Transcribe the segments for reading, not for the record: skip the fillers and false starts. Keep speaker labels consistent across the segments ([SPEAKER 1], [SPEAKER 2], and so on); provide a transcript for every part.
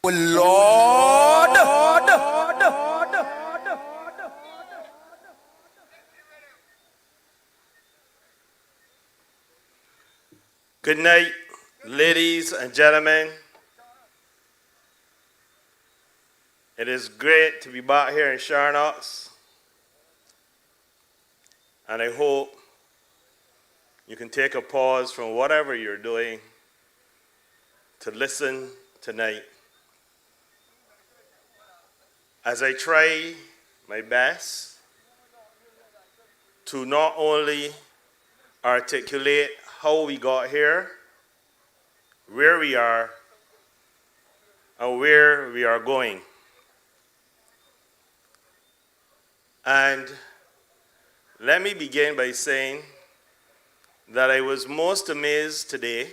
[SPEAKER 1] Oh Lord.
[SPEAKER 2] Good night, ladies and gentlemen. It is great to be back here in Charnocks, and I hope you can take a pause from whatever you're doing to listen tonight as I try my best to not only articulate how we got here, where we are, and where we are going. And let me begin by saying that I was most amazed today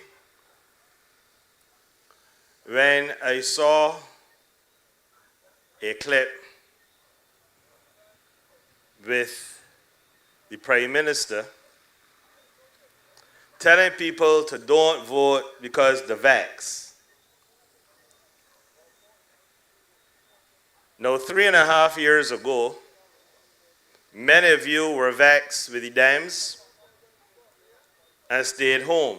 [SPEAKER 2] when I saw a clip with the Prime Minister telling people to don't vote because the vax. Now, 3.5 years ago, many of you were vaxxed with the Dems and stayed home.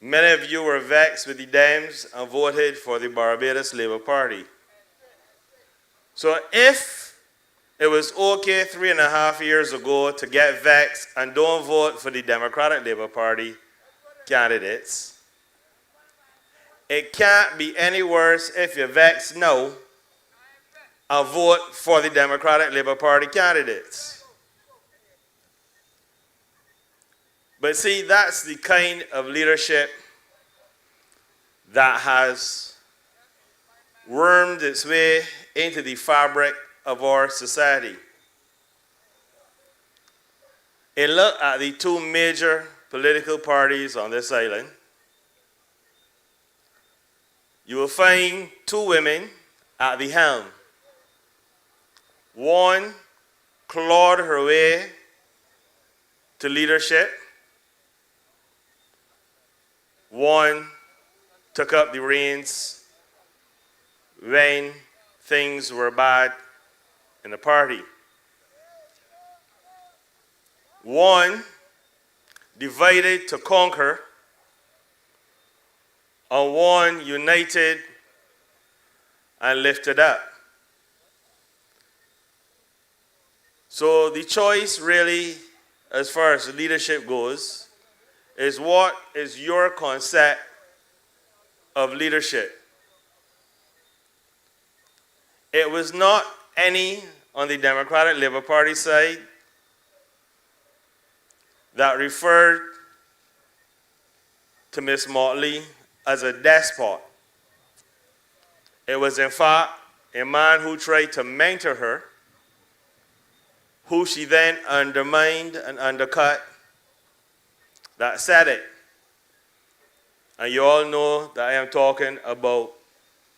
[SPEAKER 2] Many of you were vaxxed with the Dems and voted for the Barbados Labour Party. So if it was okay 3.5 years ago to get vaxxed and don't vote for the Democratic Labour Party candidates, it can't be any worse if you're vaxxed now and vote for the Democratic Labour Party candidates. But see, that's the kind of leadership that has wormed its way into the fabric of our society. A look at the two major political parties on this island, you will find two women at the helm. One clawed her way to leadership. One took up the reins when things were bad in the party. One divided to conquer, and one united and lifted up. So the choice really, as far as leadership goes, is what is your concept of leadership? It was not any on the Democratic Labour Party side that referred to Ms. Motley as a despot. It was in fact a man who tried to mentor her, who she then undermined and undercut, that said it. And you all know that I am talking about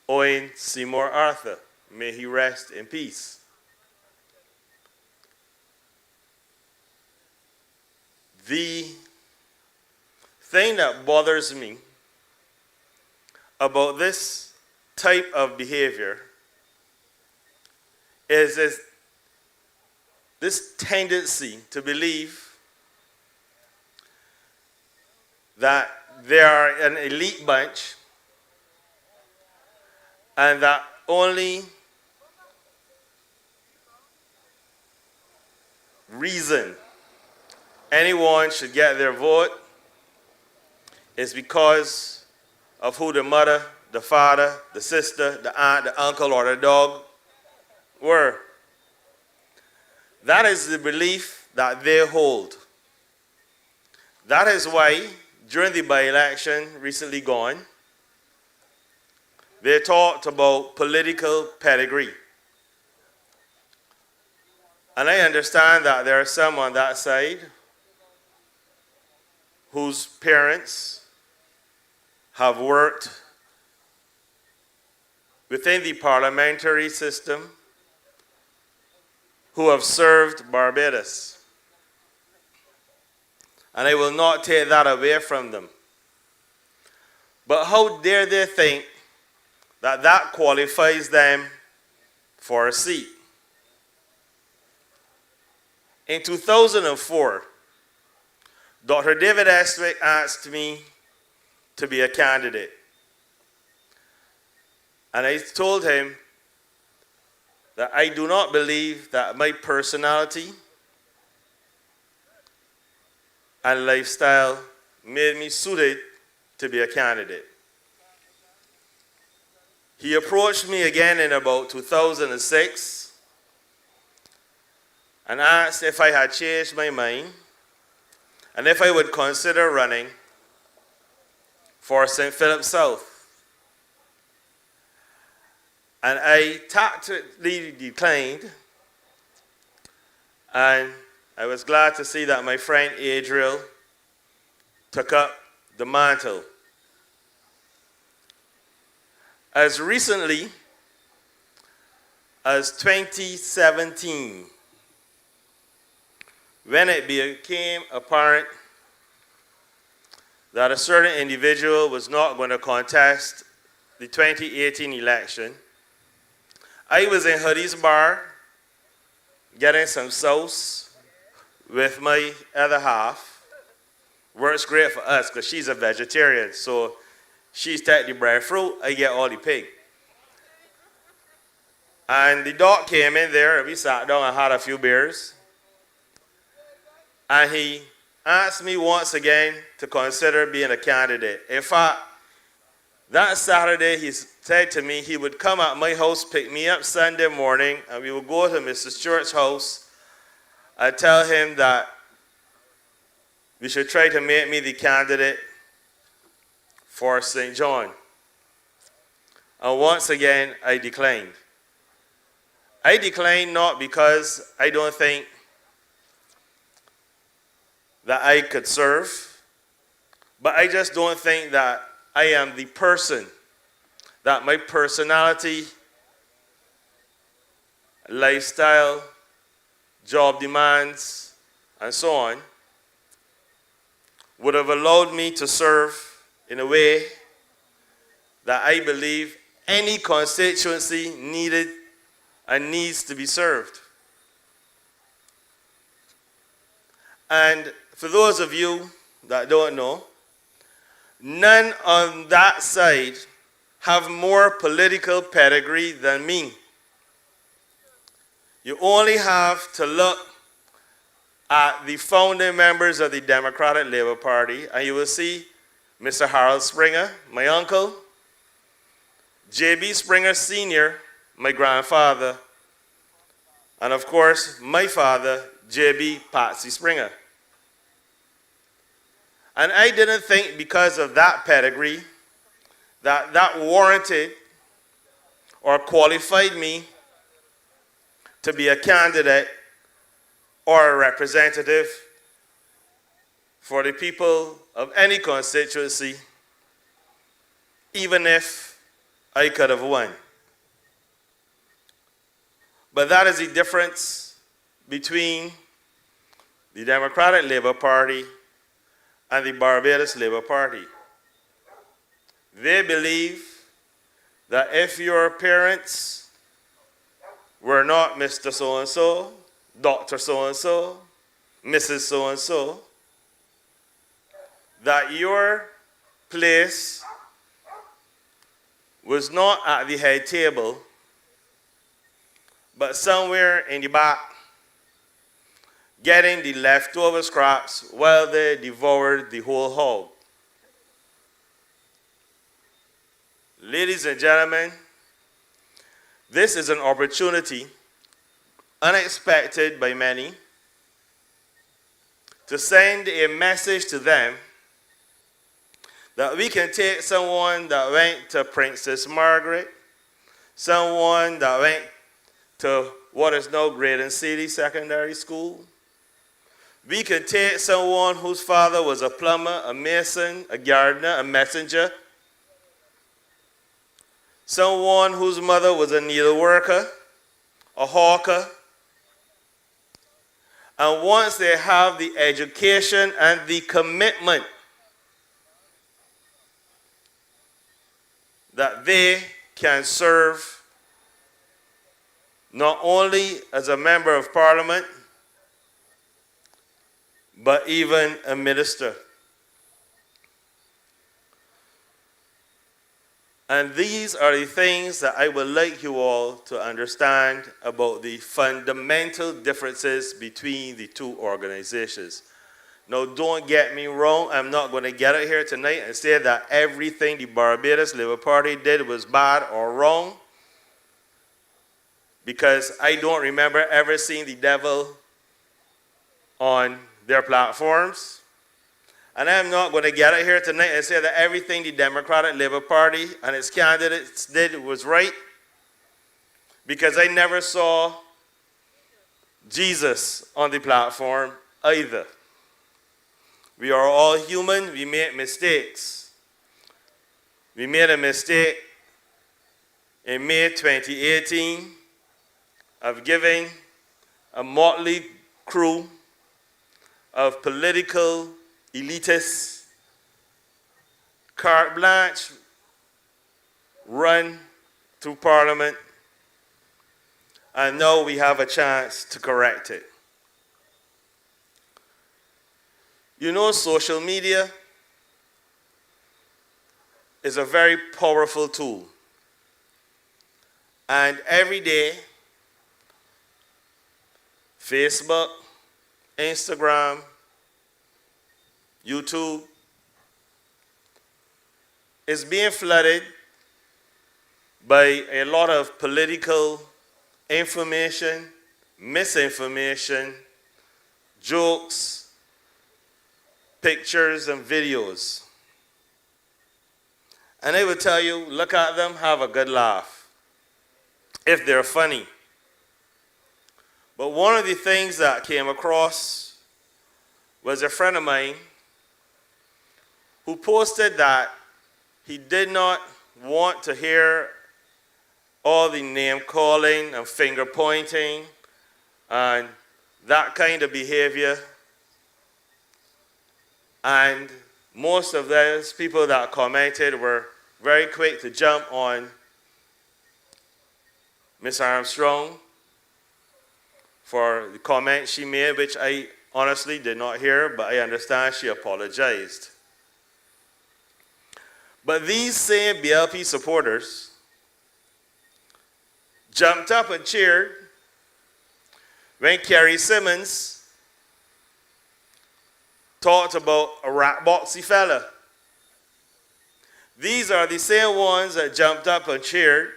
[SPEAKER 2] Owen Seymour Arthur. May he rest in peace. The thing that bothers me about this type of behavior is this tendency to believe that they are an elite bunch and that only reason anyone should get their vote is because of who the mother, the father, the sister, the aunt, the uncle, or the dog were. That is the belief that they hold. That is why, during the by-election recently gone, they talked about political pedigree. And I understand that there are some on that side whose parents have worked within the parliamentary system, who have served Barbados. And I will not take that away from them. But how dare they think that that qualifies them for a seat? In 2004, Dr. David Estwick asked me to be a candidate. And I told him that I do not believe that my personality and lifestyle made me suited to be a candidate. He approached me again in about 2006 and asked if I had changed my mind and if I would consider running for St. Philip South. And I tactfully declined, and I was glad to see that my friend Adriel took up the mantle. As recently as 2017, when it became apparent that a certain individual was not going to contest the 2018 election, I was in Hoodie's bar getting some sauce with my other half. Works great for us because she's a vegetarian, so she's take the breadfruit, I get all the pig. And the dog came in there, we sat down and had a few beers. And he asked me once again to consider being a candidate. In fact, that Saturday he said to me he would come at my house, pick me up Sunday morning, and we would go to Mr. Stewart's house and tell him that we should try to make me the candidate for St. John. And once again, I declined. I declined not because I don't think that I could serve, but I just don't think that I am the person, that my personality, lifestyle, job demands, and so on, would have allowed me to serve in a way that I believe any constituency needed and needs to be served. And for those of you that don't know, none on that side have more political pedigree than me. You only have to look at the founding members of the Democratic Labour Party, and you will see Mr. Harold Springer, my uncle, J.B. Springer Sr., my grandfather, and of course, my father, J.B. Patsy Springer. And I didn't think because of that pedigree that warranted or qualified me to be a candidate or a representative for the people of any constituency, even if I could have won. But that is the difference between the Democratic Labour Party and the Barbados Labour Party. They believe that if your parents were not Mr. So-and-so, Dr. So-and-so, Mrs. So-and-so, that your place was not at the head table, but somewhere in the back, getting the leftover scraps while they devoured the whole hog. Ladies and gentlemen, this is an opportunity, unexpected by many, to send a message to them that we can take someone that went to Princess Margaret, someone that went to what is now Graydon City Secondary School. We can take someone whose father was a plumber, a mason, a gardener, a messenger, someone whose mother was a needle worker, a hawker. And once they have the education and the commitment that they can serve not only as a member of parliament, but even a minister. And these are the things that I would like you all to understand about the fundamental differences between the two organizations. Now, don't get me wrong. I'm not going to get out here tonight and say that everything the Barbados Labour Party did was bad or wrong, because I don't remember ever seeing the devil on their platforms. And I'm not going to get out here tonight and say that everything the Democratic Labour Party and its candidates did was right, because I never saw Jesus on the platform either. We are all human. We make mistakes. We made a mistake in May 2018 of giving a motley crew of political elitists carte blanche run through Parliament, and now we have a chance to correct it. You know, social media is a very powerful tool. And every day, Facebook, Instagram, YouTube is being flooded by a lot of political information, misinformation, jokes, pictures, and videos. And I would tell you, look at them, have a good laugh, if they're funny. But one of the things that came across was a friend of mine who posted that he did not want to hear all the name calling and finger pointing and that kind of behavior. And most of those people that commented were very quick to jump on Ms. Armstrong for the comment she made, which I honestly did not hear, but I understand she apologized. But these same BLP supporters jumped up and cheered when Kerry Simmons talked about a rat boxy fella. These are the same ones that jumped up and cheered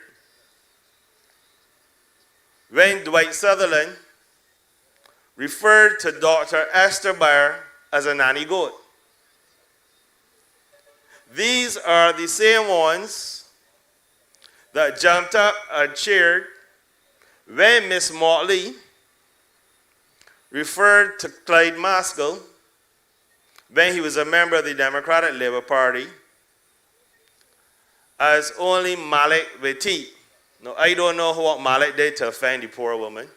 [SPEAKER 2] when Dwight Sutherland referred to Dr. Esther Bayer as a nanny goat. These are the same ones that jumped up and cheered when Miss Motley referred to Clyde Maskell, when he was a member of the Democratic Labour Party, as only Malik with teeth. Now, I don't know what Malik did to offend the poor woman.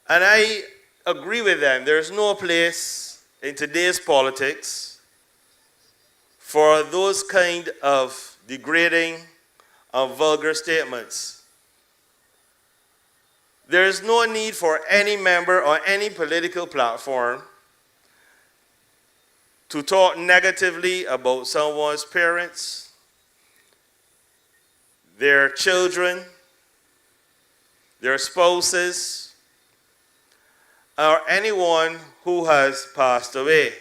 [SPEAKER 2] And I agree with them. There's no place in today's politics for those kind of degrading and vulgar statements. There is no need for any member or any political platform to talk negatively about someone's parents, their children, their spouses, or anyone who has passed away.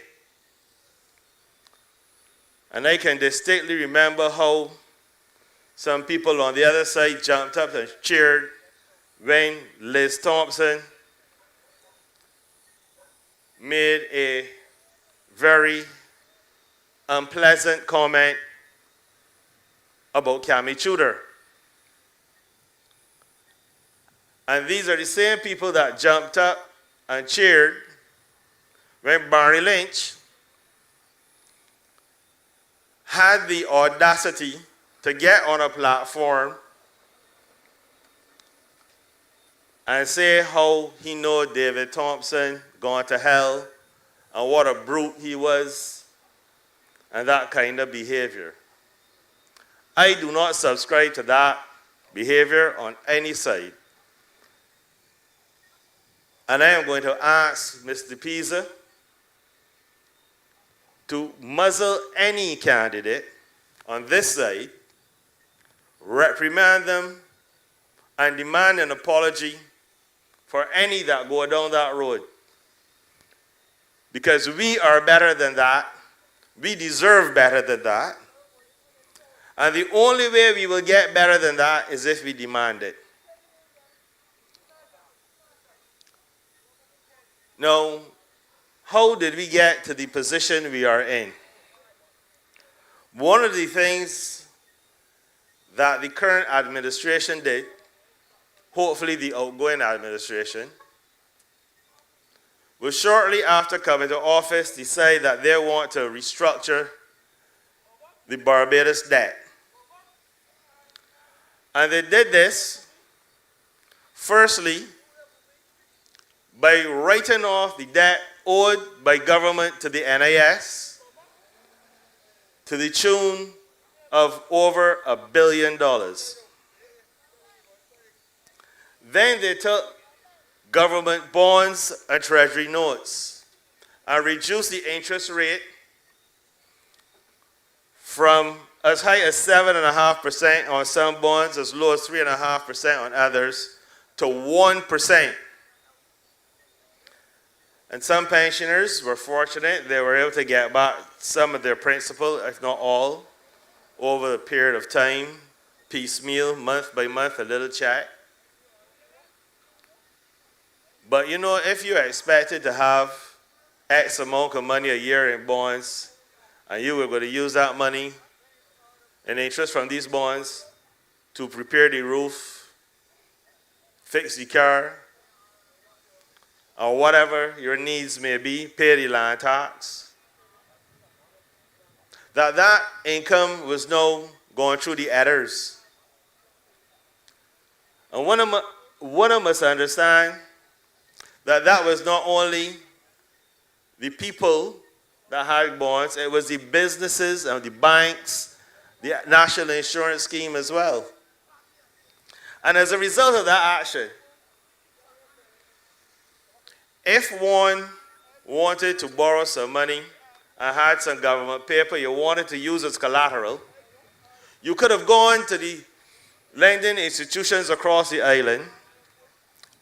[SPEAKER 2] And I can distinctly remember how some people on the other side jumped up and cheered when Liz Thompson made a very unpleasant comment about Cammie Tudor. And these are the same people that jumped up and cheered when Barney Lynch had the audacity to get on a platform and say how he know David Thompson gone to hell and what a brute he was. and that kind of behavior. I do not subscribe to that behavior on any side. And I am going to ask Mr. Pisa to muzzle any candidate on this side, reprimand them, and demand an apology for any that go down that road. Because we are better than that. We deserve better than that. And the only way we will get better than that is if we demand it. Now, how did we get to the position we are in? One of the things that the current administration did, hopefully the outgoing administration, was shortly after coming to office decide that they want to restructure the Barbados debt. And they did this, firstly, by writing off the debt owed by government to the NIS to the tune of over $1 billion. Then they took government bonds and treasury notes and reduced the interest rate from as high as 7.5% on some bonds, as low as 3.5% on others, to 1%. And some pensioners were fortunate; they were able to get back some of their principal, if not all, over a period of time, piecemeal, month by month, a little check. But you know, if you expected to have X amount of money a year in bonds, and you were going to use that money and interest from these bonds to prepare the roof, fix the car, or whatever your needs may be, pay the land tax, that income was now going through the adders. And one of us understand that was not only the people that had bonds, it was the businesses and the banks, the national insurance scheme as well. And as a result of that action, if one wanted to borrow some money and had some government paper you wanted to use as collateral, you could have gone to the lending institutions across the island,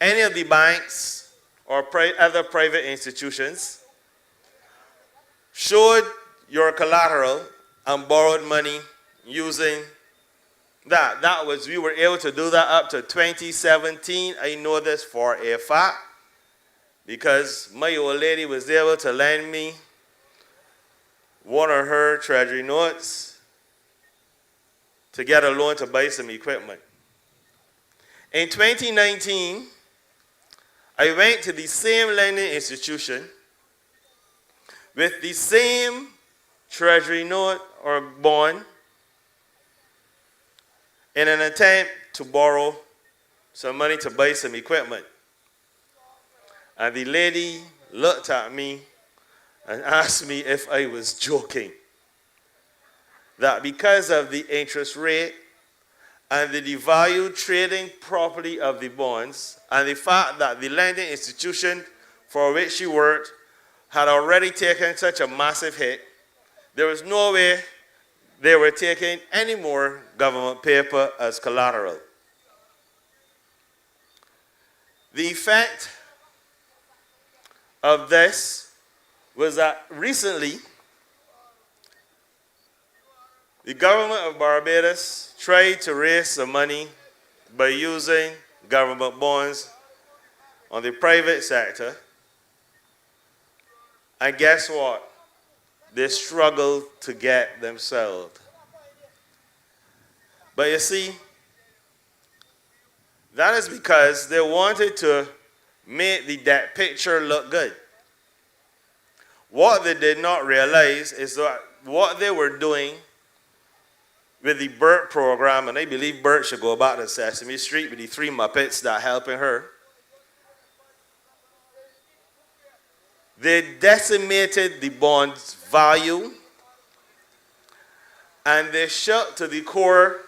[SPEAKER 2] any of the banks or other private institutions, showed your collateral and borrowed money using that. We were able to do that up to 2017. I know this for a fact, because my old lady was able to lend me one of her treasury notes to get a loan to buy some equipment. In 2019, I went to the same lending institution with the same treasury note or bond in an attempt to borrow some money to buy some equipment. And the lady looked at me and asked me if I was joking. That because of the interest rate and the devalued trading property of the bonds and the fact that the lending institution for which she worked had already taken such a massive hit, there was no way they were taking any more government paper as collateral. The effect of this was that recently the government of Barbados tried to raise some money by using government bonds on the private sector, and guess what? They struggled to get them sold. But you see, that is because they wanted to make the debt picture look good. What they did not realize is that what they were doing with the Bert program, and I believe Bert should go back to Sesame Street with the three Muppets that helping her, they decimated the bond's value And they shook to the core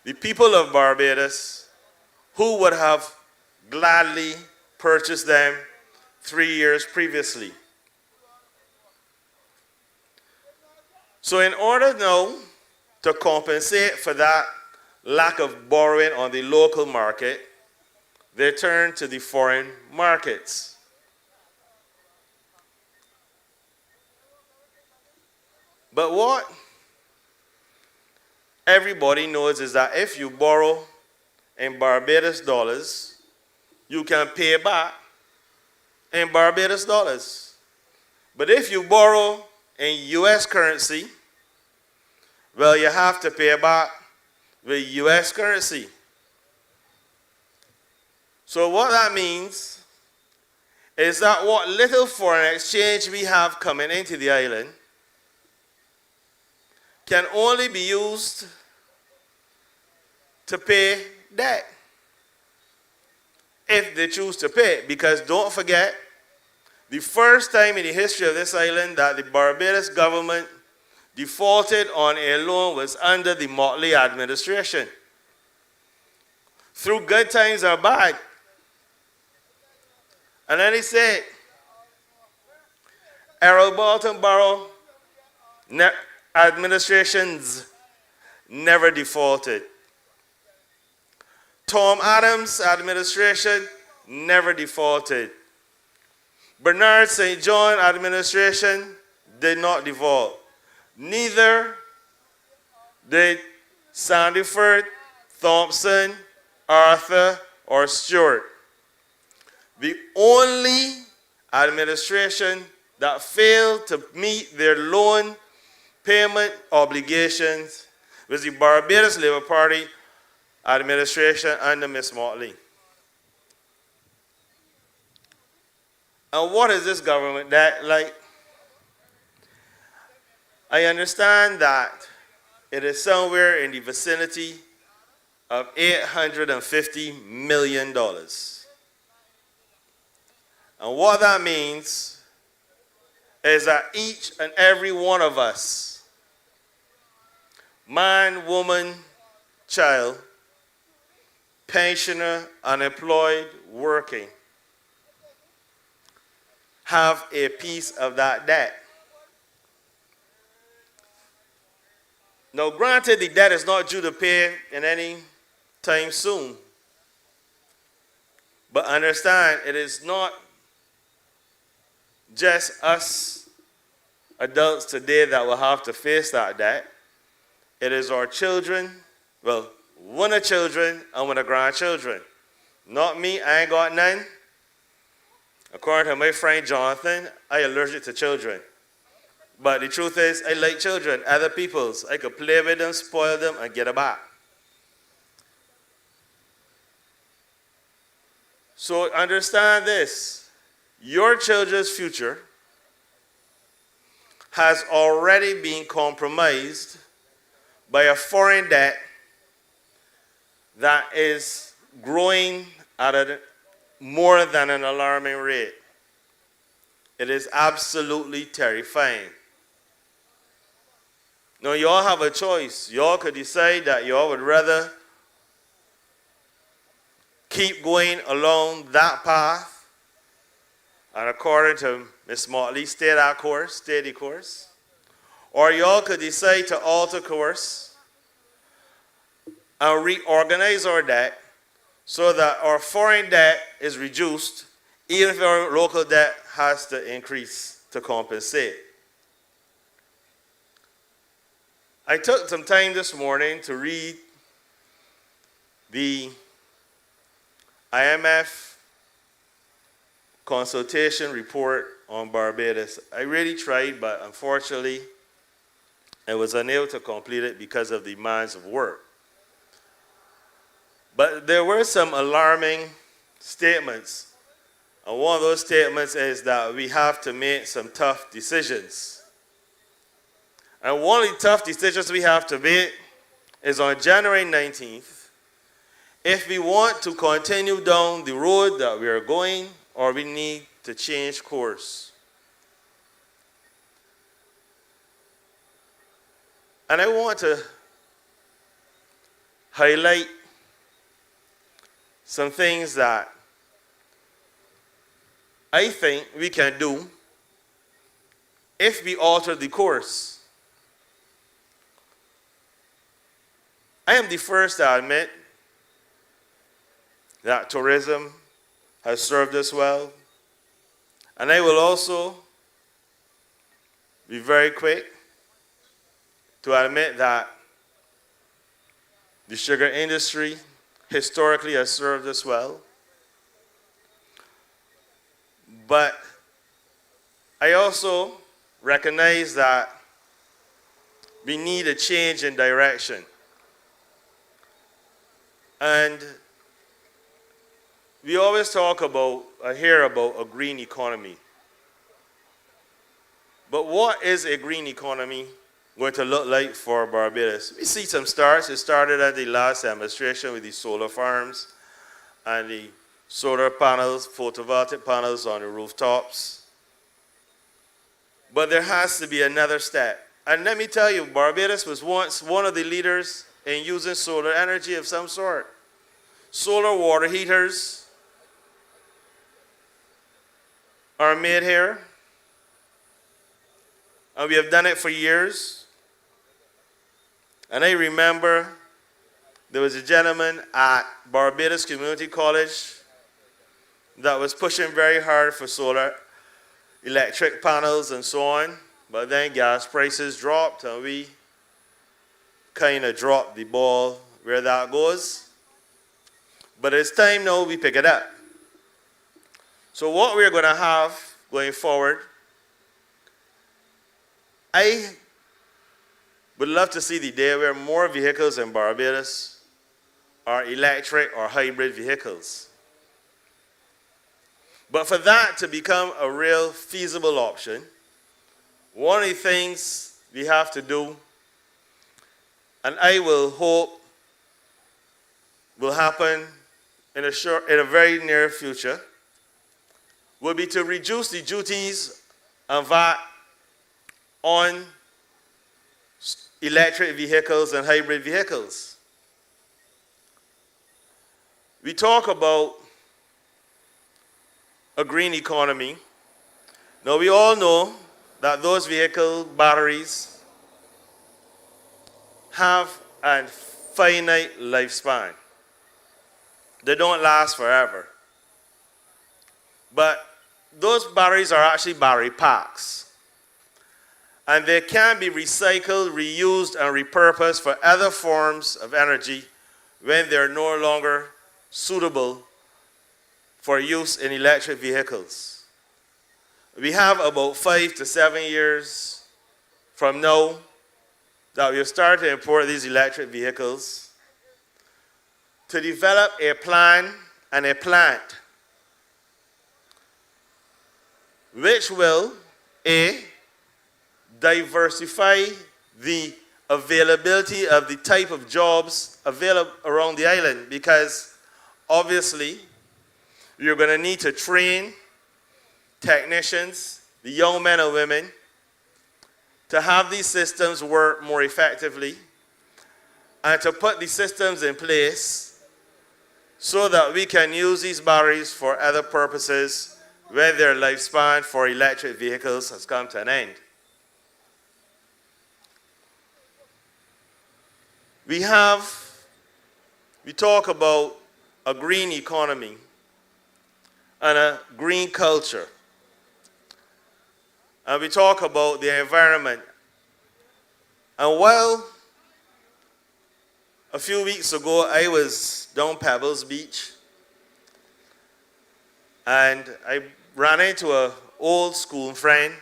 [SPEAKER 2] the people of Barbados who would have gladly purchased them 3 years previously. So in order now to compensate for that lack of borrowing on the local market, they turned to the foreign markets. But what everybody knows is that if you borrow in Barbados dollars, you can pay back in Barbados dollars. But if you borrow in US currency, well, you have to pay back with US currency. So what that means is that what little foreign exchange we have coming into the island can only be used to pay debt, if they choose to pay. Because don't forget, the first time in the history of this island that the Barbados government defaulted on a loan was under the Motley administration. Through good times or bad. And then he said, Errol Bolton Borough administrations never defaulted. Tom Adams' administration never defaulted. Bernard St. John administration did not default. Neither did Sandiford, Thompson, Arthur, or Stewart. The only administration that failed to meet their loan payment obligations was the Barbados Labour Party administration under Miss Motley. And what is this government that like? I understand that it is somewhere in the vicinity of $850 million. And what that means is that each and every one of us, man, woman, child, pensioner, unemployed, working, have a piece of that debt. Now, granted, the debt is not due to pay in any time soon. But understand, it is not just us adults today that will have to face that debt. It is our children, well, one of children and one of grandchildren. Not me, I ain't got none. According to my friend Jonathan, I allergic to children. But the truth is, I like children, other people's. I could play with them, spoil them, and get it back. So understand this. Your children's future has already been compromised by a foreign debt that is growing at a more than an alarming rate. It is absolutely terrifying. Now, you all have a choice. You all could decide that you all would rather keep going along that path, and according to Ms. Motley, stay that course, stay the course. Or you all could decide to alter course and reorganize our debt so that our foreign debt is reduced, even if our local debt has to increase to compensate. I took some time this morning to read the IMF Consultation report on Barbados. I really tried, but unfortunately, I was unable to complete it because of the demands of work. But there were some alarming statements. And one of those statements is that we have to make some tough decisions. And one of the tough decisions we have to make is on January 19th, if we want to continue down the road that we are going, or we need to change course. And I want to highlight some things that I think we can do if we alter the course. I am the first to admit that tourism has served us well. And I will also be very quick to admit that the sugar industry historically has served us well. But I also recognize that we need a change in direction. And we always talk about, I hear about a green economy. But what is a green economy going to look like for Barbados? We see some starts. It started at the last administration with the solar farms and the solar panels, photovoltaic panels on the rooftops. But there has to be another step. And let me tell you, Barbados was once one of the leaders in using solar energy of some sort. Solar water heaters are made here, and we have done it for years. And I remember there was a gentleman at Barbados Community College that was pushing very hard for solar electric panels and so on, but then gas prices dropped and we kind of dropped the ball where that goes. But it's time now we pick it up. So what we're going to have going forward, I would love to see the day where more vehicles in Barbados are electric or hybrid vehicles. But for that to become a real feasible option, one of the things we have to do, and I will hope will happen in a very near future, will be to reduce the duties and VAT on electric vehicles and hybrid vehicles. We talk about a green economy. Now we all know that those vehicle batteries have a finite lifespan. They don't last forever. But those batteries are actually battery packs. And they can be recycled, reused, and repurposed for other forms of energy when they're no longer suitable for use in electric vehicles. We have about 5 to 7 years from now that we'll start to import these electric vehicles to develop a plan and a plant which will, A, diversify the availability of the type of jobs available around the island, because obviously you're going to need to train technicians, the young men and women, to have these systems work more effectively and to put the systems in place so that we can use these batteries for other purposes when their lifespan for electric vehicles has come to an end. We talk about a green economy and a green culture. And we talk about the environment. And while a few weeks ago I was down Pebbles Beach and I ran into an old school friend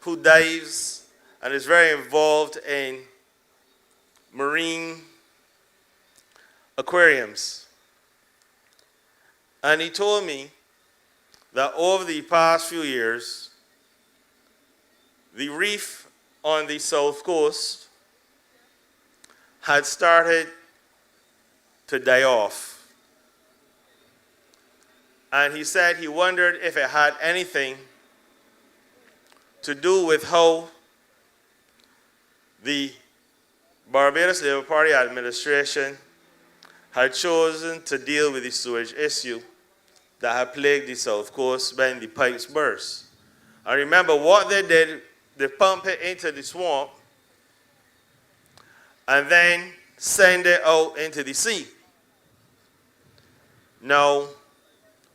[SPEAKER 2] who dives and is very involved in marine aquariums. And he told me that over the past few years, the reef on the south coast had started to die off. And he said he wondered if it had anything to do with how the Barbados Labour Party administration had chosen to deal with the sewage issue that had plagued the South Coast when the pipes burst. I remember what they did, they pumped it into the swamp and then send it out into the sea. Now,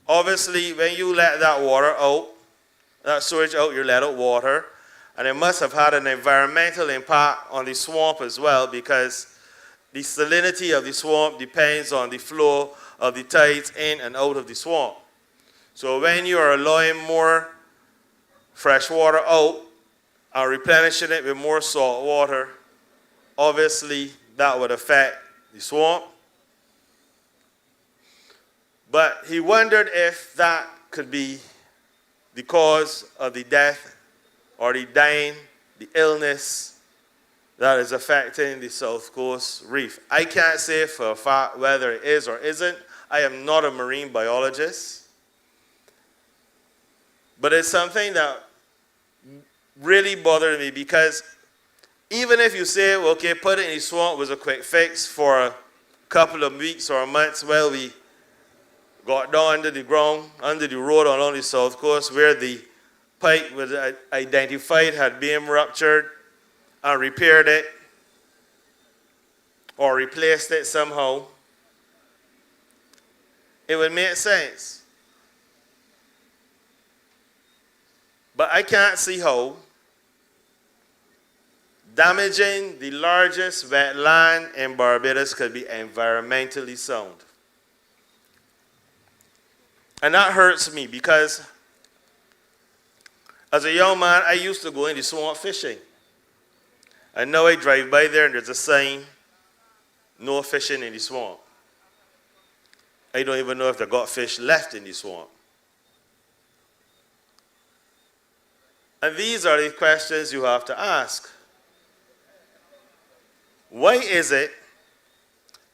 [SPEAKER 2] obviously, when you let that water out, that sewage out, you let out water, and it must have had an environmental impact on the swamp as well, because the salinity of the swamp depends on the flow of the tides in and out of the swamp. So when you are allowing more fresh water out and replenishing it with more salt water, obviously that would affect the swamp. But he wondered if that could be the cause of the death or the dying, the illness that is affecting the South Coast Reef. I can't say for a fact whether it is or isn't. I am not a marine biologist. But it's something that really bothered me, because even if you say, okay, put it in the swamp was a quick fix for a couple of weeks or months while we got down under the ground, under the road along the South Coast where the pipe was identified had been ruptured, and repaired it or replaced it somehow, it would make sense. But I can't see how damaging the largest wetland in Barbados could be environmentally sound. And that hurts me, because as a young man, I used to go in the swamp fishing. And now I drive by there and there's a sign, no fishing in the swamp. I don't even know if they got fish left in the swamp. And these are the questions you have to ask. Why is it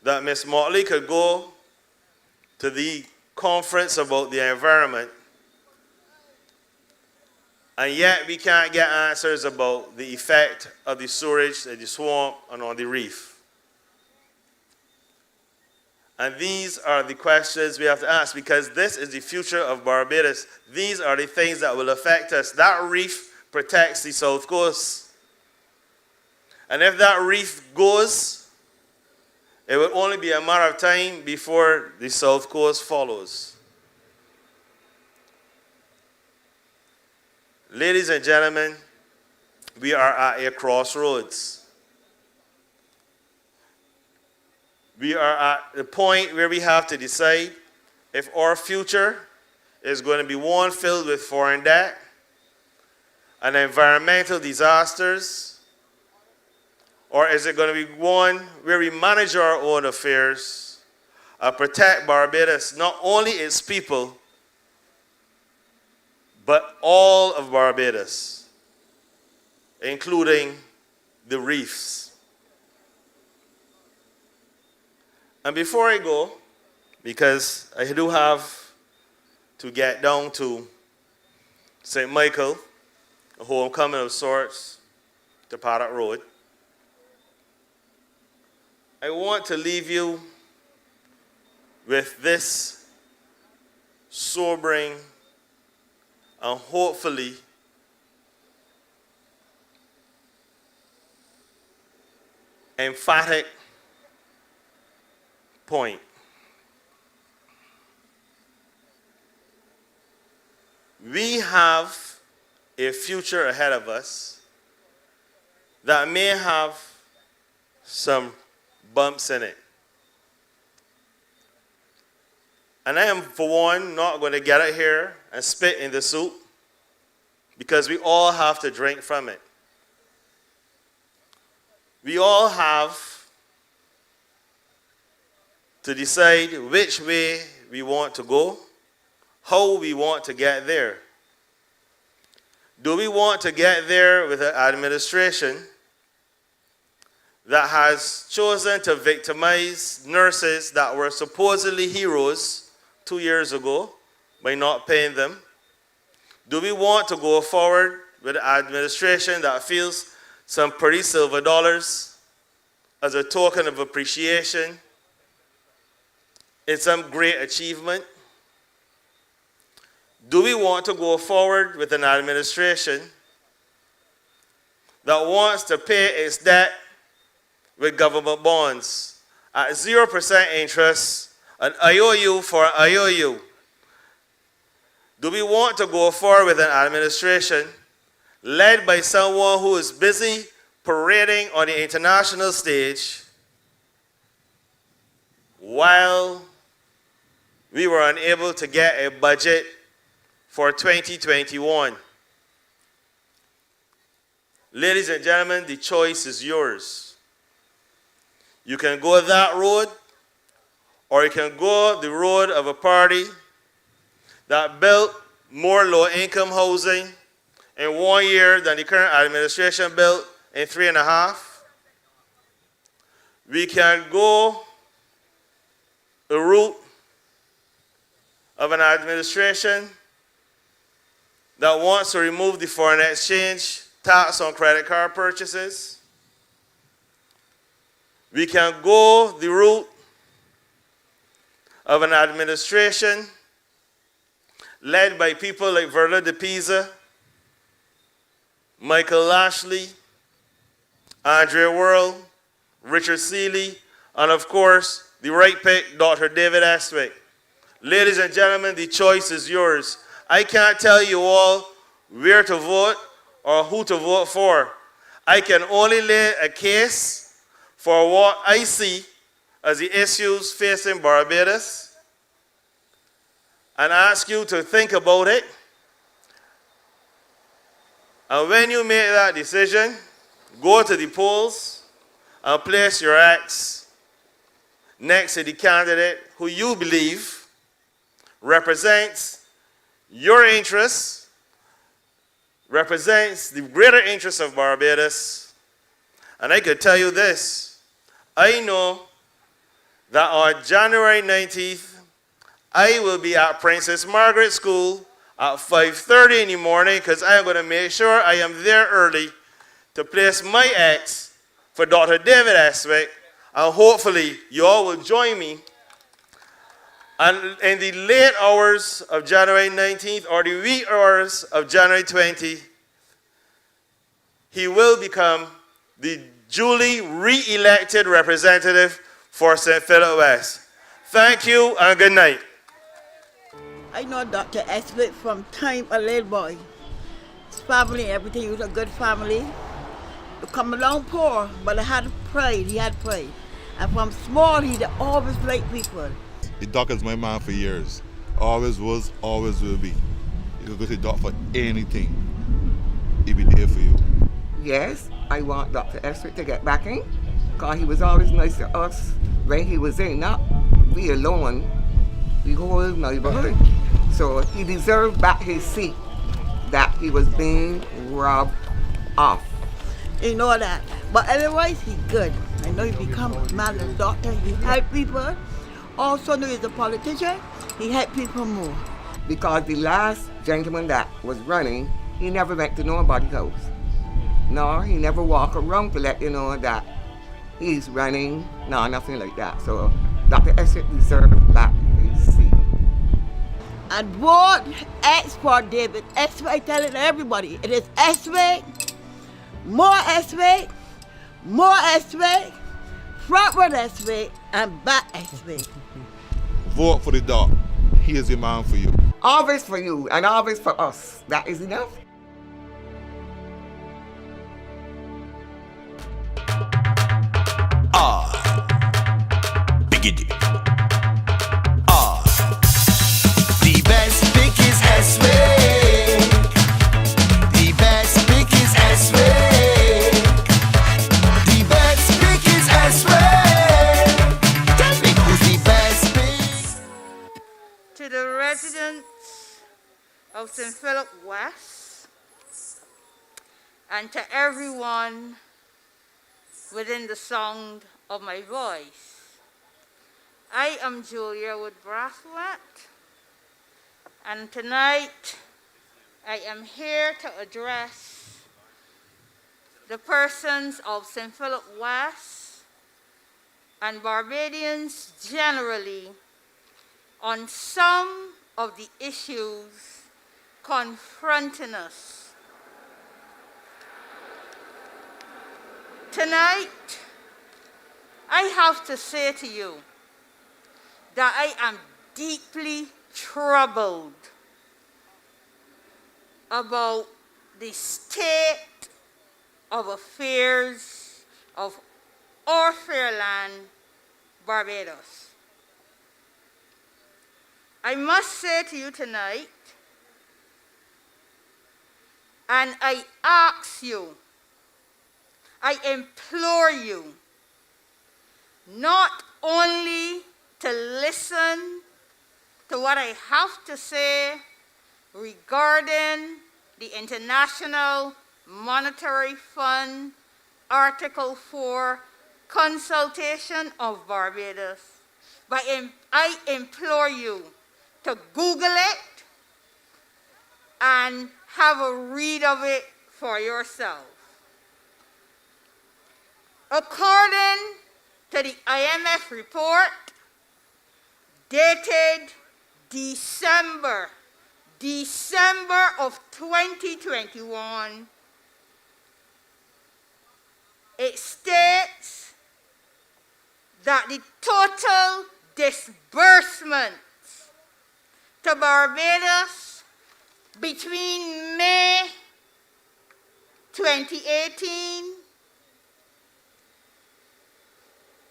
[SPEAKER 2] that Ms. Motley could go to the conference about the environment, and yet we can't get answers about the effect of the sewage in the swamp and on the reef? And these are the questions we have to ask, because this is the future of Barbados. These are the things that will affect us. That reef protects the South Coast. And if that reef goes, it will only be a matter of time before the South Coast follows. Ladies and gentlemen, we are at a crossroads. We are at the point where we have to decide if our future is going to be one filled with foreign debt and environmental disasters, or is it going to be one where we manage our own affairs and protect Barbados, not only its people, but all of Barbados, including the reefs. And before I go, because I do have to get down to St. Michael, a homecoming of sorts, to Paddock Road, I want to leave you with this sobering and hopefully emphatic point. We have a future ahead of us that may have some bumps in it. And I am, for one, not going to get out here and spit in the soup, because we all have to drink from it. We all have to decide which way we want to go, how we want to get there. Do we want to get there with an administration that has chosen to victimize nurses that were supposedly heroes 2 years ago by not paying them? Do we want to go forward with an administration that feels some pretty silver dollars as a token of appreciation in some great achievement? Do we want to go forward with an administration that wants to pay its debt with government bonds at 0% interest, an IOU for an IOU? Do we want to go forward with an administration led by someone who is busy parading on the international stage while we were unable to get a budget for 2021? Ladies and gentlemen, the choice is yours. You can go that road, or you can go the road of a party that built more low-income housing in 1 year than the current administration built in 3.5. We can go the route of an administration that wants to remove the foreign exchange tax on credit card purchases. We can go the route of an administration led by people like Verla de Pisa, Michael Lashley, Andrea Worrell, Richard Seeley, and of course, the right pick, Dr. David Estwick. Ladies and gentlemen, the choice is yours. I can't tell you all where to vote or who to vote for. I can only lay a case for what I see as the issues facing Barbados and ask you to think about it. And when you make that decision, go to the polls and place your X next to the candidate who you believe represents your interests, represents the greater interests of Barbados. And I could tell you this, I know that on January 19th, I will be at Princess Margaret School at 5:30 in the morning, because I am going to make sure I am there early to place my X for Dr. David Estwick, and hopefully you all will join me. And in the late hours of January 19th or the wee hours of January 20th, he will become the duly re-elected representative for St. Philip West. Thank you and good night.
[SPEAKER 3] I know Dr. Estwick from time a little boy. His family, everything, he was a good family. He come along poor, but he had pride, And from small, he always liked people.
[SPEAKER 4] The doc is my man for years. Always was, always will be. You can go to the doc for anything. He'll be there for you.
[SPEAKER 5] Yes, I want Dr. Estwick to get back in, because he was always nice to us when he was in, not we alone, the whole neighborhood. So he deserved back his seat that he was being robbed off.
[SPEAKER 3] You know that. But otherwise, he's good. I know he become a man and doctor. He help people. Also know he's a politician. He help people more.
[SPEAKER 5] Because the last gentleman that was running, he never went to nobody's house. No, he never walked around to let you know that he's running. No, nothing like that. So Dr. Estwick deserved back his seat.
[SPEAKER 3] And vote X for David Estwick. I tell it to everybody. It is Estwick, more Estwick, frontward Estwick, and back Estwick.
[SPEAKER 4] Vote for the doc. He is the man for you.
[SPEAKER 5] Always for you and always for us. That is enough.
[SPEAKER 1] Biggity. The best pick is Estwick. The best pick is Estwick. The best pick is Estwick. Tell me who's the best pick.
[SPEAKER 6] To the residents of St. Philip West, and to everyone within the sound of my voice. I am Julia Wood-Brathwaite, and tonight I am here to address the persons of St. Philip West and Barbadians generally on some of the issues confronting us. Tonight, I have to say to you that I am deeply troubled about the state of affairs of our fair land, Barbados. I must say to you tonight, and I ask you, I implore you, not only to listen to what I have to say regarding the International Monetary Fund Article 4 Consultation of Barbados, but I implore you to Google it and have a read of it for yourself. According to the IMF report dated December of 2021, it states that the total disbursements to Barbados between May 2018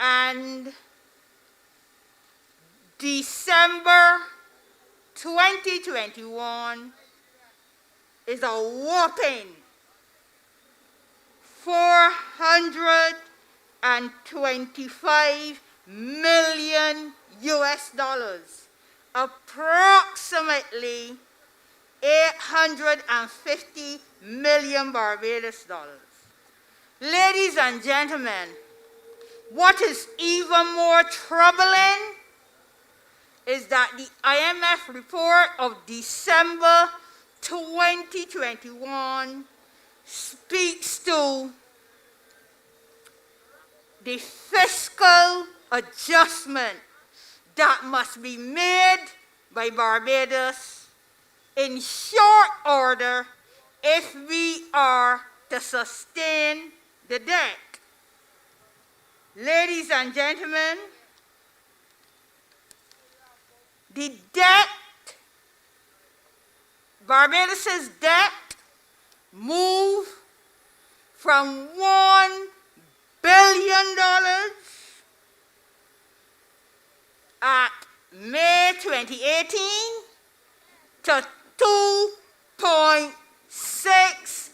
[SPEAKER 6] and December 2021 is a whopping $425 million US, approximately 850 million Barbados dollars. Ladies and gentlemen, what is even more troubling is that the IMF report of December 2021 speaks to the fiscal adjustment that must be made by Barbados in short order if we are to sustain the debt. Ladies and gentlemen, the debt, Barbados' debt, moved from $1 billion at May 2018 to $2.6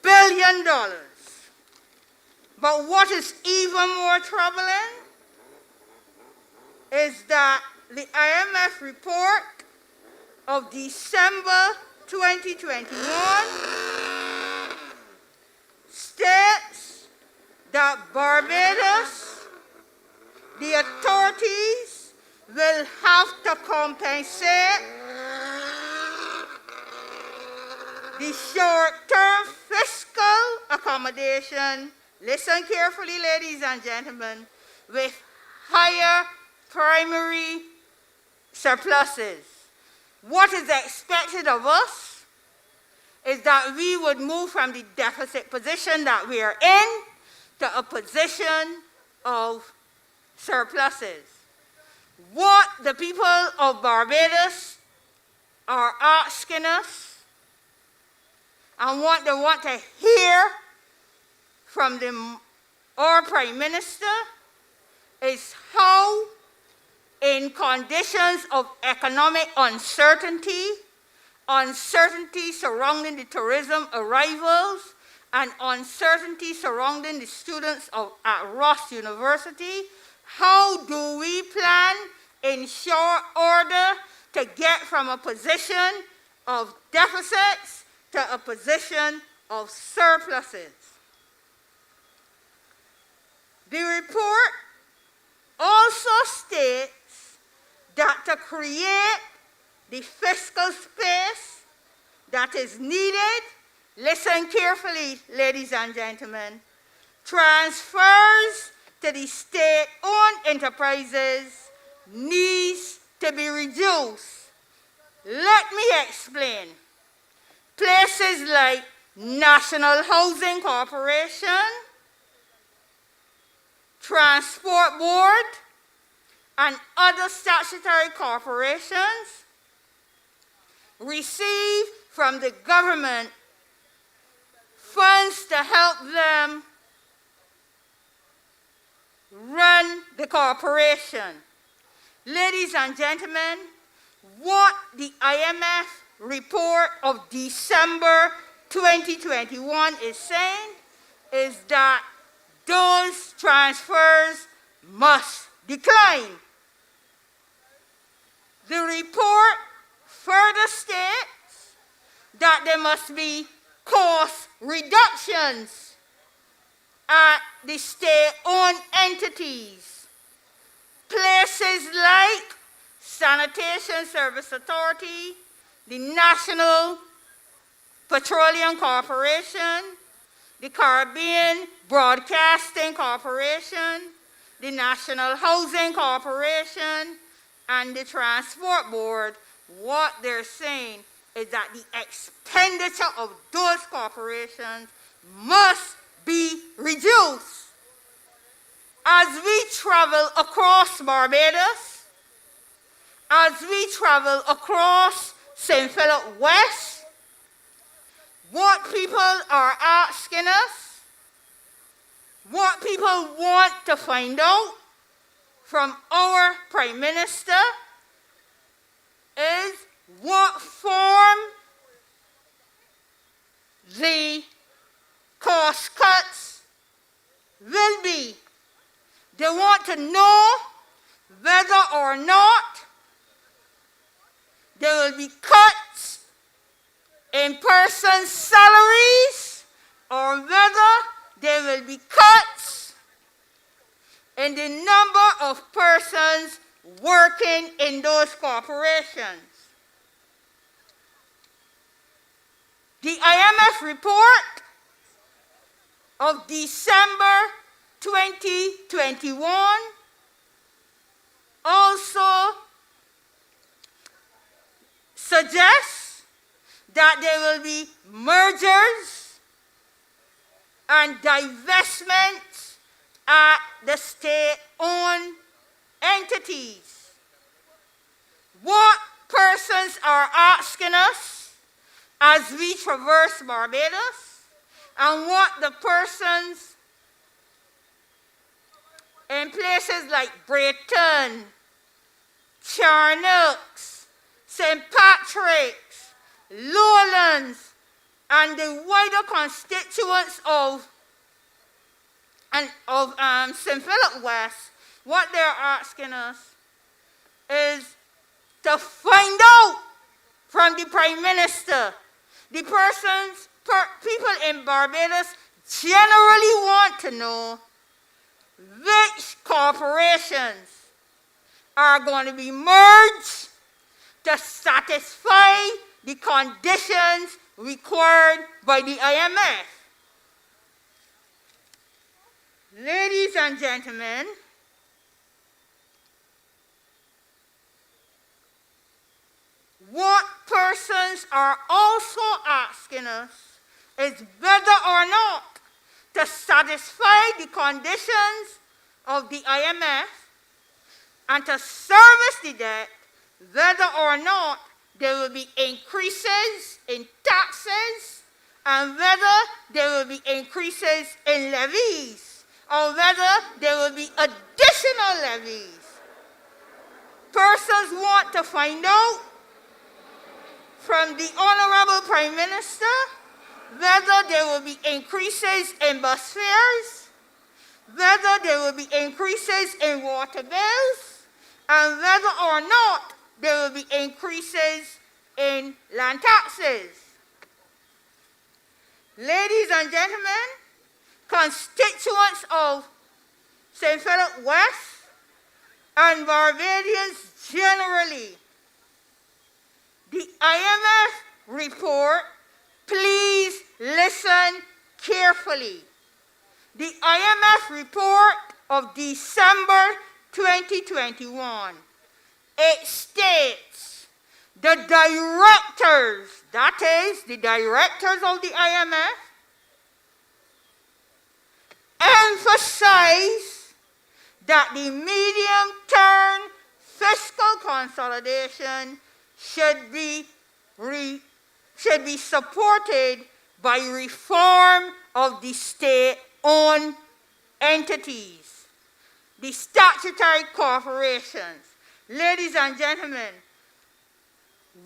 [SPEAKER 6] billion. But what is even more troubling is that the IMF report of December 2021 states that Barbados, the authorities will have to compensate the short-term fiscal accommodation, listen carefully, ladies and gentlemen, with higher primary surpluses. What is expected of us is that we would move from the deficit position that we are in to a position of surpluses. What the people of Barbados are asking us and what they want to hear from our Prime Minister is how, in conditions of economic uncertainty, uncertainty surrounding the tourism arrivals, and uncertainty surrounding the students at Ross University, how do we plan in short order to get from a position of deficits to a position of surpluses? The report also states that to create the fiscal space that is needed, listen carefully, ladies and gentlemen, transfers to the state-owned enterprises needs to be reduced. Let me explain. Places like National Housing Corporation, Transport Board, and other statutory corporations receive from the government funds to help them run the corporation. Ladies and gentlemen, what the IMF report of December 2021 is saying is that those transfers must decline. The report further states that there must be cost reductions at the state-owned entities. Places like Sanitation Service Authority, the National Petroleum Corporation, the Caribbean Broadcasting Corporation, the National Housing Corporation, and the Transport Board. What they're saying is that the expenditure of those corporations must be reduced. As we travel across Barbados, as we travel across St. Philip West, what people are asking us, what people want to find out from our Prime Minister is what form the cost cuts will be. They want to know whether or not there will be cuts in persons' salaries or whether there will be cuts in the number of persons working in those corporations. The IMF report of December 2021 also suggests that there will be mergers and divestments at the state-owned entities. What persons are asking us as we traverse Barbados, and what the persons in places like Brighton, Charnocks, St. Patrick's, Lowlands, and the wider constituents of St. Philip West, what they're asking us is to find out from the Prime Minister. The people in Barbados generally want to know which corporations are going to be merged to satisfy the conditions required by the IMF. Ladies and gentlemen, what persons are also asking us is whether or not to satisfy the conditions of the IMF and to service the debt, whether or not there will be increases in taxes and whether there will be increases in levies or whether there will be additional levies. Persons want to find out from the Honorable Prime Minister whether there will be increases in bus fares, whether there will be increases in water bills, and whether or not there will be increases in land taxes. Ladies and gentlemen, constituents of St. Philip West and Barbadians generally, the IMF report, please listen carefully. The IMF report of December 2021. It states the directors, that is, the directors of the IMF, emphasize that the medium-term fiscal consolidation should be supported by reform of the state-owned entities, the statutory corporations. Ladies and gentlemen,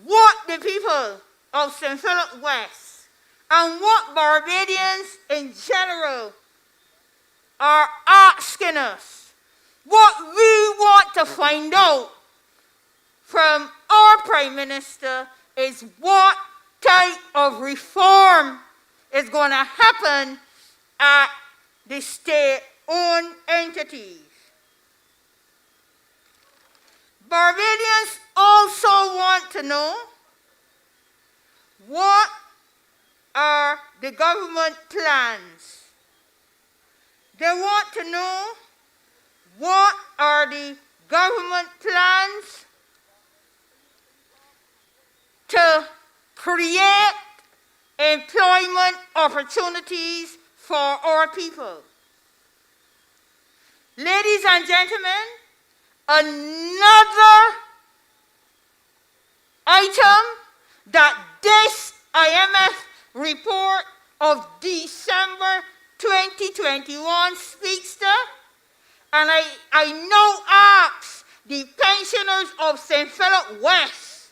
[SPEAKER 6] what the people of St. Philip West and what Barbadians in general are asking us, what we want to find out from our Prime Minister is what type of reform is going to happen at the state-owned entities. Barbadians also want to know what are the government plans. They want to know what are the government plans to create employment opportunities for our people. Ladies and gentlemen, another item that this IMF report of December 2021 speaks to, and I now ask the pensioners of St. Philip West,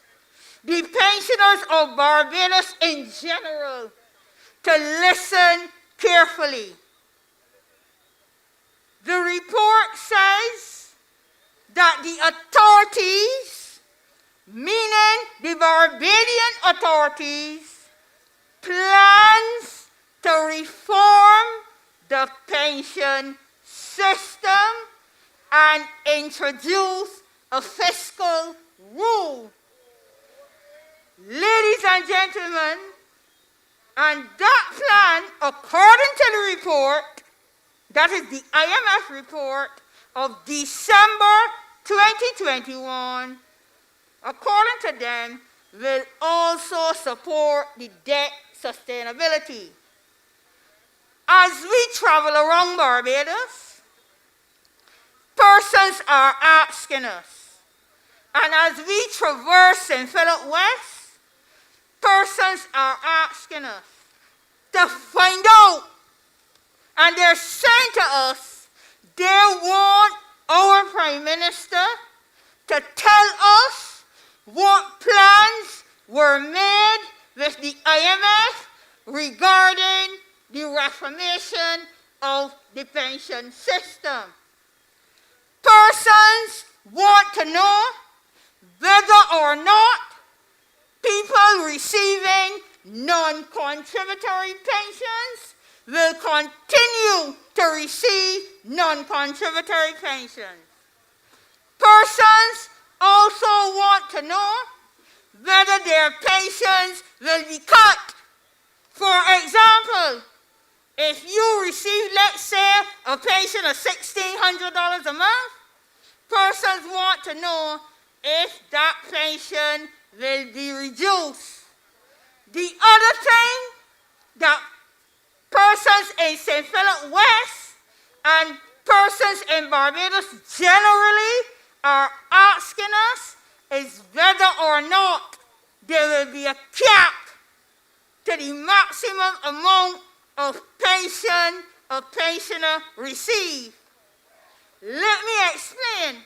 [SPEAKER 6] the pensioners of Barbados in general, to listen carefully. The report says that the authorities, meaning the Barbadian authorities, plans to reform the pension system and introduce a fiscal rule. Ladies and gentlemen, and that plan, according to the report, that is the IMF report of December 2021, according to them, will also support the debt sustainability. As we travel around Barbados, persons are asking us, and as we traverse St. Philip West, persons are asking us to find out, and they're saying to us they want our Prime Minister to tell us what plans were made with the IMF regarding the reformation of the pension system. Persons want to know whether or not people receiving non-contributory pensions will continue to receive non-contributory pensions. Persons also want to know whether their pensions will be cut. For example, if you receive, let's say, a pension of $1,600 a month, persons want to know if that pension will be reduced. The other thing that persons in St. Philip West and persons in Barbados generally are asking us is whether or not there will be a cap to the maximum amount of pension a pensioner receives. Let me explain.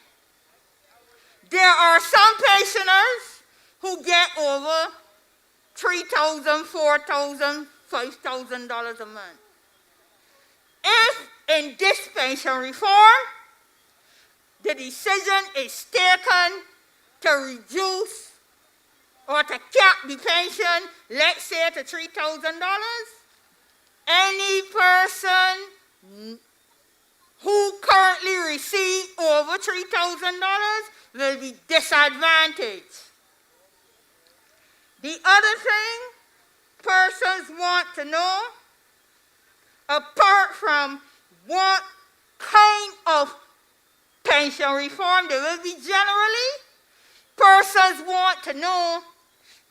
[SPEAKER 6] There are some pensioners who get over $3,000, $4,000, $5,000 a month. If in this pension reform, the decision is taken to reduce or to cap the pension, let's say to $3,000, any person who currently receives over $3,000 will be disadvantaged. The other thing persons want to know, apart from what kind of pension reform, there will be generally. Persons want to know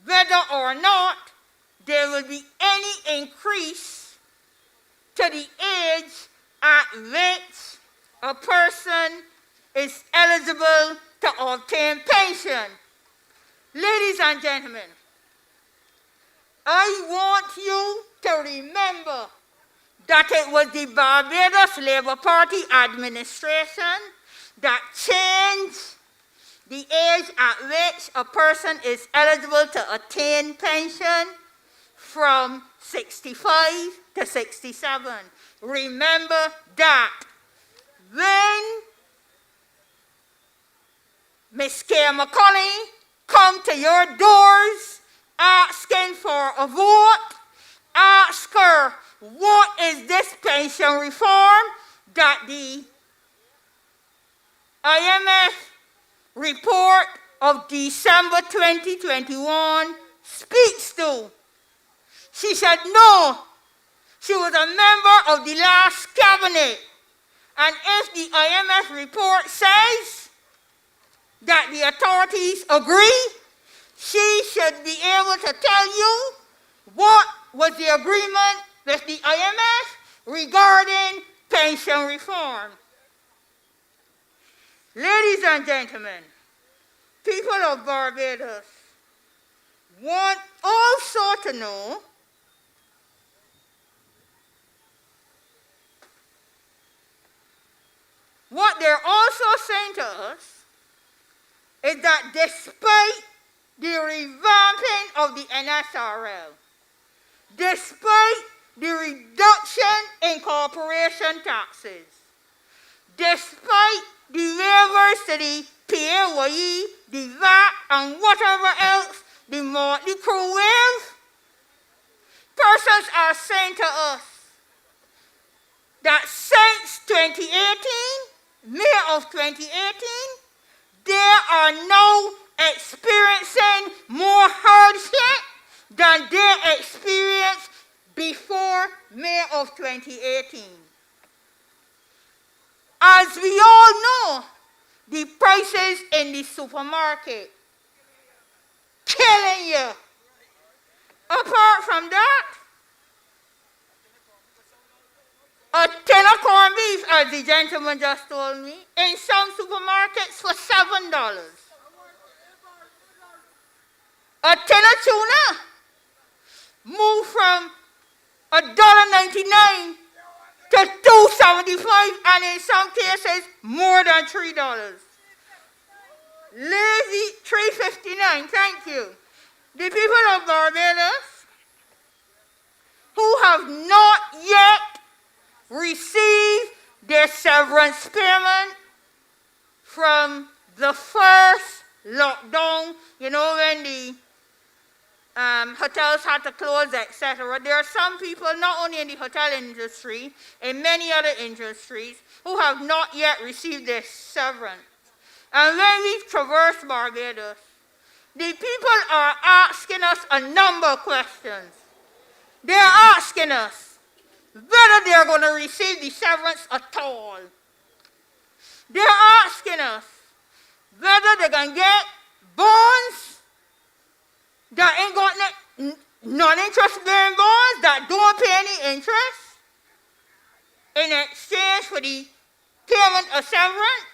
[SPEAKER 6] whether or not there will be any increase to the age at which a person is eligible to obtain pension. Ladies and gentlemen, I want you to remember that it was the Barbados Labour Party administration that changed the age at which a person is eligible to attain pension from 65 to 67. Remember that. When Ms. Kay McConney come to your doors asking for a vote, ask her, what is this pension reform that the IMF report of December 2021 speaks to? She said no. She was a member of the last cabinet. And if the IMF report says that the authorities agree, she should be able to tell you what was the agreement with the IMF regarding pension reform. Ladies and gentlemen, people of Barbados want also to know what they're also saying to us is that despite the revamping of the NSRL, despite the reduction in corporation taxes, despite the waivers to the PAYE, the VAT, and whatever else the Motley Crew waive, persons are saying to us that since 2018, May of 2018, they are now experiencing more hardship than they experienced before May of 2018. As we all know, the prices in the supermarket killing you. Apart from that, a tin of corned beef, as the gentleman just told me, in some supermarkets for $7. A tin of tuna moved from $1.99 to $2.75, and in some cases more than $3. Lazy $3.59. Thank you. The people of Barbados who have not yet received their severance payment from the first lockdown, you know, when the hotels had to close, etc. There are some people, not only in the hotel industry, in many other industries, who have not yet received their severance. And when we traverse Barbados, the people are asking us a number of questions. They're asking us whether they're going to receive the severance at all. They're asking us whether they're going to get bonds that ain't got non-interest bearing bonds that don't pay any interest in exchange for the payment of severance.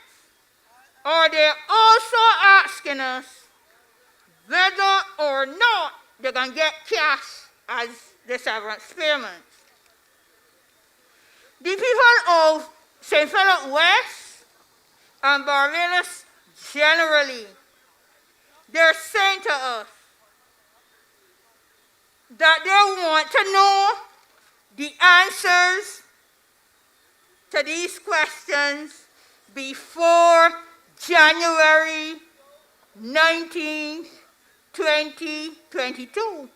[SPEAKER 6] Or they're also asking us whether or not they're going to get cash as the severance payment. The people of St. Philip West and Barbados generally, they're saying to us that they want to know the answers to these questions before January 19, 2022.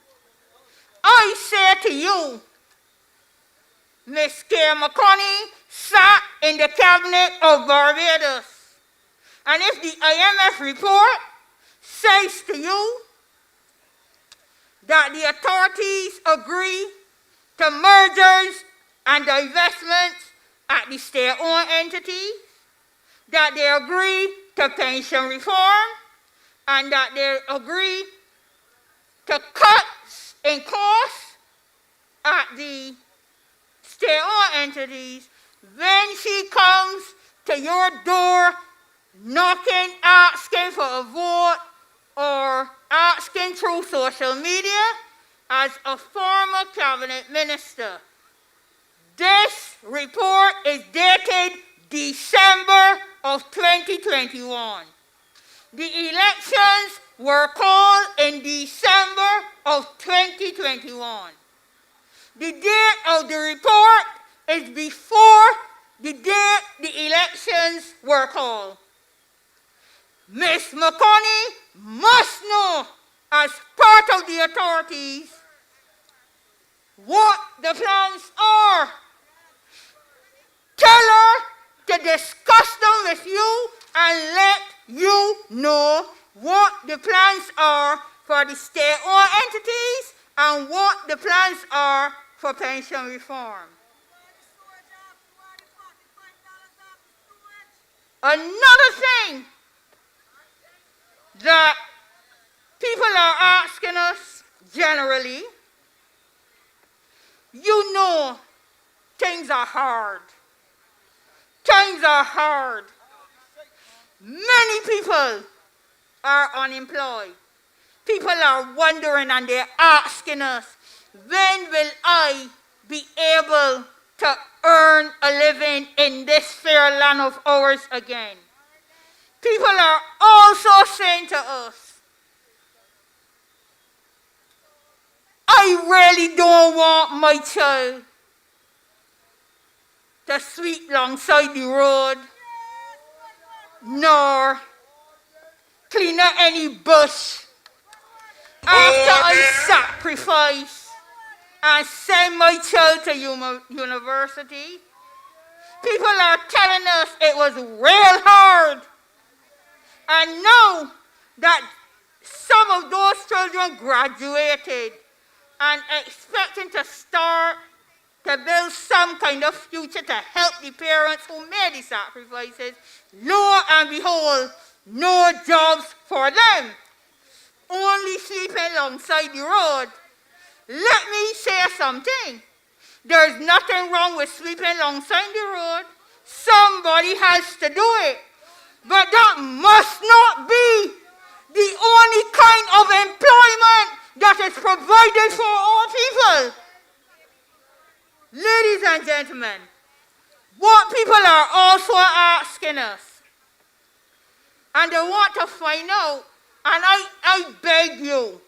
[SPEAKER 6] I say to you, Ms. Kay McConney sat in the cabinet of Barbados. And if the IMF report says to you that the authorities agree to mergers and divestments at the state-owned entities, that they agree to pension reform and that they agree to cuts in costs at the state-owned entities. When she comes to your door knocking, asking for a vote, or asking through social media as a former cabinet minister. This report is dated December of 2021. The elections were called in December of 2021. The date of the report is before the date the elections were called. Ms. McConney must know, as part of the authorities, what the plans are. Tell her to discuss them with you and let you know what the plans are for the state-owned entities and what the plans are for pension reform. Another thing that people are asking us generally, you know, things are hard. Things are hard. Many people are unemployed. People are wondering and they're asking us, when will I be able to earn a living in this fair land of ours again? People are also saying to us, I really don't want my child to sweep alongside the road, nor clean up any bush after I sacrifice and send my child to university. People are telling us it was real hard. And now that some of those children graduated and expecting to start to build some kind of future to help the parents who made the sacrifices, lo and behold, no jobs for them. Only sleeping alongside the road. Let me say something. There's nothing wrong with sleeping alongside the road. Somebody has to do it. But that must not be the only kind of employment that is provided for all people. Ladies and gentlemen, what people are also asking us, and they want to find out, and I beg you,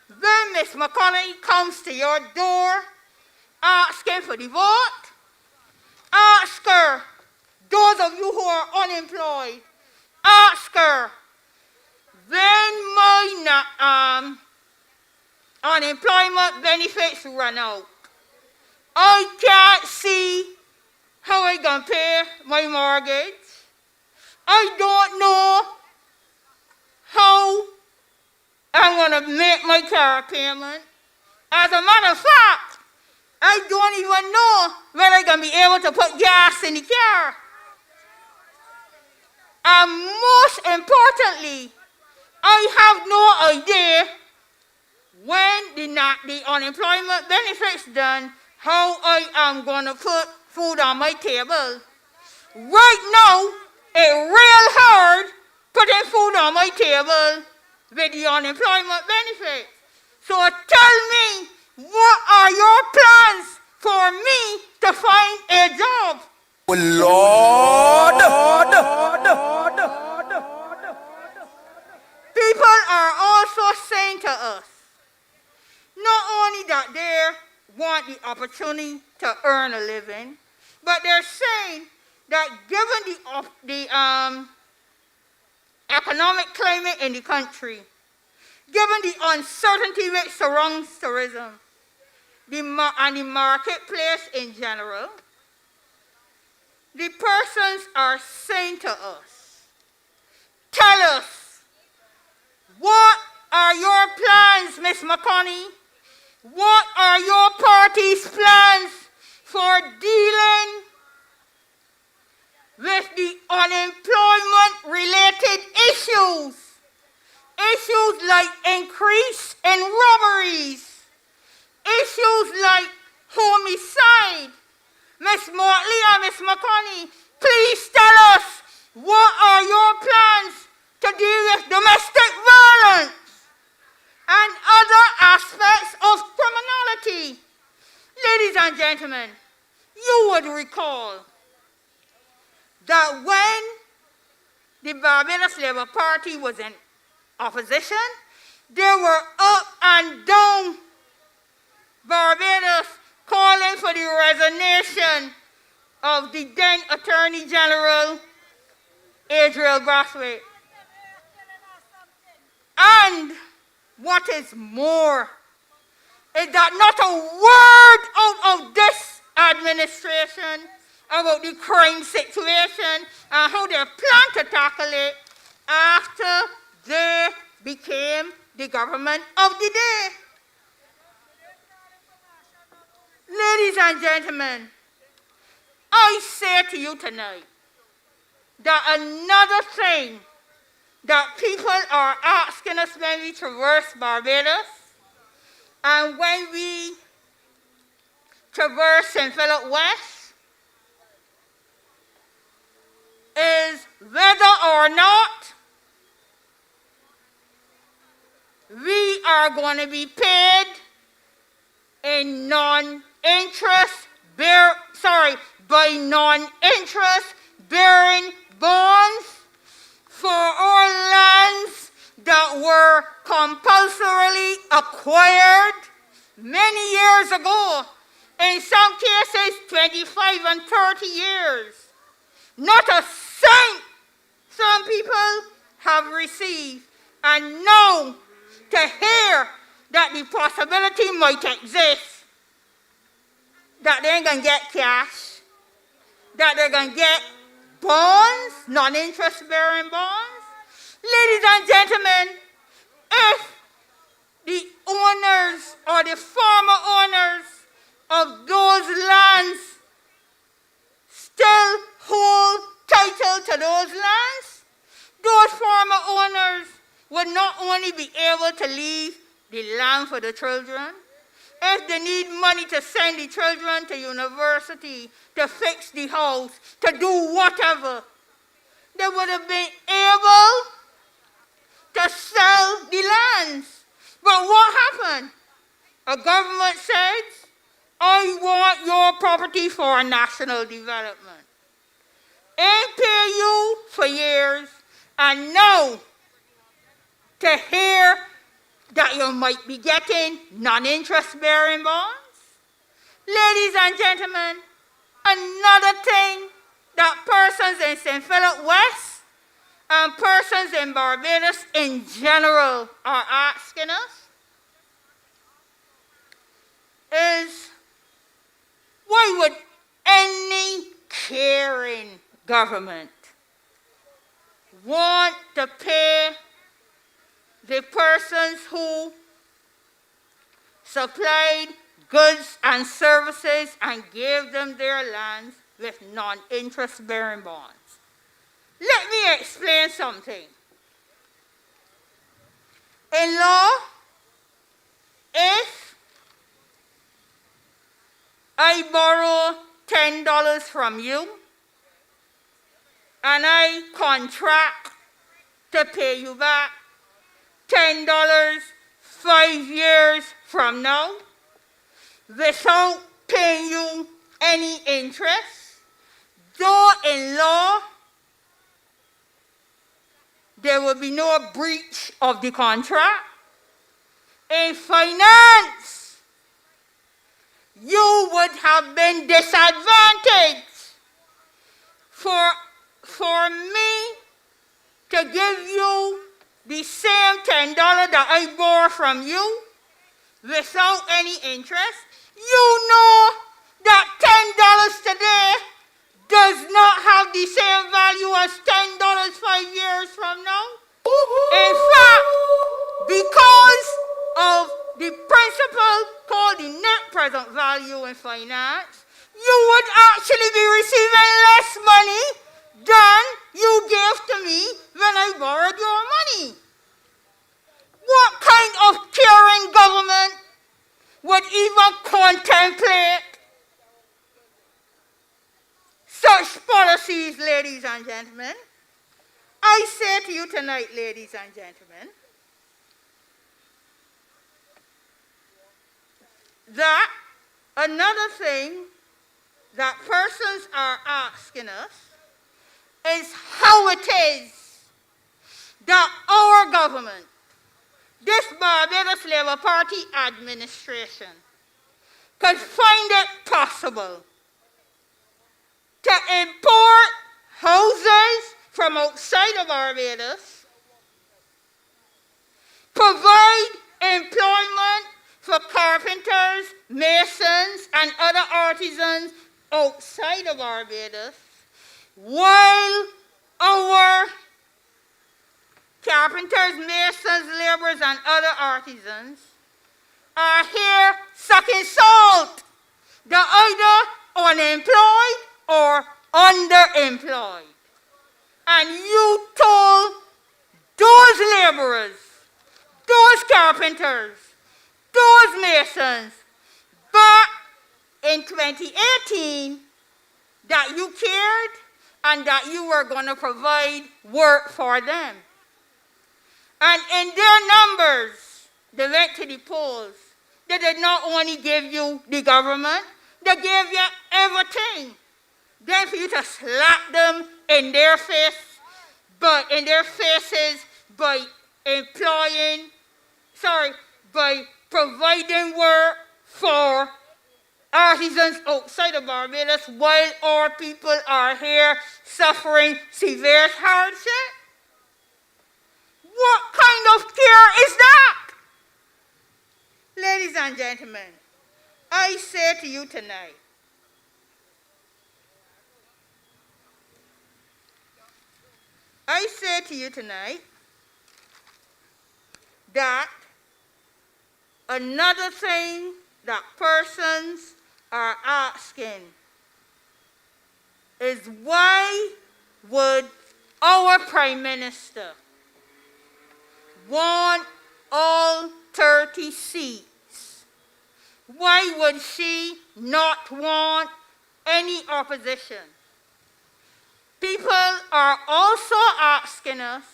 [SPEAKER 6] when Ms. McConney comes to your door asking for the vote, ask her, those of you who are unemployed, ask her, when my unemployment benefits run out, I can't see how I can pay my mortgage. I don't know how I'm going to make my car payment. As a matter of fact, I don't even know whether I'm going to be able to put gas in the car. And most importantly, I have no idea when the unemployment benefits done, how I am going to put food on my table. Right now, it's real hard putting food on my table with the unemployment benefit. So tell me, what are your plans for me to find a job?
[SPEAKER 1] Lord!
[SPEAKER 6] People are also saying to us, not only that they want the opportunity to earn a living, but they're saying that given the economic climate in the country, given the uncertainty which surrounds tourism, and the marketplace in general, the persons are saying to us, tell us, what are your plans, Ms. McConney? What are your party's plans for dealing with the unemployed issues. Issues like increase in robberies. Issues like homicide. Miss Mortley and Miss McConney, please tell us, what are your plans to deal with domestic violence and other aspects of criminality? Ladies and gentlemen, you would recall that when the Barbados Labour Party was in opposition, they were up and down Barbados calling for the resignation of the then Attorney General, Adriel Brathwaite. And what is more is that not a word out of this administration about the crime situation and how they plan to tackle it after they became the government of the day. Ladies and gentlemen, I say to you tonight that another thing that people are asking us when we traverse Barbados and when we traverse St. Philip West is whether or not we are going to be paid in by non-interest bearing bonds for our lands that were compulsorily acquired many years ago, in some cases 25 and 30 years. Not a cent some people have received, and now to hear that the possibility might exist that they ain't gonna get cash, that they're gonna get bonds, non-interest bearing bonds. Ladies and gentlemen, if the owners or the former owners of those lands still hold title to those lands, those former owners would not only be able to leave the land for the children, if they need money to send the children to university, to fix the house, to do whatever, they would have been able to sell the lands. But what happened? A government says, I want your property for national development. Ain't pay you for years, and now to hear that you might be getting non-interest bearing bonds. Ladies and gentlemen, another thing that persons in St. Philip West and persons in Barbados in general are asking us is, why would any caring government want to pay the persons who supplied goods and services and gave them their lands with non-interest bearing bonds? Let me explain something. In law, if I borrow $10 from you and I contract to pay you back $10 5 years from now without paying you any interest, though in law there will be no breach of the contract, in finance you would have been disadvantaged. For me to give you the same $10 that I borrow from you without any interest, you know that $10 today does not have the same value as $10 5 years from now. In fact, because of the principle called the net present value in finance, you would actually be receiving less money than you gave to me when I borrowed your money? What kind of caring government would even contemplate such policies, ladies and gentlemen? I say to you tonight, ladies and gentlemen, that another thing that persons are asking us is how it is that our government, this Barbados Labour Party administration, could find it possible to import houses from outside of Barbados, provide employment for carpenters, masons, and other artisans outside of Barbados, while our carpenters, masons, laborers, and other artisans are here sucking salt. They're either unemployed or underemployed. And you told those laborers, those carpenters, those masons back in 2018 that you cared and that you were going to provide work for them. And in their numbers, they went to the polls. They did not only give you the government, they gave you everything. Then for you to slap them in their face, but in their faces by by providing work for artisans outside of Barbados while our people are here suffering severe hardship? What kind of care is that? Ladies and gentlemen, I say to you tonight, that another thing that persons are asking is why would our Prime Minister want all 30 seats? Why would she not want any opposition? People are also asking us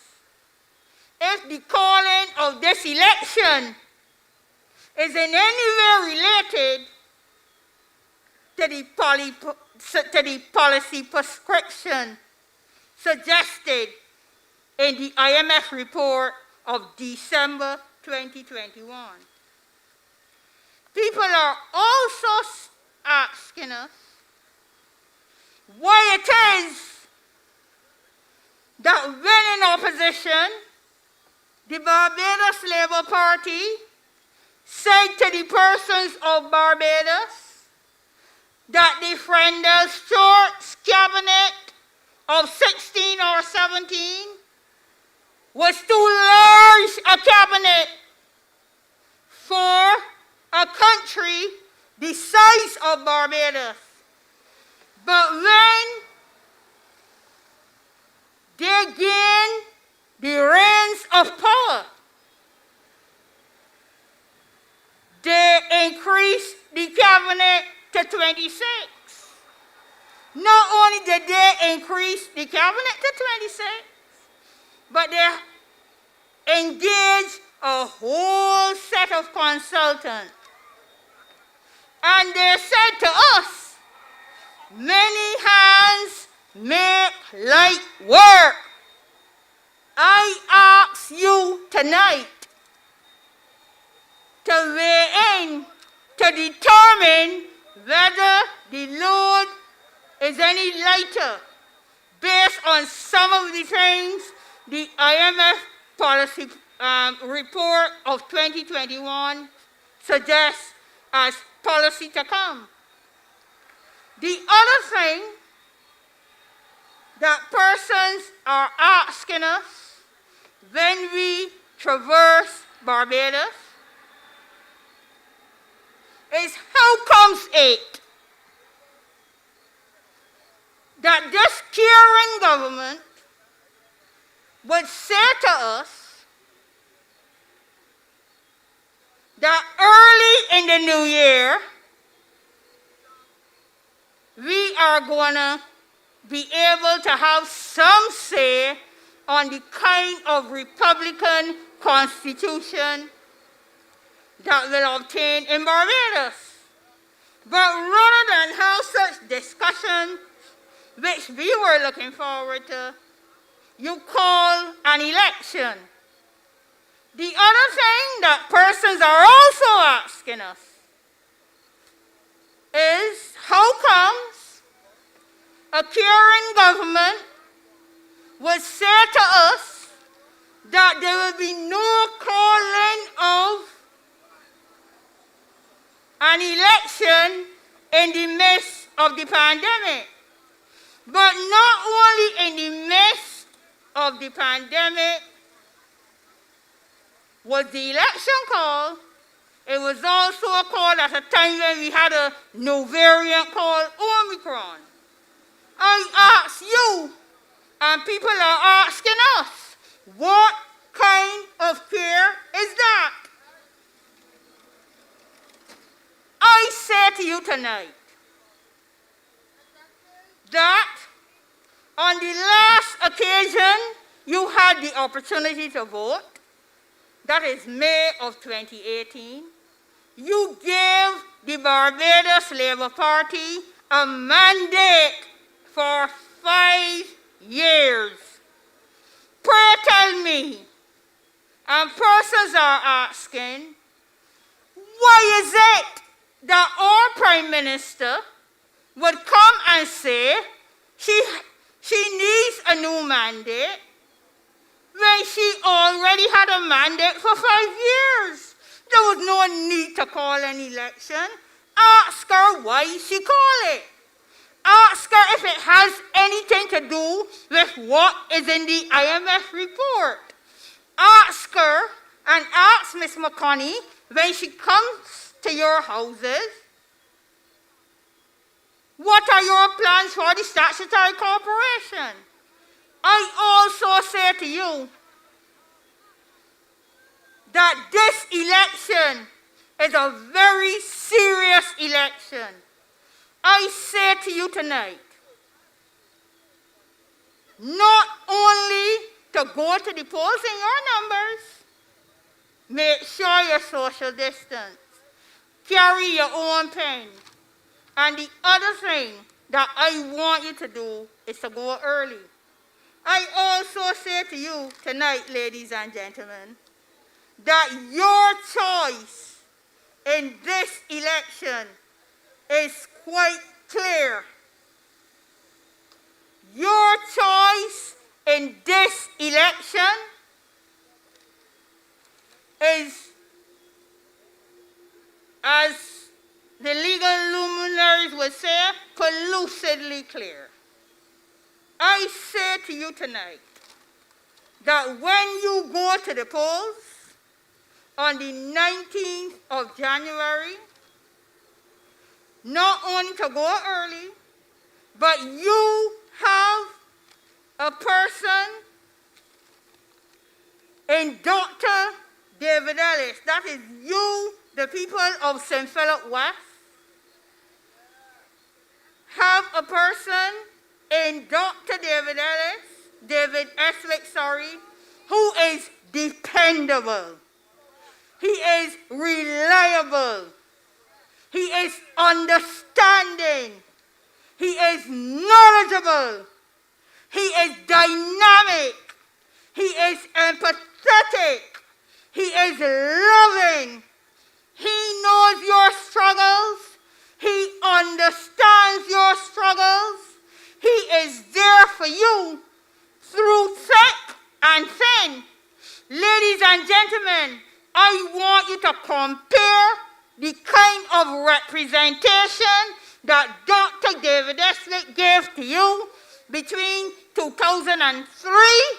[SPEAKER 6] if the calling of this election is in any way related to the policy prescription suggested in the IMF report of December 2021. People are also asking us why it is that when in opposition, the Barbados Labour Party said to the persons of Barbados that the Friendel Short's cabinet of 16 or 17 was too large a cabinet for a country the size of Barbados. But when they gained the reins of power, they increased the cabinet to 26. Not only did they increase the cabinet to 26, but they engaged a whole set of consultants. And they said to us, many hands make light work. I ask you tonight to weigh in to determine whether the load is any lighter based on some of the things the IMF policy report of 2021 suggests as policy to come. The other thing that persons are asking us when we traverse Barbados is how comes it that this caring government would say to us that early in the new year, we are going to be able to have some say on the kind of Republican Constitution that will obtain in Barbados. But rather than have such discussion, which we were looking forward to, you call an election. The other thing that persons are also asking us is how comes a caring government would say to us that there will be no calling of an election in the midst of the pandemic. But not only in the midst of the pandemic was the election called, it was also called at a time when we had a new variant called Omicron. I ask you, and people are asking us, what kind of care is that? I say to you tonight that on the last occasion you had the opportunity to vote, that is May of 2018, you gave the Barbados Labour Party a mandate for 5 years. Pray tell me, and persons are asking, why is it that our Prime Minister would come and say she needs a new mandate when she already had a mandate for 5 years? There was no need to call an election. Ask her why she called it. Ask her if it has anything to do with what is in the IMF report. Ask her and ask Ms. McConney when she comes to your houses, what are your plans for the statutory corporation? I also say to you that this election is a very serious election. I say to you tonight, not only to go to the polls in your numbers, make sure your social distance, carry your own pen, and the other thing that I want you to do is to go early. I also say to you tonight, ladies and gentlemen, that your choice in this election is quite clear. Your choice in this election is, as the legal luminaries would say, pellucidly clear. I say to you tonight that when you go to the polls on the 19th of January, not only to go early, but you have a person in Dr. David Ellis. That is you, the people of St. Philip West, have a person in Dr. David Eslick, who is dependable. He is reliable. He is understanding. He is knowledgeable. He is dynamic. He is empathetic. He is loving. He knows your struggles. He understands your struggles. He is there for you through thick and thin. Ladies and gentlemen, I want you to compare the kind of representation that Dr. David Eslick gave to you between 2003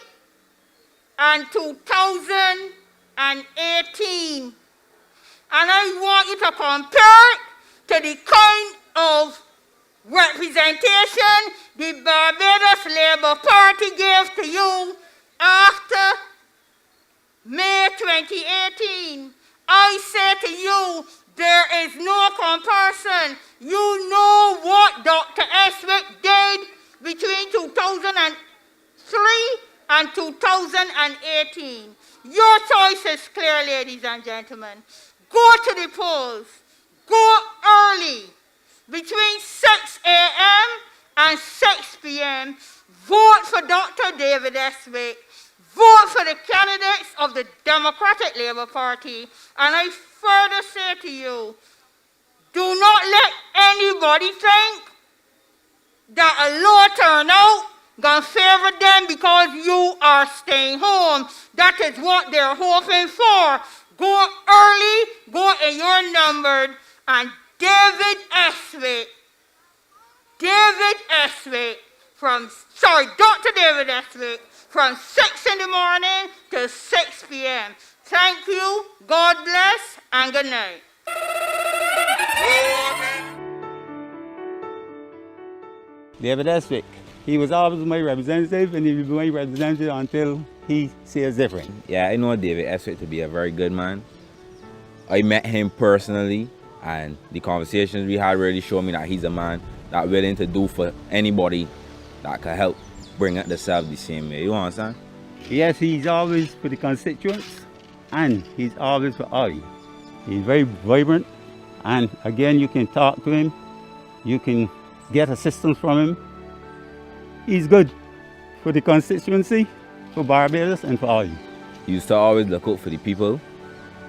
[SPEAKER 6] and 2018. And I want you to compare it to the kind of representation the Barbados Labour Party gave to you after May 2018, I say to you, there is no comparison. You know what Dr. Eswick did between 2003 and 2018. Your choice is clear, ladies and gentlemen. Go to the polls. Go early. Between 6 a.m. and 6 p.m., vote for Dr. David Eswick. Vote for the candidates of the Democratic Labour Party. And I further say to you, do not let anybody think that a low turnout gonna favor them because you are staying home. That is what they're hoping for. Go early, go in your numbered, and Dr. David Eswick, from 6 in the morning to 6 p.m. Thank you, God bless, and good night.
[SPEAKER 7] David Eswick, he was always my representative, and he will be my representative until he says different.
[SPEAKER 8] Yeah, I know David Eswick to be a very good man. I met him personally, and the conversations we had really showed me that he's a man that willing to do for anybody that could help bring up the South the same way. You understand?
[SPEAKER 7] Yes, he's always for the constituents, and he's always for all. He's very vibrant, and again, you can talk to him, you can get assistance from him. He's good for the constituency, for Barbados, and for all.
[SPEAKER 8] He used to always look out for the people.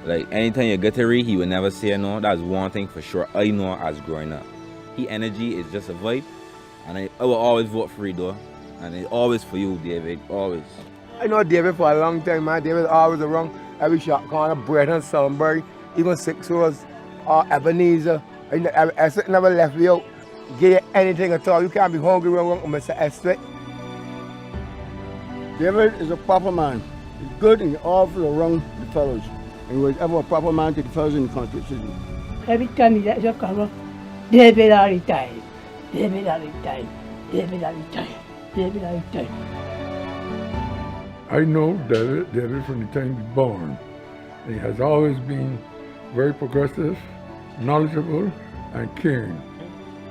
[SPEAKER 8] Like, anytime you get to read, he would never say no. That's one thing for sure I know as growing up. His energy is just a vibe, and I will always vote for you, though. And it's always for you, David, always.
[SPEAKER 9] I know David for a long time, man. David always around every shop corner, Breton, Sunbury, even Six Rose, Ebenezer. I never left you out. Get you anything at all. You can't be hungry around Mr. Eswick.
[SPEAKER 10] David is a proper man. He's good and awful around the fellows. And he was ever a proper man to the fellows in the Constituency.
[SPEAKER 11] Every time he lets you come, David are retired. David are retired. David are retired. David are retired.
[SPEAKER 12] I know David from the time he was born. He has always been very progressive, knowledgeable, and caring.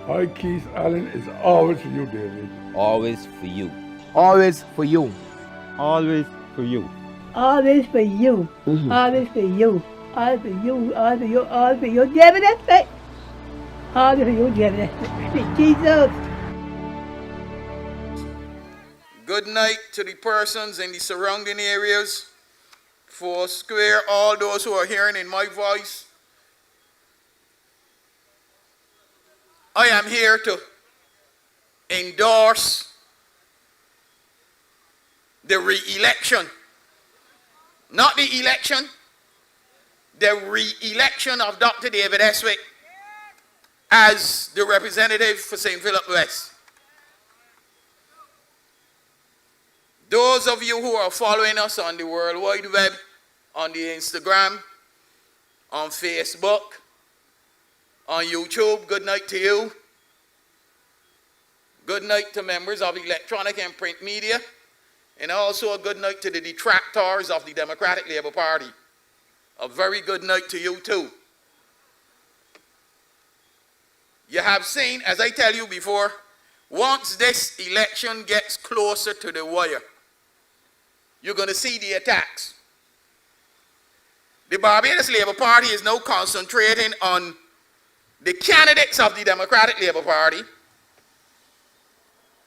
[SPEAKER 12] I, Keith Allen, is always for you, David.
[SPEAKER 8] Always for you.
[SPEAKER 9] Always for you.
[SPEAKER 7] Always for you.
[SPEAKER 11] Always for you. Always for you. Always for you. Always for you. Always for you. David Eswick. Always for you, David Eswick. Jesus.
[SPEAKER 1] Good night to the persons in the surrounding areas. For square, all those who are hearing in my voice. I am here to endorse the re-election. Not the election, the re-election of Dr. David Eswick as the representative for St. Philip West. Those of you who are following us on the World Wide Web, on the Instagram, on Facebook, on YouTube, good night to you. Good night to members of electronic and print media, and also a good night to the detractors of the Democratic Labour Party. A very good night to you too. You have seen, as I tell you before, once this election gets closer to the wire, you're going to see the attacks. The Barbados Labour Party is now concentrating on the candidates of the Democratic Labour Party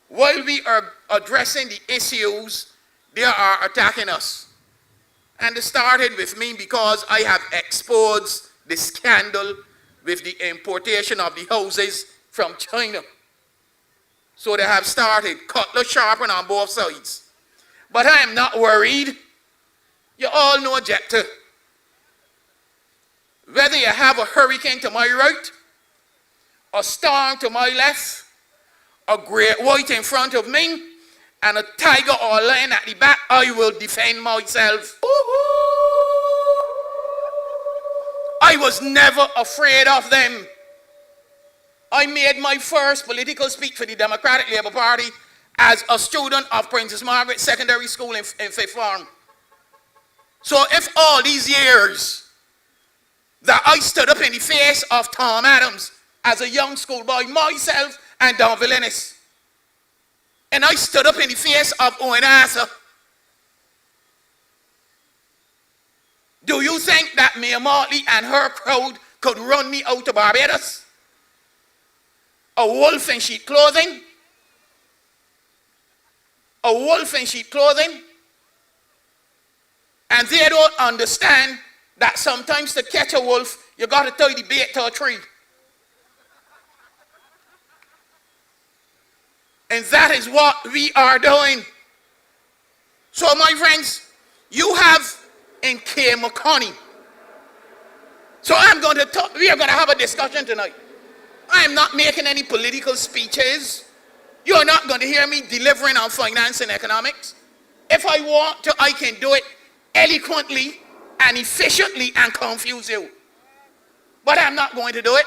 [SPEAKER 1] while we are addressing the issues they are attacking us. And it started with me because I have exposed the scandal with the importation of the houses from China. So they have started cutlass sharpened on both sides. But I am not worried. You all know Jetta. Whether you have a hurricane to my right, a storm to my left, a great white in front of me, and a tiger or a lion at the back, I will defend myself. I was never afraid of them. I made my first political speech for the Democratic Labour Party as a student of Princess Margaret Secondary School in Fifth Form. So if all these years that I stood up in the face of Tom Adams as a young schoolboy, myself and Don Villenis, and I stood up in the face of Owen Arthur, do you think that Mayor Motley and her crowd could run me out of Barbados? A wolf in sheep clothing? A wolf in sheep clothing? And they don't understand that sometimes to catch a wolf, you got to tie the bait to a tree. And that is what we are doing. So my friends, you have in K. McConney. So we are going to have a discussion tonight. I am not making any political speeches. You're not going to hear me delivering on finance and economics. If I want to, I can do it eloquently and efficiently and confuse you. But I'm not going to do it.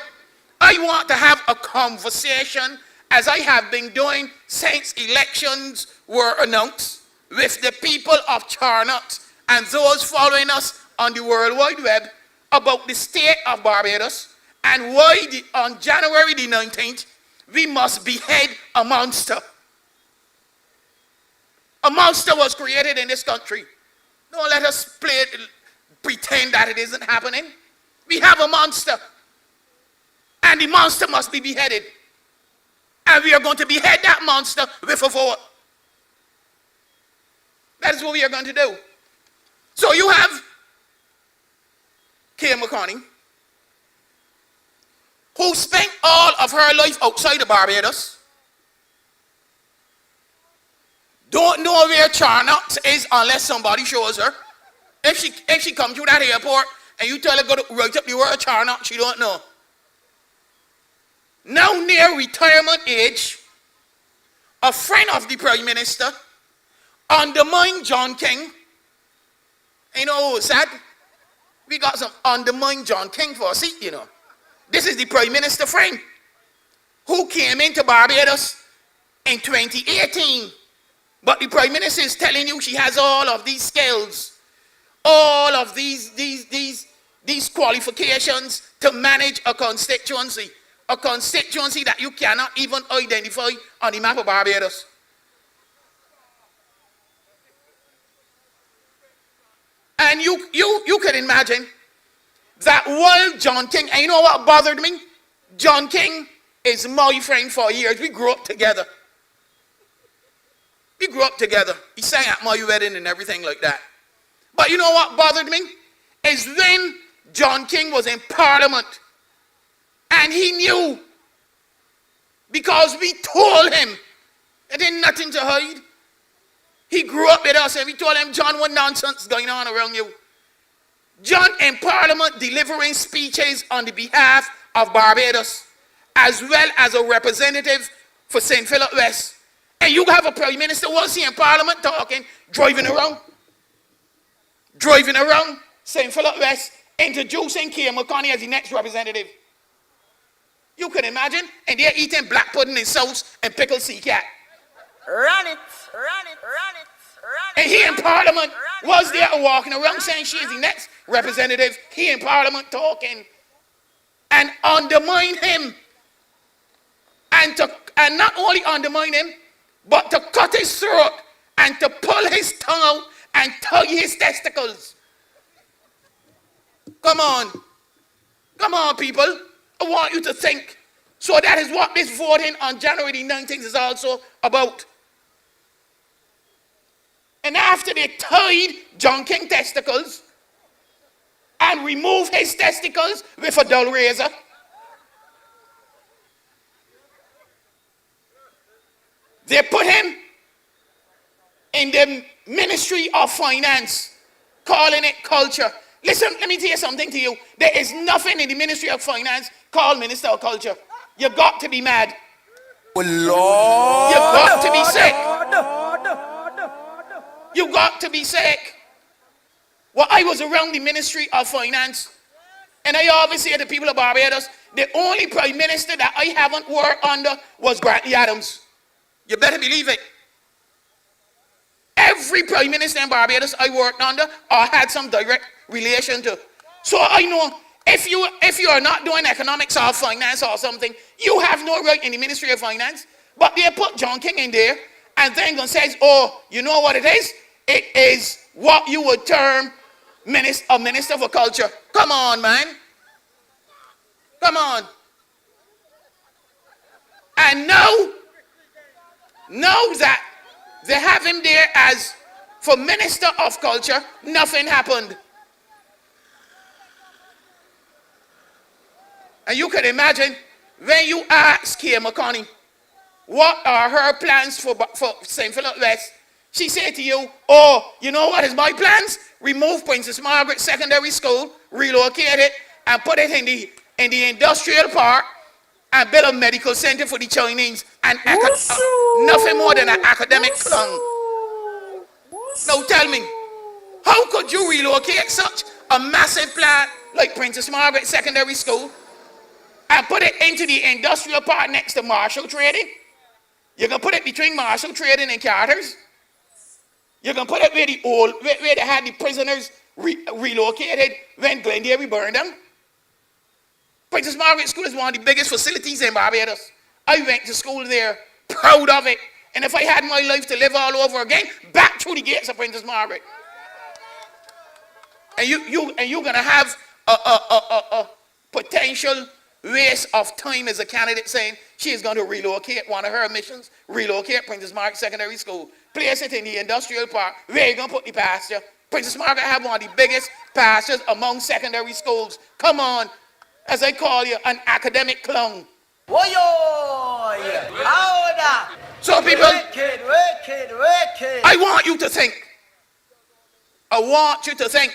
[SPEAKER 1] I want to have a conversation, as I have been doing since elections were announced, with the people of Charnocks and those following us on the World Wide Web about the state of Barbados and why on January the 19th we must behead a monster. A monster was created in this country. Don't let us pretend that it isn't happening. We have a monster. And the monster must be beheaded. And we are going to behead that monster with a vote. That is what we are going to do. So you have K. McConney, who spent all of her life outside of Barbados, don't know where Charnocks is unless somebody shows her. If she comes through that airport and you tell her go to write up the word Charnocks, she don't know. Now near retirement age, a friend of the Prime Minister undermined John King. You know who was sad? We got some undermined John King for a seat, you know. This is the Prime Minister friend who came into Barbados in 2018. But the Prime Minister is telling you she has all of these skills, all of these qualifications to manage a constituency that you cannot even identify on the map of Barbados. And you can imagine that while John King, and you know what bothered me? John King is my friend for years. We grew up together. We grew up together. He sang at my wedding and everything like that. But you know what bothered me? Is when John King was in Parliament and he knew, because we told him, there ain't nothing to hide. He grew up with us and we told him, John, what nonsense is going on around you? John in Parliament delivering speeches on the behalf of Barbados, as well as a representative for St. Philip West. And you have a Prime Minister, was he in Parliament talking, driving around St. Philip West, introducing K. McConney as the next representative. You can imagine, and they're eating black pudding and sauce and pickled sea cat.
[SPEAKER 6] Run it, run it, run it, run it.
[SPEAKER 1] And he in Parliament was there walking around saying she is the next representative. He in Parliament talking and undermine him. And not only undermine him, but to cut his throat and to pull his tongue out and tie his testicles. Come on, people. I want you to think. So that is what this voting on January the 19th is also about. And after they tied John King testicles and removed his testicles with a dull razor, they put him in the Ministry of Finance, calling it culture. Listen, let me tell you something to you. There is nothing in the Ministry of Finance called Minister of Culture. You got to be mad.
[SPEAKER 13] Oh, Lord.
[SPEAKER 1] You got to be sick. You got to be sick. Well, I was around the Ministry of Finance, and I always say to the people of Barbados, the only Prime Minister that I haven't worked under was Grantley Adams. You better believe it. every prime minister in Barbados I worked under or had some direct relation to. So I know if you are not doing economics or finance or something, you have no right in the Ministry of Finance. But they put John King in there and then says, oh, you know what it is? It is what you would term a minister for culture. Come on, man. Come on. And now that they have him there as for Minister of Culture, nothing happened. And you can imagine when you ask Kay McConney, what are her plans for St. Philip West? She said to you, oh, you know what is my plans? Remove Princess Margaret Secondary School, relocate it, and put it in the industrial park, and build a medical center for the Chinese, and nothing more than an academic clung. Now tell me, how could you relocate such a massive plant like Princess Margaret Secondary School and put it into the industrial park next to Marshall Trading? You can put it between Marshall Trading and Carter's. You can put it where they had the prisoners relocated when Glengarry burned them. Princess Margaret School is one of the biggest facilities in Barbados. I went to school there, proud of it. And if I had my life to live all over again, back through the gates of Princess Margaret. And you're going to have a potential waste of time as a candidate saying she is going to relocate one of her missions, relocate Princess Margaret Secondary School, place it in the industrial park. Where are you going to put the pasture? Princess Margaret have one of the biggest pastures among secondary schools. Come on. As I call you, an academic clown. So people, I want you to think. I want you to think.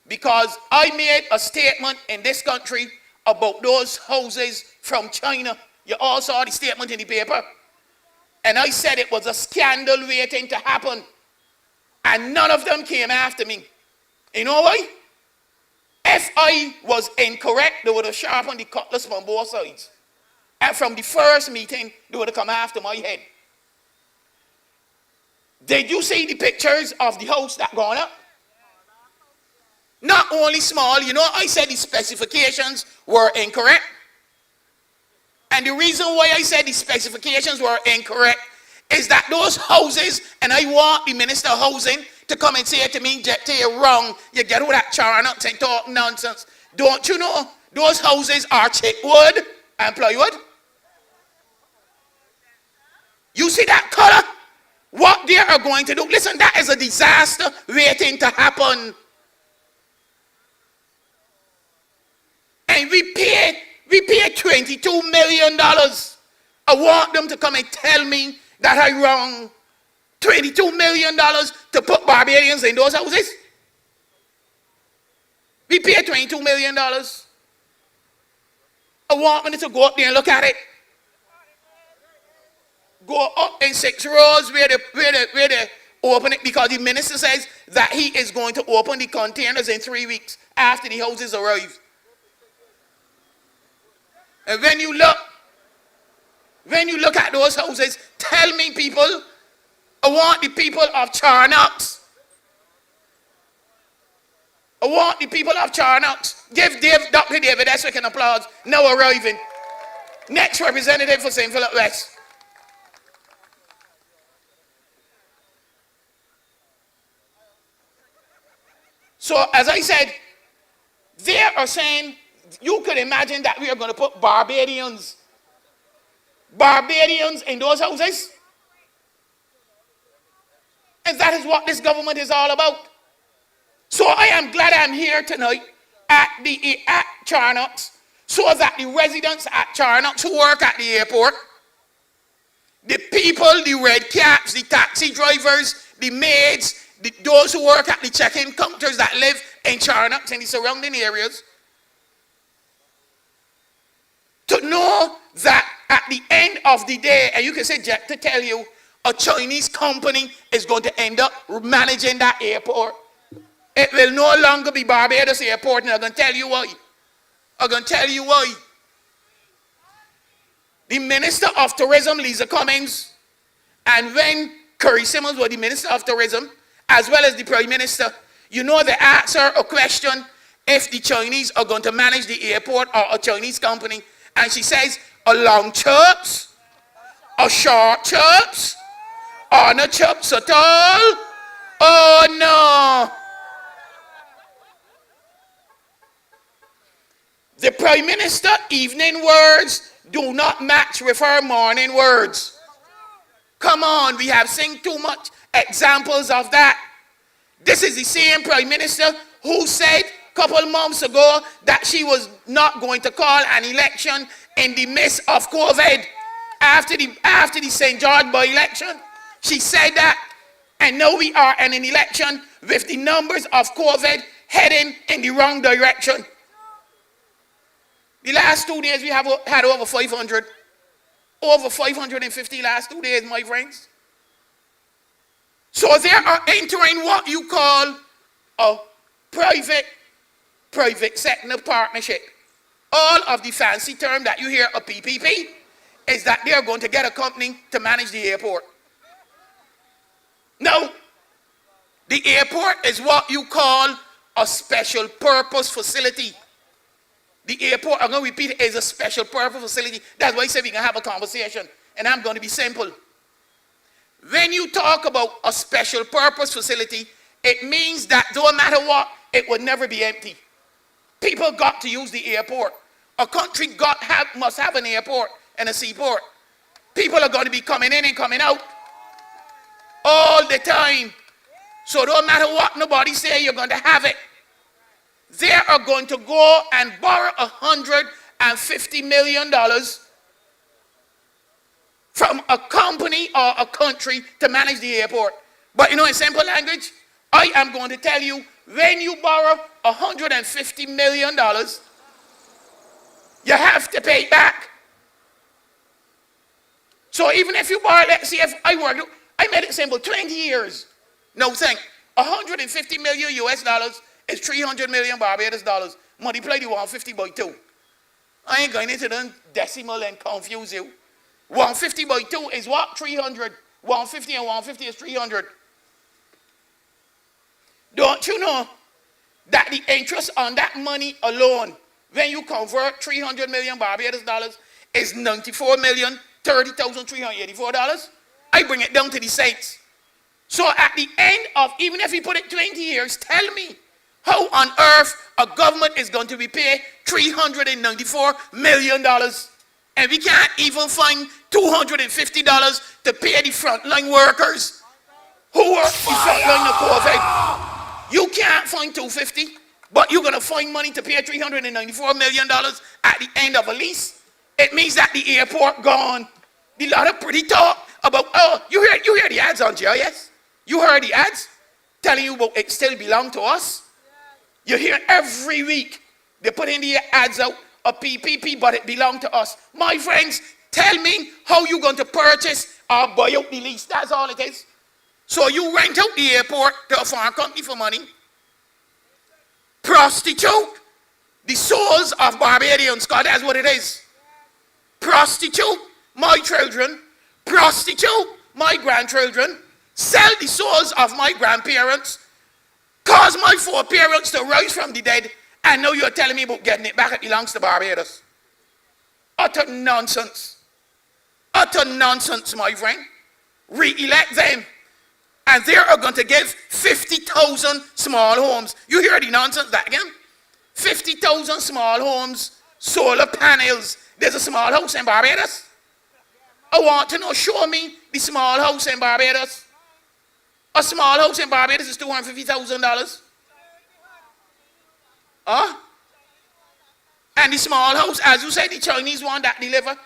[SPEAKER 1] Because I made a statement in this country about those houses from China. You all saw the statement in the paper. And I said it was a scandal waiting to happen. And none of them came after me. You know why? If I was incorrect, they would have sharpened the cutlass from both sides. And from the first meeting, they would have come after my head. Did you see the pictures of the house that gone up? Not only small, you know, I said the specifications were incorrect. And the reason why I said the specifications were incorrect is that those houses, and I want the Minister of Housing to come and say to me, you're wrong, you get all that Charnocks and talk nonsense. Don't you know those houses are chick wood and plywood? You see that color? What they are going to do, listen, that is a disaster waiting to happen. And we pay $22 million. I want them to come and tell me that I'm wrong. $22 million to put Barbadians in those houses. We pay $22 million. I want them to go up there and look at it. Go up in 6 rows where they open it, because the minister says that he is going to open the containers in 3 weeks after the houses arrive. And when you look at those houses, tell me, people, I want the people of Charnocks. I want the people of Charnocks. Give Dr. David Eswick an applause. Now arriving. Next representative for St. Philip West. So, as I said, they are saying, you could imagine that we are going to put Barbadians in those houses. And that is what this government is all about. So I am glad I'm here tonight at Charnocks, so that the residents at Charnocks who work at the airport, the people, the red caps, the taxi drivers, the maids, those who work at the check-in counters that live in Charnocks and the surrounding areas, to know that at the end of the day, and you can say, Jack, to tell you, a Chinese company is going to end up managing that airport. It will no longer be Barbados Airport, and I'm going to tell you why. The Minister of Tourism, Lisa Cummings, and when Curry Simmons was the Minister of Tourism, as well as the Prime Minister. You know, they asked her a question if the Chinese are going to manage the airport or a Chinese company. And she says, a long chops, a short chops, or no chops at all. Oh no. The Prime Minister evening words do not match with her morning words. Come on, we have seen too much examples of that. This is the same Prime Minister who said a couple months ago that she was not going to call an election in the midst of COVID after the St. George by-election. She said that, and now we are in an election with the numbers of COVID heading in the wrong direction. The last 2 days we have had over 500. Over 550 last 2 days, my friends. So they are entering what you call a private sector partnership. All of the fancy term that you hear, a PPP, is that they are going to get a company to manage the airport. Now, the airport is what you call a special purpose facility. The airport, I'm going to repeat it, is a special purpose facility. That's why I said we can have a conversation. And I'm going to be simple. When you talk about a special purpose facility, it means that no matter what, it would never be empty. People got to use the airport. A country must have an airport and a seaport. People are going to be coming in and coming out all the time. So no matter what nobody say, you're going to have it. They are going to go and borrow $150 million from a company or a country to manage the airport. But you know, in simple language, I am going to tell you, when you borrow $150 million, you have to pay it back. So even if you borrow, let's see, if I made it simple, 20 years. No thing. $150 million US dollars is 300 million Barbados dollars. Multiply the 150 by 2. I ain't going into the decimal and confuse you. 150 by 2 is what? 300. 150 and 150 is 300. Don't you know that the interest on that money alone, when you convert 300 million Barbados dollars, is $94,030,384? I bring it down to the cents. So at the end of, even if you put it 20 years, tell me how on earth a government is going to repay $394 million, and we can't even find $250 to pay the frontline workers who are the frontline of COVID. You can't find $250, but you're going to find money to pay $394 million at the end of a lease. It means that the airport gone. The lot of pretty talk about, oh, you hear the ads on GIS? You heard the ads telling you about it still belong to us? You hear every week they put in the ads out, a PPP, but it belonged to us. My friends, tell me how you're going to purchase or buy out the lease. That's all it is. So you rent out the airport to a foreign company for money, prostitute the souls of Barbadians, because that's what it is. Prostitute my children, prostitute my grandchildren, sell the souls of my grandparents, cause my foreparents to rise from the dead, and now you're telling me about getting it back, it belongs to Barbados. Utter nonsense. Utter nonsense, my friend. Re-elect them, and they are going to give 50,000 small homes. You hear the nonsense that again? 50,000 small homes, solar panels. There's a small house in Barbados. I want to know, show me the small house in Barbados. A small house in Barbados is $250,000. Huh? And the small house, as you said, the Chinese one that deliver.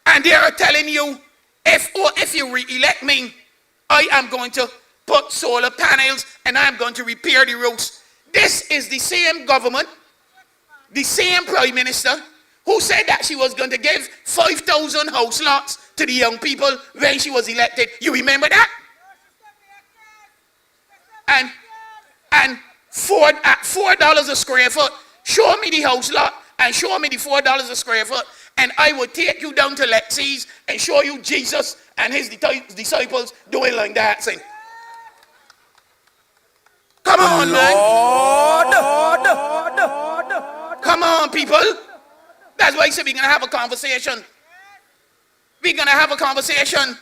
[SPEAKER 1] And they are telling you, if you re-elect me, I am going to put solar panels and I am going to repair the roads. This is the same government, the same Prime Minister, who said that she was going to give 5,000 house lots to the young people when she was elected. You remember that? And at $4 a square foot, show me the house lot and show me the $4 a square foot, and I would take you down to Lexi's and show you Jesus and his disciples doing like that. Saying, come on, man. Come on, people. That's why I said we're going to have a conversation. We're going to have a conversation.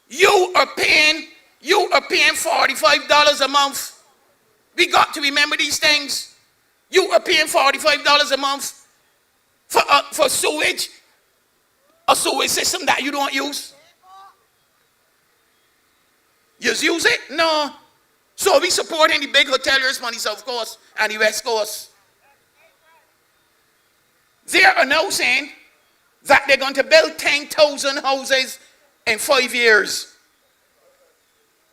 [SPEAKER 1] You are paying $45 a month. We got to remember these things. You are paying $45 a month for sewage, a sewage system that you don't use. You use it? No. So we supporting the big hoteliers on the South Coast and the West Coast. They are now saying that they're going to build 10,000 houses in 5 years.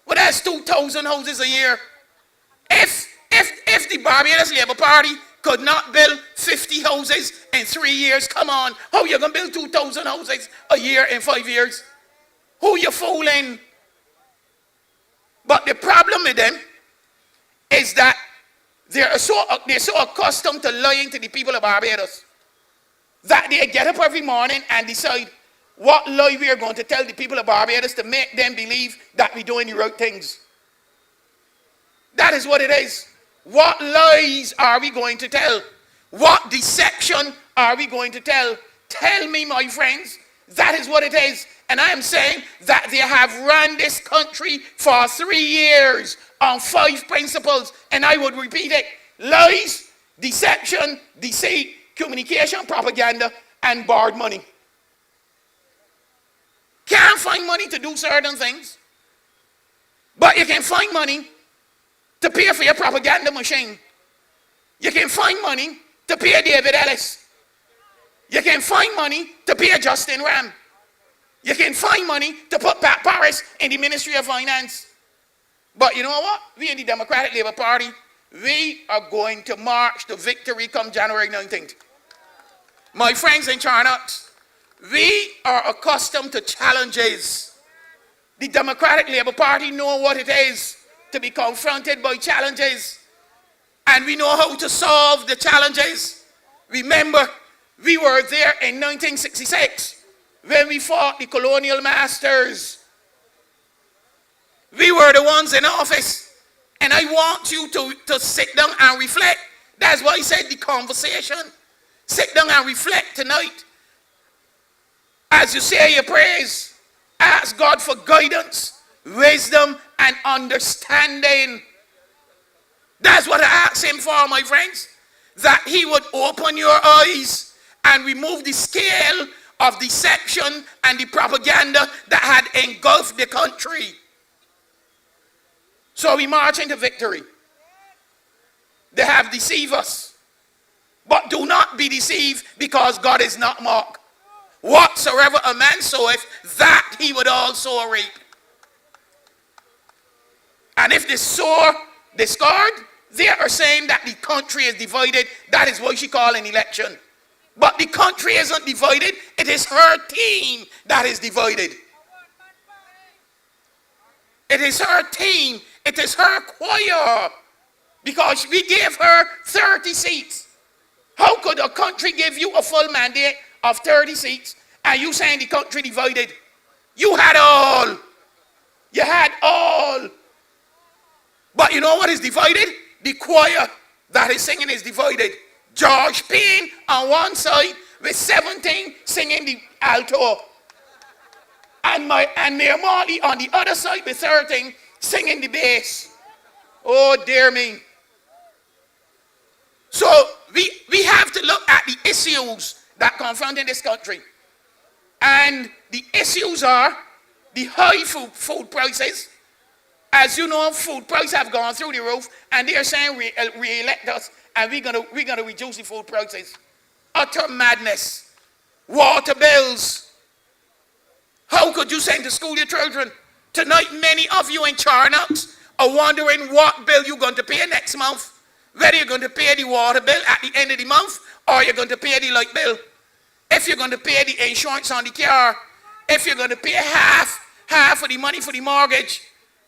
[SPEAKER 1] Well, that's 2,000 houses a year. If the Barbados Labour Party could not build 50 houses in 3 years, come on, how you going to build 2,000 houses a year in 5 years? Who you fooling? But the problem with them is that they're so accustomed to lying to the people of Barbados that they get up every morning and decide what lie we are going to tell the people of Barbados to make them believe that we're doing the right things. That is what it is. What lies are we going to tell? What deception are we going to tell? Tell me, my friends, that is what it is. And I am saying that they have run this country for 3 years on 5 principles, and I would repeat it: lies, deception, deceit, communication, propaganda, and borrowed money. Can't find money to do certain things, but you can find money to pay for your propaganda machine. You can find money to pay David Ellis. You can find money to pay Justin Ram. You can find money to put Pat Paris in the Ministry of Finance. But you know what? We in the Democratic Labour Party, we are going to march to victory come January 19th. My friends in Charnocks, we are accustomed to challenges. The Democratic Labour Party know what it is to be confronted by challenges. And we know how to solve the challenges. Remember, we were there in 1966 when we fought the colonial masters. We were the ones in office. And I want you to sit down and reflect. That's why I said the conversation. Sit down and reflect tonight. As you say your prayers, ask God for guidance, wisdom, and understanding. That's what I ask him for, my friends. That he would open your eyes and remove the scale of deception and the propaganda that had engulfed the country. So we march into victory. They have deceived us. But do not be deceived, because God is not mocked. Whatsoever a man soweth, that he would also reap. And if they sow discord, they are saying that the country is divided. That is why she called an election. But the country isn't divided. It is her team that is divided. It is her team. It is her choir. Because we gave her 30 seats. How could a country give you a full mandate of 30 seats and you saying the country divided? You had all. You had all. But you know what is divided? The choir that is singing is divided. George Payne on one side with 17 singing the alto. And Mayor Morley on the other side with 13 singing the bass. Oh dear me. So we have to look at the issues that confront in this country. And the issues are the high food prices. As you know, food prices have gone through the roof, and they are saying re-elect us, and we're gonna reduce the food prices. Utter madness. Water bills. How could you send to school your children? Tonight, many of you in Charnocks are wondering what bill you're going to pay next month. Whether you're going to pay the water bill at the end of the month, or you're going to pay the light bill. If you're going to pay the insurance on the car, if you're going to pay half of the money for the mortgage,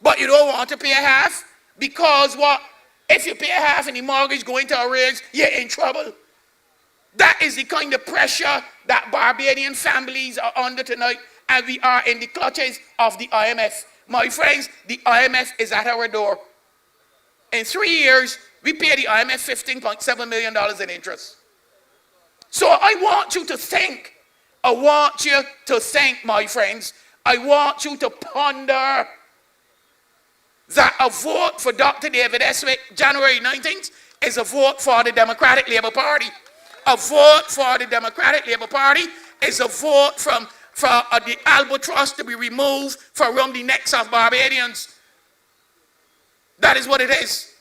[SPEAKER 1] but you don't want to pay half, because what? If you pay half and the mortgage going to arrears, you're in trouble. That is the kind of pressure that Barbadian families are under tonight, and we are in the clutches of the IMF. My friends, the IMF is at our door. In 3 years, we pay the IMF $15.7 million in interest. So I want you to think, my friends, I want you to ponder that a vote for Dr. David Eswick, January 19th, is a vote for the Democratic Labour Party. A vote for the Democratic Labour Party is a vote for the albatross to be removed from the necks of Barbadians. That is what it is.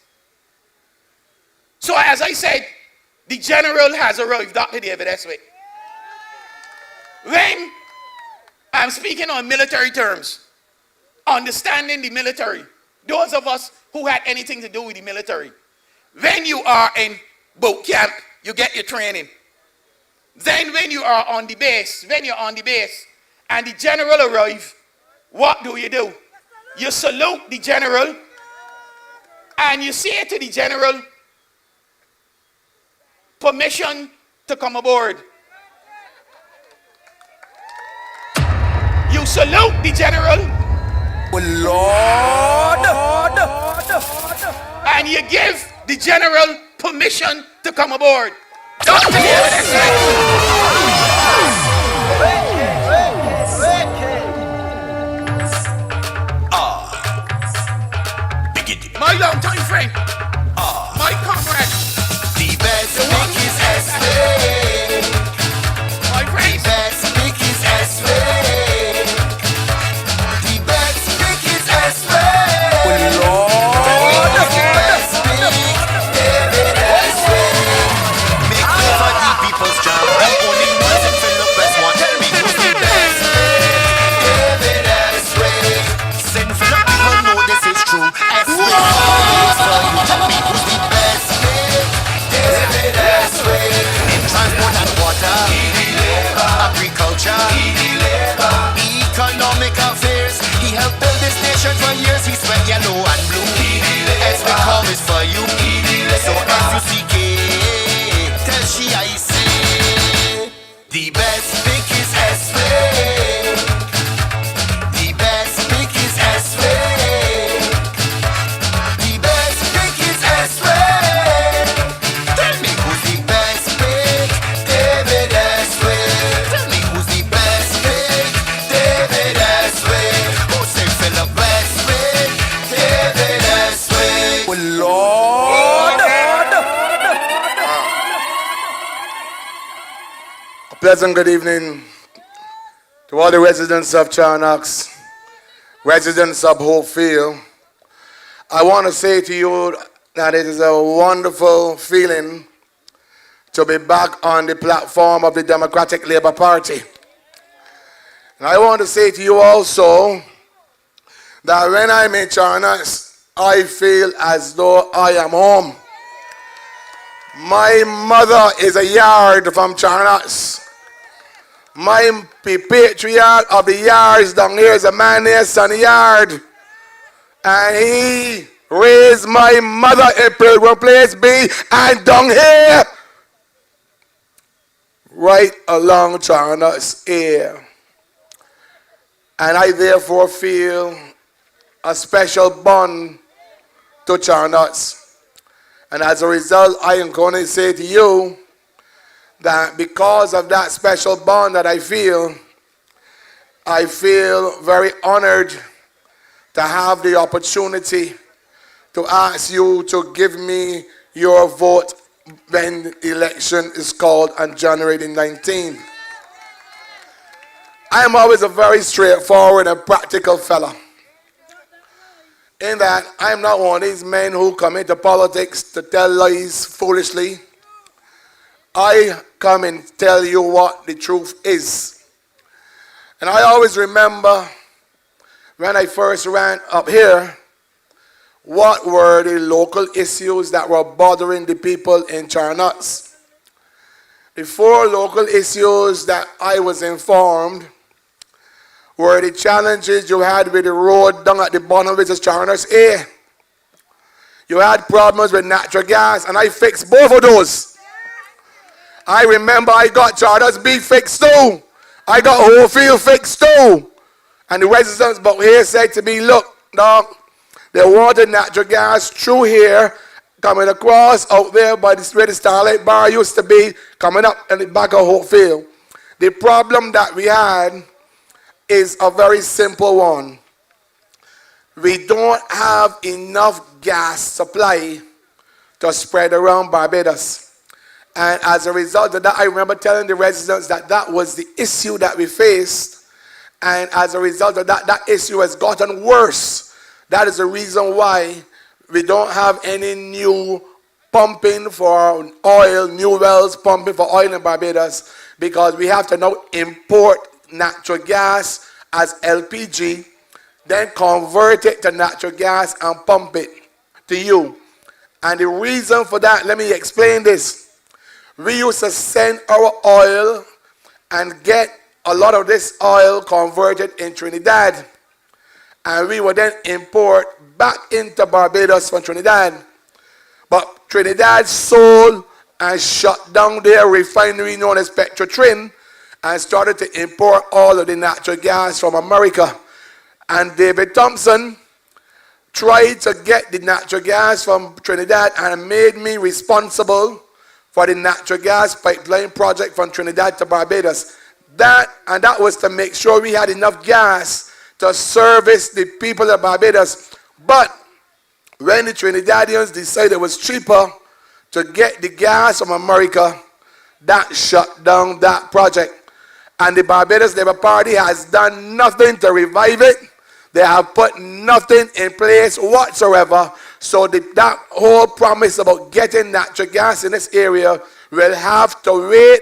[SPEAKER 1] So as I said, the general has arrived, Dr. David Eswick. When I'm speaking on military terms, understanding the military, those of us who had anything to do with the military, when you are in boot camp, you get your training. Then when you are on the base, and the general arrives, what do? You salute the general, and you say to the general, permission to come aboard. You salute the general.
[SPEAKER 13] Lord.
[SPEAKER 1] And you give the general permission to come aboard. Dr. David Eswick. My long-time friend, my comrade,
[SPEAKER 13] The best pick is Eswick.
[SPEAKER 1] my friend,
[SPEAKER 13] The best pick is Eswick. The best pick is Eswick. Lord. The best pick, David Eswick. Make way for the people's job. The only ones in Philip West want. Tell me who's the best pick, David Eswick. Send Philip people know this is true. Eswick always for you. Tell me who's the best pick, David Eswick. In transport and water, agriculture, economic affairs. He helped build this nation for years. He sweat yellow and blue. Eswick always for you. So F-U-C-K, tell she I say, the best pick is Eswick. The best pick is Eswick. The best pick is Eswick. Tell me who's the best pick, David Eswick. Tell me who's the best pick, David Eswick. Who say Philip Eswick, David Eswick. Oh Lord.
[SPEAKER 9] A pleasant good evening to all the residents of Charnocks, residents of Hopefield. I want to say to you that it is a wonderful feeling to be back on the platform of the Democratic Labour Party. And I want to say to you also that when I'm in Charnocks, I feel as though I am home. My mother is a yard from Charnocks. My patriarch of the yards down here is a man named Sonny Yard. And he raised my mother in Pilgrim Place B and down here, right along Charnocks here. And I therefore feel a special bond to Charnocks. And as a result, I am going to say to you that because of that special bond that I feel very honored to have the opportunity to ask you to give me your vote when the election is called on January the 19th. I am always a very straightforward and practical fella. In that I am not one of these men who come into politics to tell lies foolishly. I come and tell you what the truth is. And I always remember when I first ran up here, what were the local issues that were bothering the people in Charnocks. The 4 local issues that I was informed were the challenges you had with the road down at the bottom, which is Charnocks A. You had problems with natural gas, and I fixed both of those. I remember I got Charnocks B fixed too. I got whole field fixed too. And the residents about here said to me, look, dog, they wanted natural gas through here, coming across out there by this where the Starlight Bar used to be, coming up in the back of whole field. The problem that we had is a very simple one. We don't have enough gas supply to spread around Barbados. And as a result of that, I remember telling the residents that that was the issue that we faced. And as a result of that, that issue has gotten worse. That is the reason why we don't have any new pumping for oil, new wells pumping for oil in Barbados, because we have to now import natural gas as LPG, then convert it to natural gas and pump it to you. And the reason for that, let me explain this. We used to send our oil and get a lot of this oil converted in Trinidad. And we would then import back into Barbados from Trinidad. But Trinidad sold and shut down their refinery known as Petrotrin and started to import all of the natural gas from America. And David Thompson tried to get the natural gas from Trinidad and made me responsible for the natural gas pipeline project from Trinidad to Barbados. That was to make sure we had enough gas to service the people of Barbados. But when the Trinidadians decided it was cheaper to get the gas from America, that shut down that project. And the Barbados Labour Party has done nothing to revive it. They have put nothing in place whatsoever. So that whole promise about getting natural gas in this area will have to wait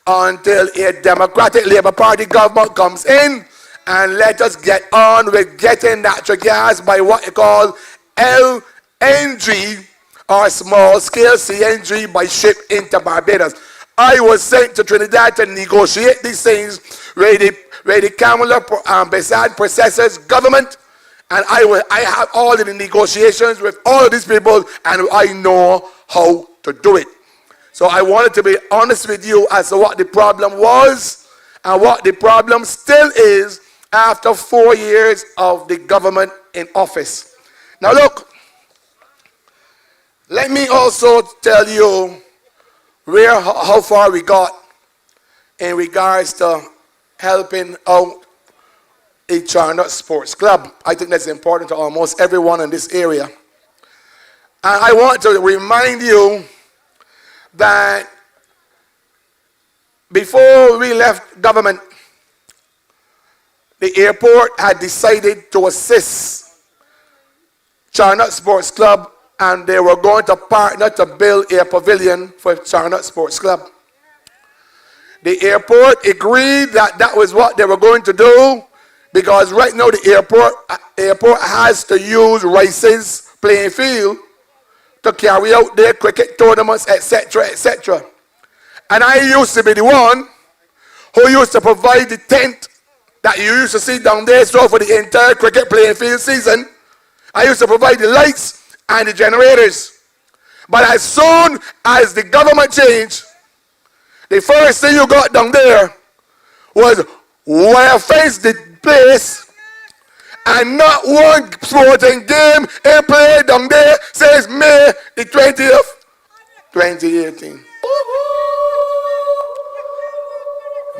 [SPEAKER 9] until a Democratic Labour Party government comes in and let us get on with getting natural gas by what you call LNG, or small scale CNG, by ship into Barbados. I was sent to Trinidad to negotiate these things with the Kamala Beside Processors government, and I have all of the negotiations with all of these people, and I know how to do it. So I wanted to be honest with you as to what the problem was and what the problem still is after 4 years of the government in office. Now look, let me also tell you how far we got in regards to helping out a Charnocks Sports Club. I think that's important to almost everyone in this area. And I want to remind you that before we left government, the airport had decided to assist Charnocks Sports Club, and they were going to partner to build a pavilion for Charnocks Sports Club. The airport agreed that that was what they were going to do, because right now the airport has to use Rice's playing field to carry out their cricket tournaments, etc., etc. And I used to be the one who used to provide the tent that you used to see down there, so for the entire cricket playing field season. I used to provide the lights and the generators. But as soon as the government changed, the first thing you got down there was wire fence the place, and not one sporting game in play down there since May the 20th, 2018.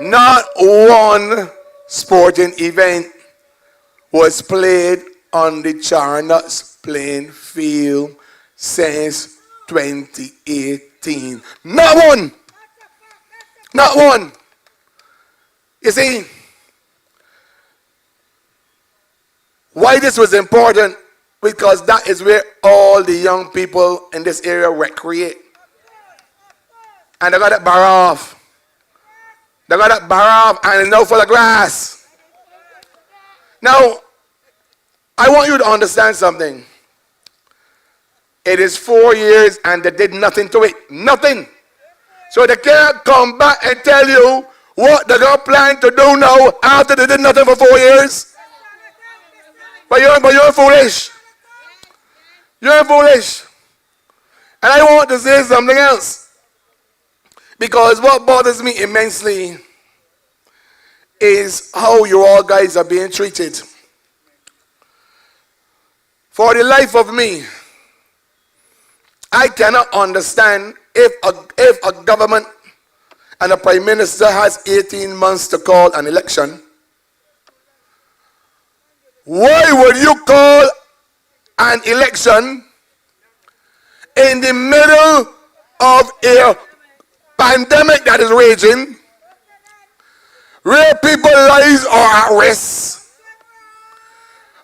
[SPEAKER 9] Not one sporting event was played on the Charnocks playing field since 2018. Not one. Not one. You see, why this was important? Because that is where all the young people in this area recreate. And they got that bar off. They got that bar off and it's now full of grass. Now, I want you to understand something. It is 4 years and they did nothing to it. Nothing. So they can't come back and tell you what they're going to plan to do now after they did nothing for 4 years. But you're foolish. You're foolish. And I want to say something else. Because what bothers me immensely is how you all guys are being treated. For the life of me, I cannot understand if a government and a prime minister has 18 months to call an election, why would you call an election in the middle of a pandemic that is raging, where people's lives are at risk,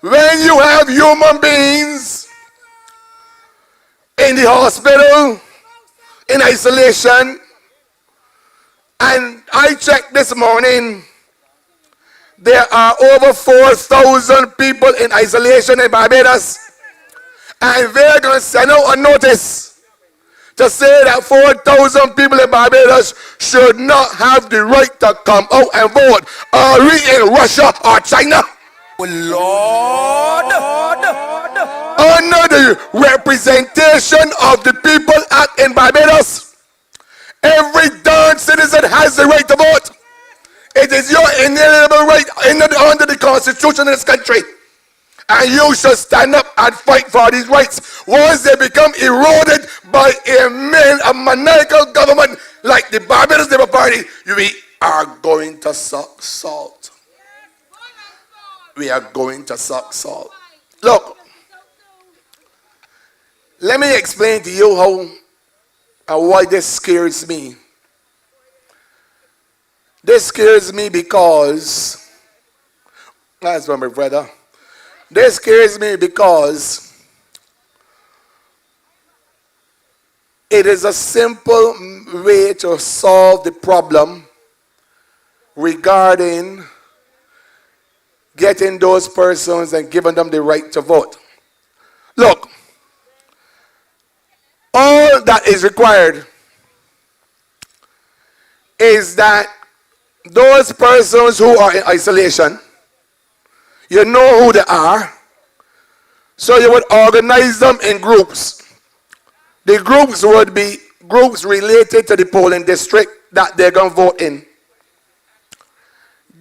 [SPEAKER 9] when you have human beings in the hospital, in isolation? And I checked this morning, there are over 4,000 people in isolation in Barbados, and they're going to send out a notice to say that 4,000 people in Barbados should not have the right to come out and vote. Are we in Russia or China?
[SPEAKER 13] Lord.
[SPEAKER 9] Under the representation of the people in Barbados, every darn citizen has the right to vote. It is your inalienable right under the Constitution of this country. And you should stand up and fight for these rights. Once they become eroded by a maniacal government like the Barbados Labour Party, we are going to suck salt. We are going to suck salt. Look, let me explain to you how and why this scares me. This scares me because, that's from my brother. This scares me because it is a simple way to solve the problem regarding getting those persons and giving them the right to vote. Look, all that is required is that those persons who are in isolation, you know who they are, so you would organize them in groups. The groups would be groups related to the polling district that they're going to vote in.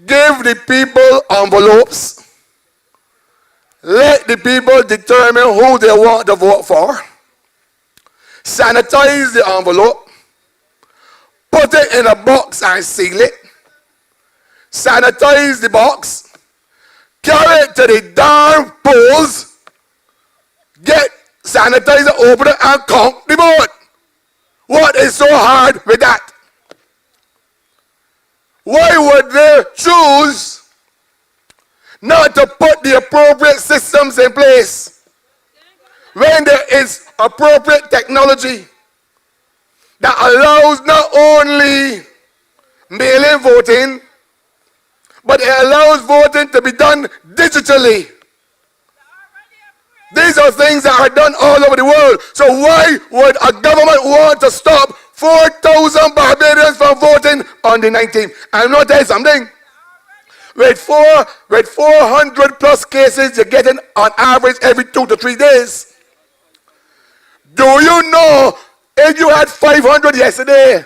[SPEAKER 9] Give the people envelopes. Let the people determine who they want to vote for. Sanitize the envelope. Put it in a box and seal it. Sanitize the box. Carry it to the darn polls. Get sanitizer, open it, and count the vote. What is so hard with that? Why would they choose not to put the appropriate systems in place when there is appropriate technology that allows not only mail-in voting, but it allows voting to be done digitally? These are things that are done all over the world. So why would a government want to stop 4,000 Barbadians from voting on the 19th? I'm not telling you something. With 400 plus cases you're getting on average every 2 to 3 days. Do you know if you had 500 yesterday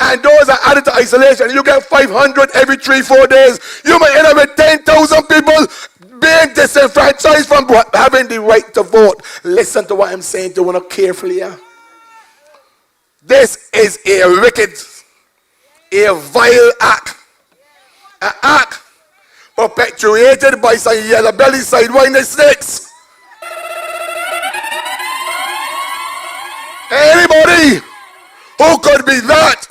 [SPEAKER 9] and those are added to isolation, you get 500 every 3-4 days, you might end up with 10,000 people being disenfranchised from having the right to vote. Listen to what I'm saying to one carefully here. This is a wicked, a vile act. An act perpetuated by some yellow belly sidewinding snakes. Anybody who could be that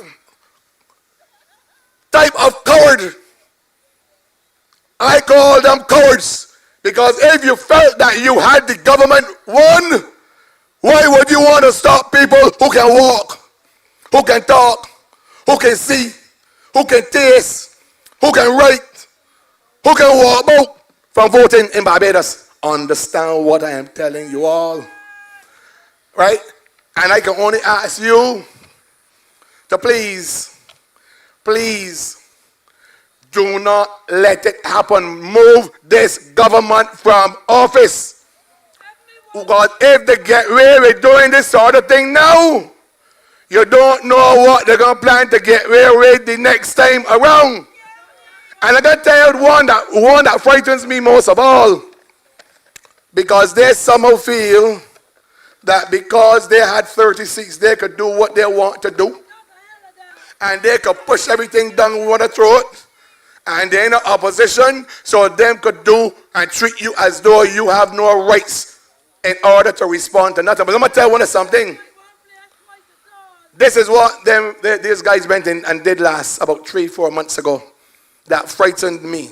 [SPEAKER 9] type of coward, I call them cowards, because if you felt that you had the government won, why would you want to stop people who can walk, who can talk, who can see, who can taste, who can write, who can walk about from voting in Barbados? Understand what I am telling you all, right? And I can only ask you to please do not let it happen. Move this government from office. Because if they get away with doing this sort of thing now, You don't know what they're going to plan to get away with the next time around. And I'm going to tell you one that frightens me most of all. Because they somehow feel that because they had 36, they could do what they want to do. And they could push everything down with their throat. And they're in the opposition, so them could do and treat you as though you have no rights in order to respond to nothing. But I'm going to tell you something. This is what these guys went in and did last about 3-4 months ago. That frightened me.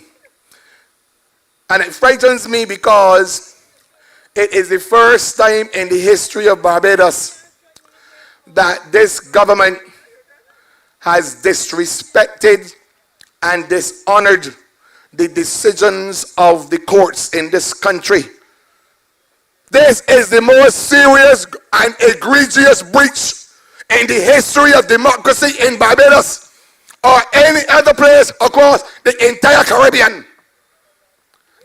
[SPEAKER 9] And it frightens me because it is the first time in the history of Barbados that this government has disrespected and dishonored the decisions of the courts in this country. This is the most serious and egregious breach in the history of democracy in Barbados or any other place across the entire Caribbean.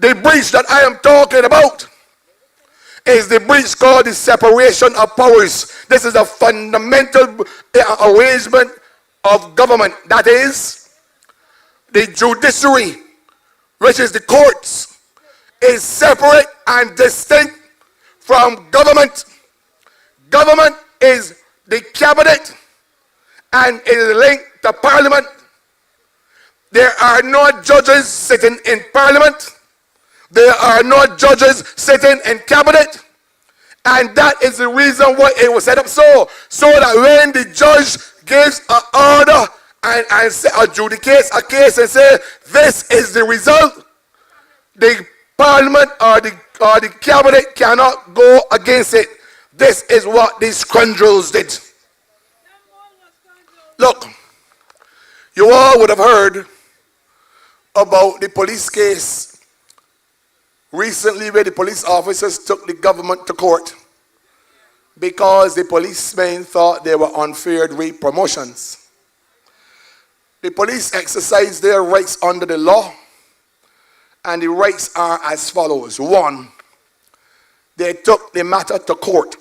[SPEAKER 9] The breach that I am talking about is the breach called the separation of powers. This is a fundamental arrangement of government. That is, the judiciary, which is the courts, is separate and distinct from government. Government is the cabinet and is linked to parliament. There are no judges sitting in parliament. There are no judges sitting in cabinet. And that is the reason why it was set up so that when the judge gives an order and adjudicates a case and say, this is the result, the parliament or the cabinet cannot go against it. This is what these scoundrels did. Look, you all would have heard about the police case recently where the police officers took the government to court because the policemen thought they were unfair promotions. The police exercise their rights under the law, and the rights are as follows. 1, they took the matter to court.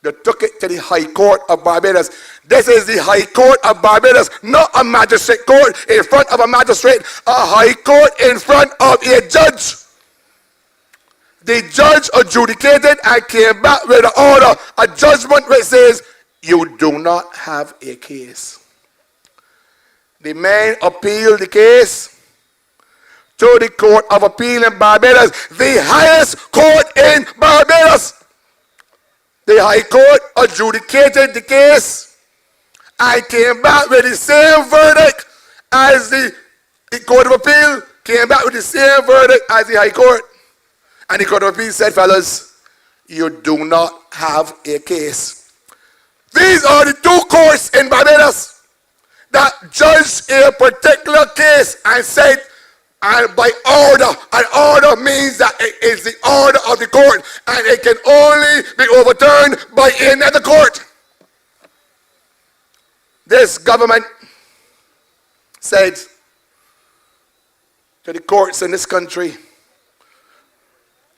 [SPEAKER 9] They took it to the High Court of Barbados. This is the High Court of Barbados, not a magistrate court in front of a magistrate, a High Court in front of a judge. The judge adjudicated and came back with an order, a judgment which says, you do not have a case. The man appealed the case to the Court of Appeal in Barbados, the highest court in Barbados. The High Court adjudicated the case and came back with the same verdict as the Court of Appeal, came back with the same verdict as the High Court. And the Court of Appeal said, fellas, you do not have a case. These are the two courts in Barbados that judged a particular case and said, and by order, an order means that it is the order of the court and it can only be overturned by another court. This government said to the courts in this country,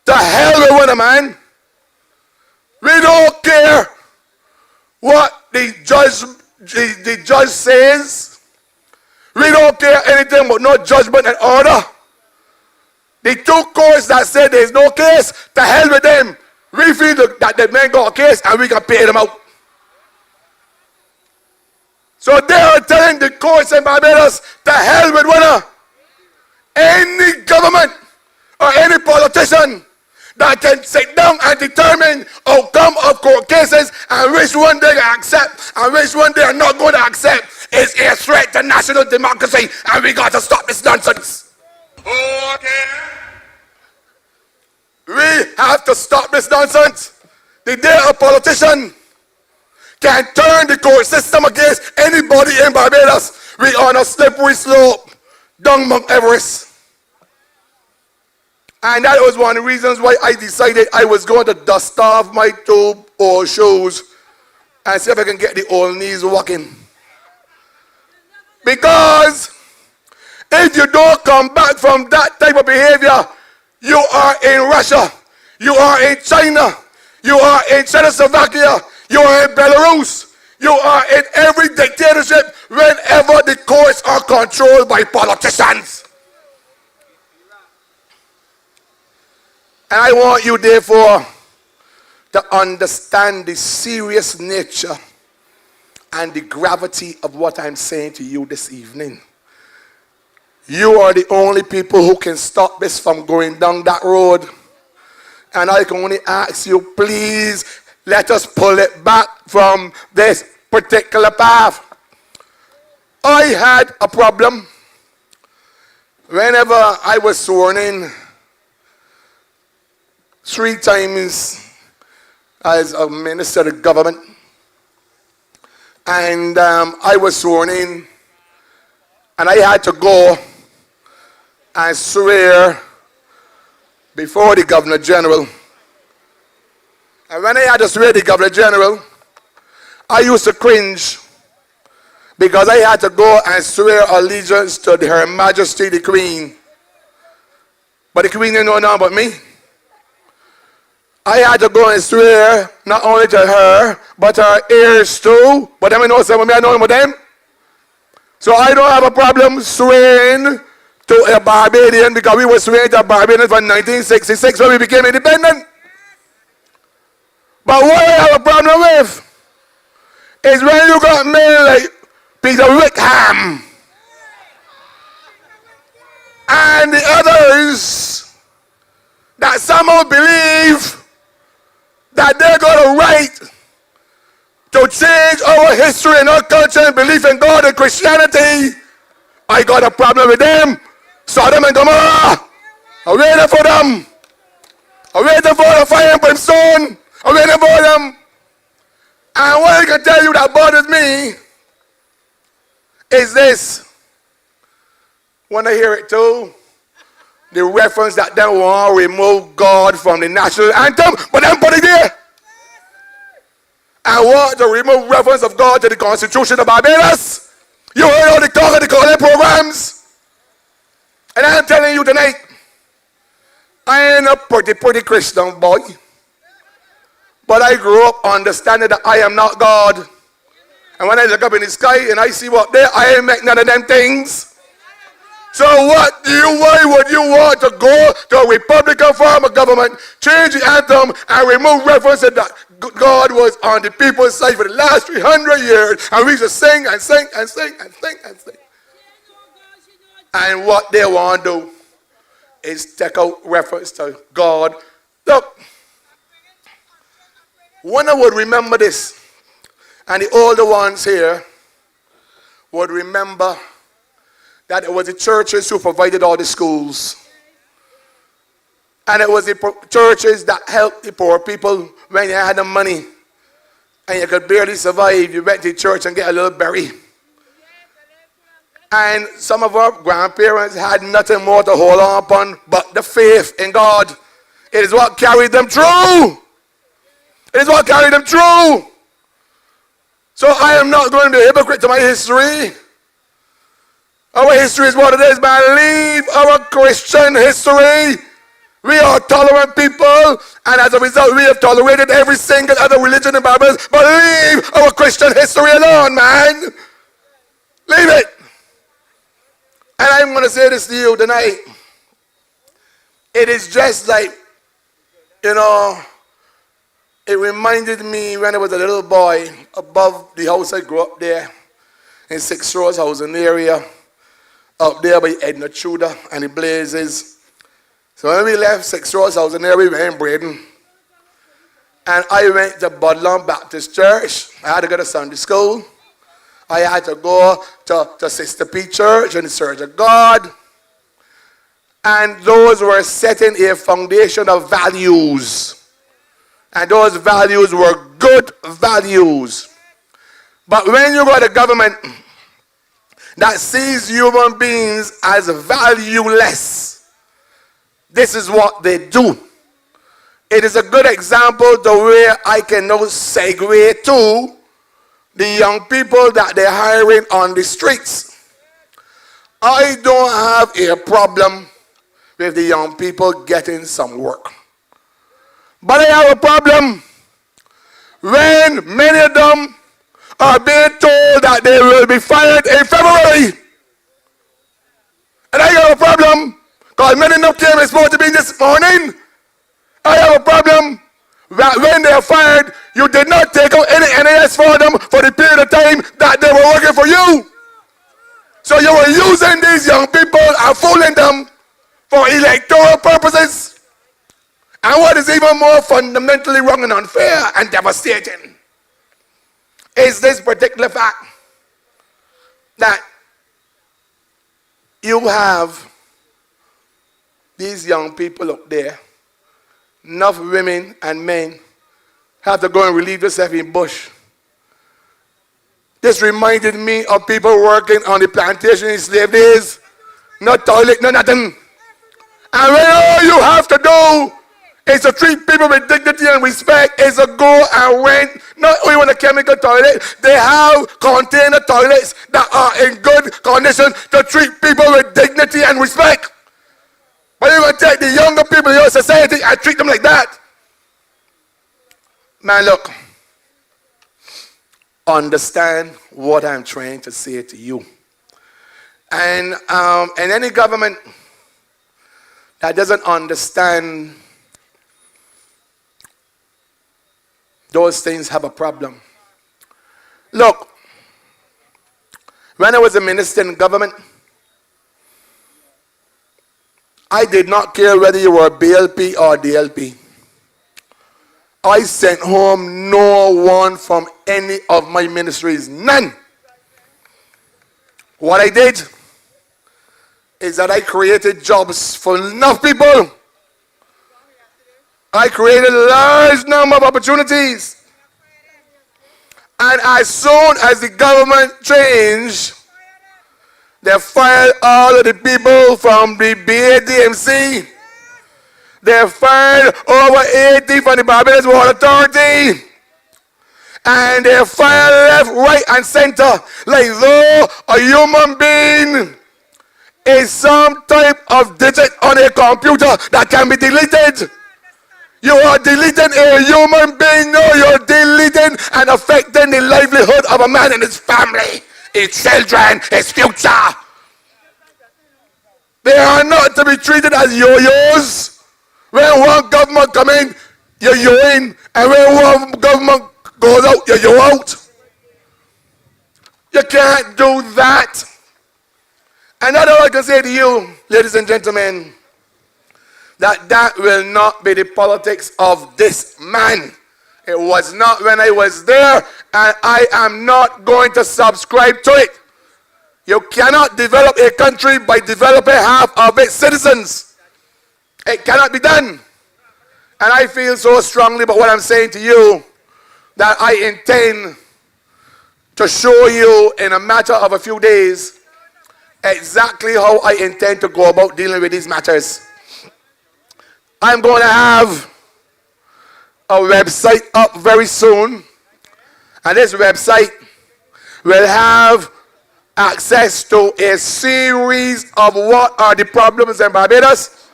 [SPEAKER 9] to hell with one, man. We don't care what the judge says. We don't care anything but no judgment and order. The two courts that said there's no case, to hell with them. We feel that the man got a case and we can pay them out. So they are telling the courts in Barbados, to hell with one. Any government or any politician that can sit down and determine outcome of court cases and which one they accept and which one they are not going to accept is a threat to national democracy, and we got to stop this nonsense. Okay. We have to stop this nonsense. The day a politician can turn the court system against anybody in Barbados, we are on a slippery slope down Mount Everest. And that was one of the reasons why I decided I was going to dust off my 2 old shoes and see if I can get the old knees walking. Because if you don't come back from that type of behavior, you are in Russia, you are in China, you are in Czechoslovakia, you are in Belarus, You are in every dictatorship whenever the courts are controlled by politicians. And I want you, therefore, to understand the serious nature and the gravity of what I'm saying to you this evening. You are the only people who can stop this from going down that road. And I can only ask you, please, let us pull it back from this particular path. I had a problem whenever I was sworn in 3 times as a minister of government. And I was sworn in, and I had to go and swear before the Governor General. And when I had to swear the Governor General, I used to cringe because I had to go and swear allegiance to Her Majesty the Queen. But the Queen didn't know nothing about me. I had to go and swear not only to her, but her heirs too. But them I know some of me, I know them with them. So I don't have a problem swearing to a Barbadian because we were swearing to a Barbadian from 1966 when we became independent. But what I have a problem with is when you got men like Peter Wickham and the others that somehow believe that they're going to write to change our history and our culture and belief in God and Christianity. I got a problem with them. Sodom and Gomorrah. I'm waiting for them. I'm waiting for the fire and brimstone. I'm waiting for them. And what I can tell you that bothers me is this. Want to hear it too? The reference that they want to remove God from the national anthem, but then put it there. And want to remove reference of God to the Constitution of Barbados. You heard all the talk of the college programs. And I'm telling you tonight, I ain't a pretty Christian boy. But I grew up understanding that I am not God. And when I look up in the sky and I see what there, I ain't make none of them things. So why would you want to go to a Republican form of government, change the anthem, and remove reference that God was on the people's side for the last 300 years, and we just sing and sing and sing and sing and sing. And what they want to do is take out reference to God. Look, one would remember this, and the older ones here would remember that it was the churches who provided all the schools. And it was the churches that helped the poor people when you had the money and you could barely survive. You went to church and get a little berry. And some of our grandparents had nothing more to hold on upon but the faith in God. It is what carried them through. It is what carried them through. So I am not going to be a hypocrite to my history. Our history is what it is, man. Leave our Christian history. We are tolerant people, and as a result, we have tolerated every single other religion in Barbados. But leave our Christian history alone, man. Leave it. And I'm going to say this to you tonight. It is just like, it reminded me when I was a little boy above the house I grew up there in 6 Rose Housing area. Up there by Edna Tudor and the Blazes. So when we left 6 Rose House, there we went in Braden. And I went to Budlong Baptist Church. I had to go to Sunday school. I had to go to Sister P Church and the Church of God. And those were setting a foundation of values. And those values were good values. But when you go to government that sees human beings as valueless, this is what they do. It is a good example to where I can now segue to the young people that they're hiring on the streets. I don't have a problem with the young people getting some work. But I have a problem when many of them are being told that they will be fired in February. And I have a problem, because many of them is supposed to be this morning. I have a problem that when they are fired, you did not take out any NAS for them for the period of time that they were working for you. So you were using these young people and fooling them for electoral purposes. And what is even more fundamentally wrong and unfair and devastating is this particular fact that you have these young people up there, enough women and men have to go and relieve themselves in bush. This reminded me of people working on the plantation in slave days. No toilet, no nothing. And when all you have to do is to treat people with dignity and respect, is to go and rent, not only with a chemical toilet, they have container toilets that are in good condition to treat people with dignity and respect. But you're going to take the younger people in your society and treat them like that. Man, look. Understand what I'm trying to say to you. And any government that doesn't understand those things have a problem. Look, when I was a minister in government, I did not care whether you were BLP or DLP. I sent home no one from any of my ministries, none. What I did is that I created jobs for enough people. I created a large number of opportunities. And as soon as the government changed, they fired all of the people from the BADMC. They fired over 80 from the Barbados Water Authority. And they fired left, right, and center, like though a human being is some type of digit on a computer that can be deleted. You are deleting a human being. No, you're deleting and affecting the livelihood of a man and his family, his children, his future. They are not to be treated as yo-yos. When one government come in, you're yo-in. And when one government goes out, you're yo-out. You can't do that. And that's all I can say to you, ladies and gentlemen, that will not be the politics of this man. It was not when I was there, and I am not going to subscribe to it. You cannot develop a country by developing half of its citizens. It cannot be done. And I feel so strongly about what I'm saying to you that I intend to show you in a matter of a few days exactly how I intend to go about dealing with these matters. I'm going to have a website up very soon, and this website will have access to a series of what are the problems in Barbados,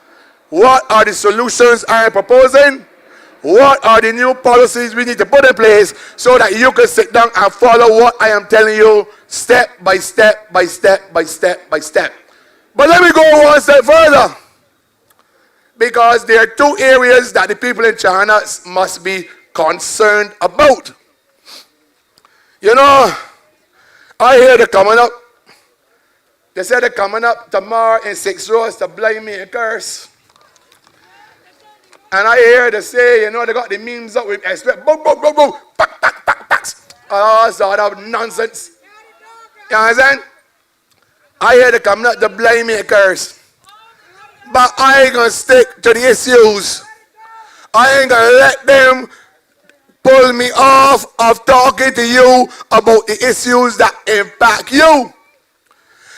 [SPEAKER 9] what are the solutions I am proposing, what are the new policies we need to put in place so that you can sit down and follow what I am telling you step by step by step by step by step. But let me go one step further, because there are two areas that the people in Charnocks must be concerned about. You know, I hear they're coming up. They said they're coming up tomorrow in 6 rows to blind me a curse. And I hear they say, you know, they got the memes up with expect boom, boom, boom, boom, pack, pack, pack, pack. All sort of nonsense. You understand? I hear they coming up to blind me a curse. But I ain't gonna stick to the issues. I ain't gonna let them pull me off of talking to you about the issues that impact you.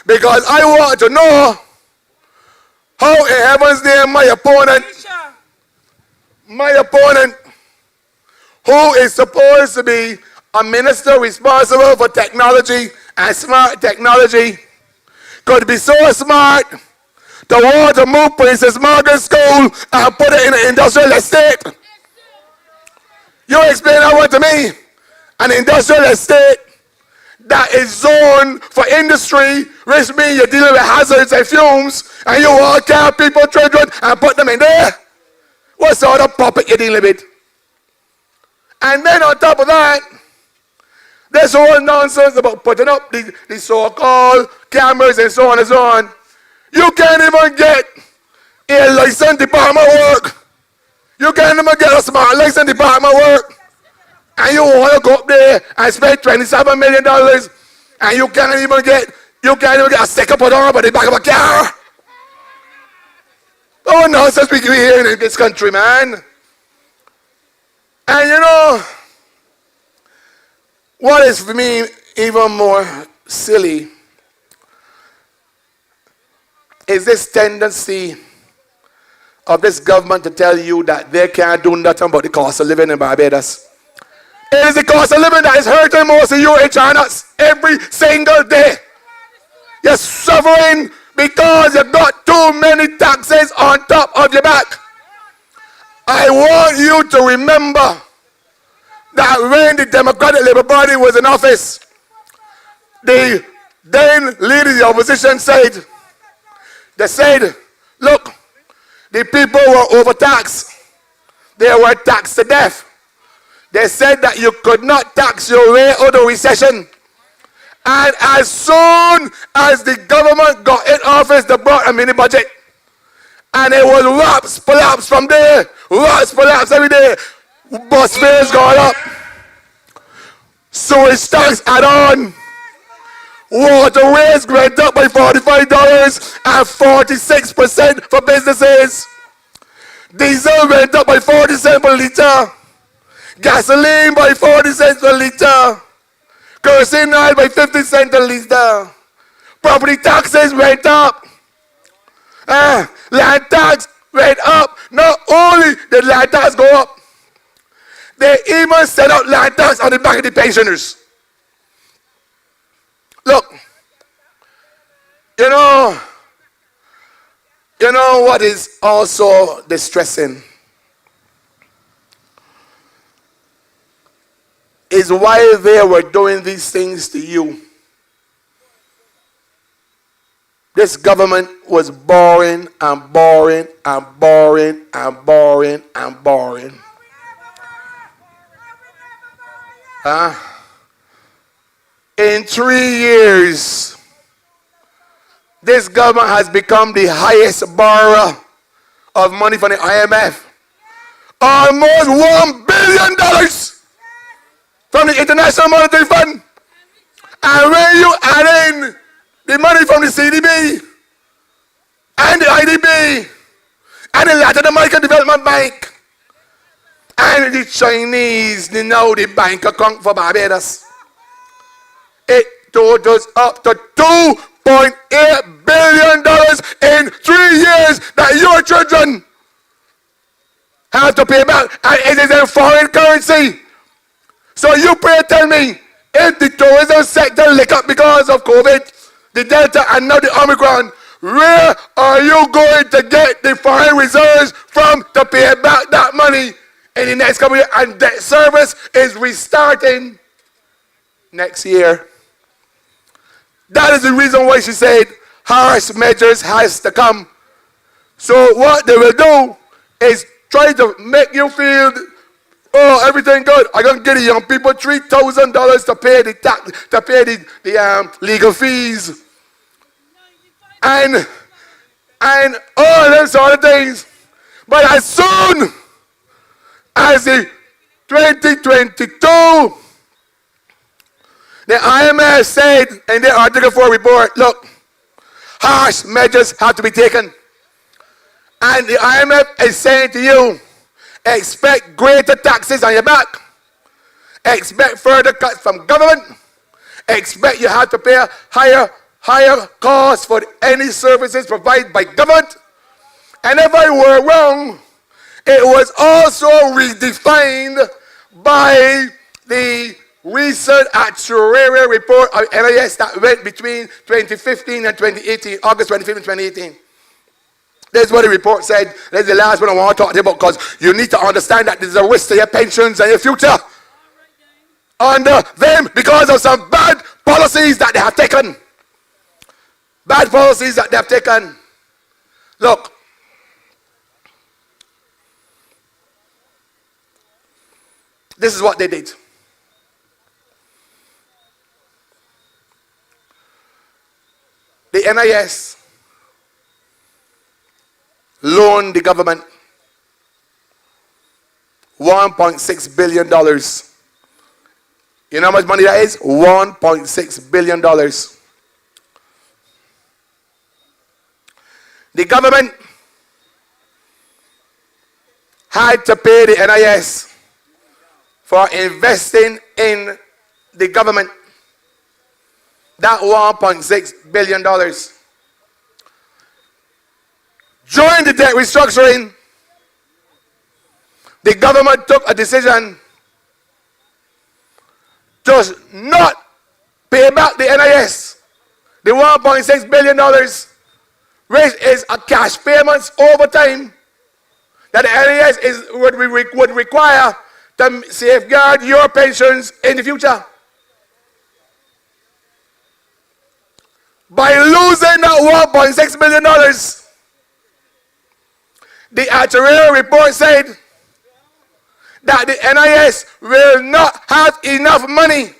[SPEAKER 9] Because I want to know how in heaven's name my opponent, who is supposed to be a minister responsible for technology and smart technology, could be so smart to want to move Princess Margaret School and put it in an industrial estate. You explain that one to me. An industrial estate that is zoned for industry, which means you're dealing with hazards and fumes, and you all carry people, children, and put them in there? What sort of puppet you're dealing with? And then on top of that, there's whole nonsense about putting up the so-called cameras and so on and so on. You can't even get a licensed department work. You can't even get a smart licensed department work. And you want to go up there and spend $27 million, and you can't even get a sticker put on by the back of a car. Oh, nonsense we hear in this country, man. And you know, what is for me even more silly is this tendency of this government to tell you that they can't do nothing about the cost of living in Barbados. It is the cost of living that is hurting most of you in Charnocks every single day. You're suffering because you've got too many taxes on top of your back. I want you to remember that when the Democratic Labour Party was in office, the then leader of the opposition said, look, the people were overtaxed. They were taxed to death. They said that you could not tax your way out of recession. And as soon as the government got in office, they brought a mini budget. And it was raps, collapse from there. Raps, collapse every day. Bus fares gone up. Sewage tax add on. Waterways went up by $45 and 46% for businesses. Diesel went up by 40 cents per litre. Gasoline by 40 cents per litre. Kerosene oil by 50 cents a litre. Property taxes went up. Land tax went up. Not only did land tax go up, they even set out land tax on the back of the pensioners. Look, you know what is also distressing is while they were doing these things to you, this government was borrowing and borrowing and borrowing and borrowing and borrowing. In 3 years, this government has become the highest borrower of money from the IMF. Almost $1 billion from the International Monetary Fund. And when you add in the money from the CDB and the IDB and the Latin American Development Bank and the Chinese, the bank account for Barbados, it totals up to $2.8 billion in 3 years that your children have to pay back, and it is in foreign currency. So you pray tell me, if the tourism sector lick up because of COVID, the Delta and now the Omicron, where are you going to get the foreign reserves from to pay back that money in the next couple of years? And debt service is restarting next year. That is the reason why she said harsh measures has to come. So what they will do is try to make you feel, oh, everything good. I'm going to give the young people $3,000 to pay the tax, to pay the legal fees. And all them sort of things. But as soon as the 2022, the IMF said in their Article 4 report, look, harsh measures have to be taken. And the IMF is saying to you, expect greater taxes on your back. Expect further cuts from government. Expect you have to pay higher costs for any services provided by government. And if I were wrong, it was also redefined by the recent actuarial report of NIS that went between 2015 and 2018, August 2015 and 2018. This is what the report said. This is the last one I want to talk to you about, because you need to understand that this is a risk to your pensions and your future. Under them, because of some bad policies that they have taken. Bad policies that they have taken. Look. This is what they did. The NIS loaned the government $1.6 billion. You know how much money that is? $1.6 billion. The government had to pay the NIS for investing in the government. That $1.6 billion. During the debt restructuring, the government took a decision to not pay back the NIS, the $1.6 billion, which is a cash payments over time that the NIS would require to safeguard your pensions in the future. By losing that $1.6 million, the actuarial report said that the NIS will not have enough money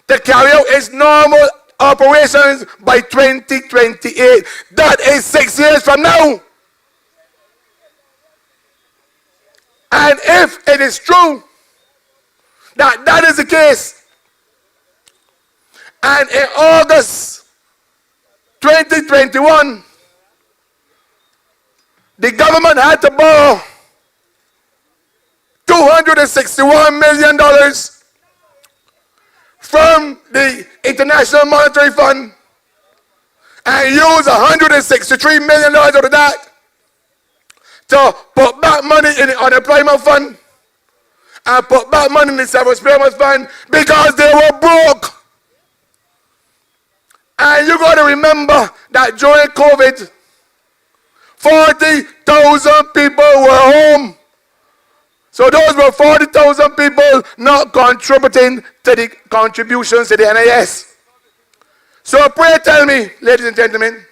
[SPEAKER 9] to carry out its normal operations by 2028. That is 6 years from now. And if it is true that that is the case, and in August 2021, the government had to borrow $261 million from the International Monetary Fund and use $163 million out of that to put back money in the unemployment fund and put back money in the severance payments fund because they were broke. And you got to remember that during COVID, 40,000 people were home. So those were 40,000 people not contributing to the contributions to the NIS. So pray tell me, ladies and gentlemen,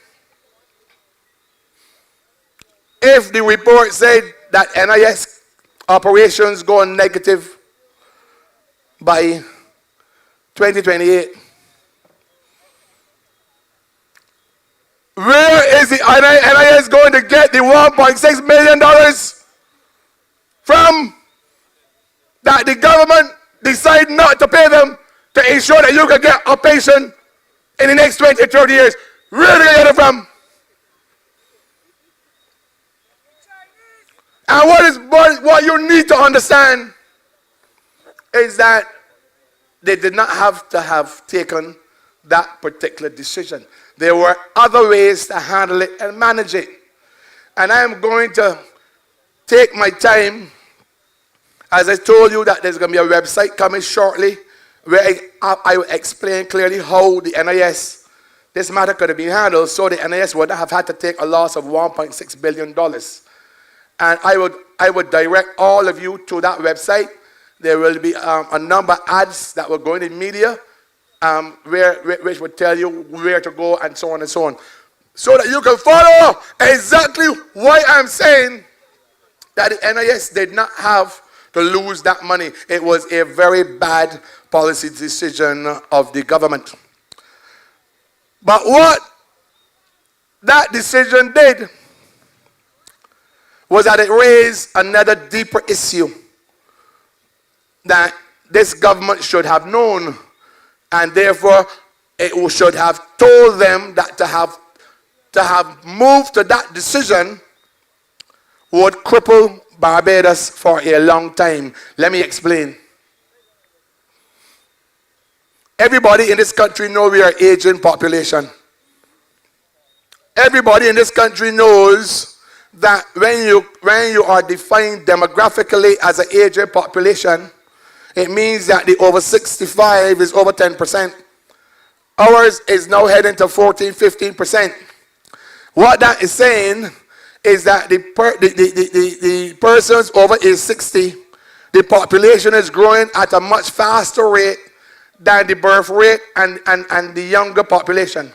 [SPEAKER 9] if the report said that NIS operations go negative by 2028, where is the NIS going to get the $1.6 million from that the government decide not to pay them to ensure that you can get a pension in the next 20 or 30 years? Where do they get it from? And what you need to understand is that they did not have to have taken that particular decision. There were other ways to handle it and manage it. And I am going to take my time, as I told you that there's going to be a website coming shortly where I will explain clearly how the NIS, this matter could have been handled so the NIS would not have had to take a loss of $1.6 billion. And I would direct all of you to that website. There will be a number of ads that will go in the media which would tell you where to go and so on and so on. So that you can follow exactly why I'm saying that the NIS did not have to lose that money. It was a very bad policy decision of the government. But what that decision did was that it raised another deeper issue that this government should have known, and therefore it should have told them that to have moved to that decision would cripple Barbados for a long time. Let me explain. Everybody in this country knows we are an aging population. Everybody in this country knows that when you are defined demographically as an aging population, it means that the over 65 is over 10%. Ours is now heading to 14, 15%. What that is saying is that the persons over age 60, the population is growing at a much faster rate than the birth rate and the younger population.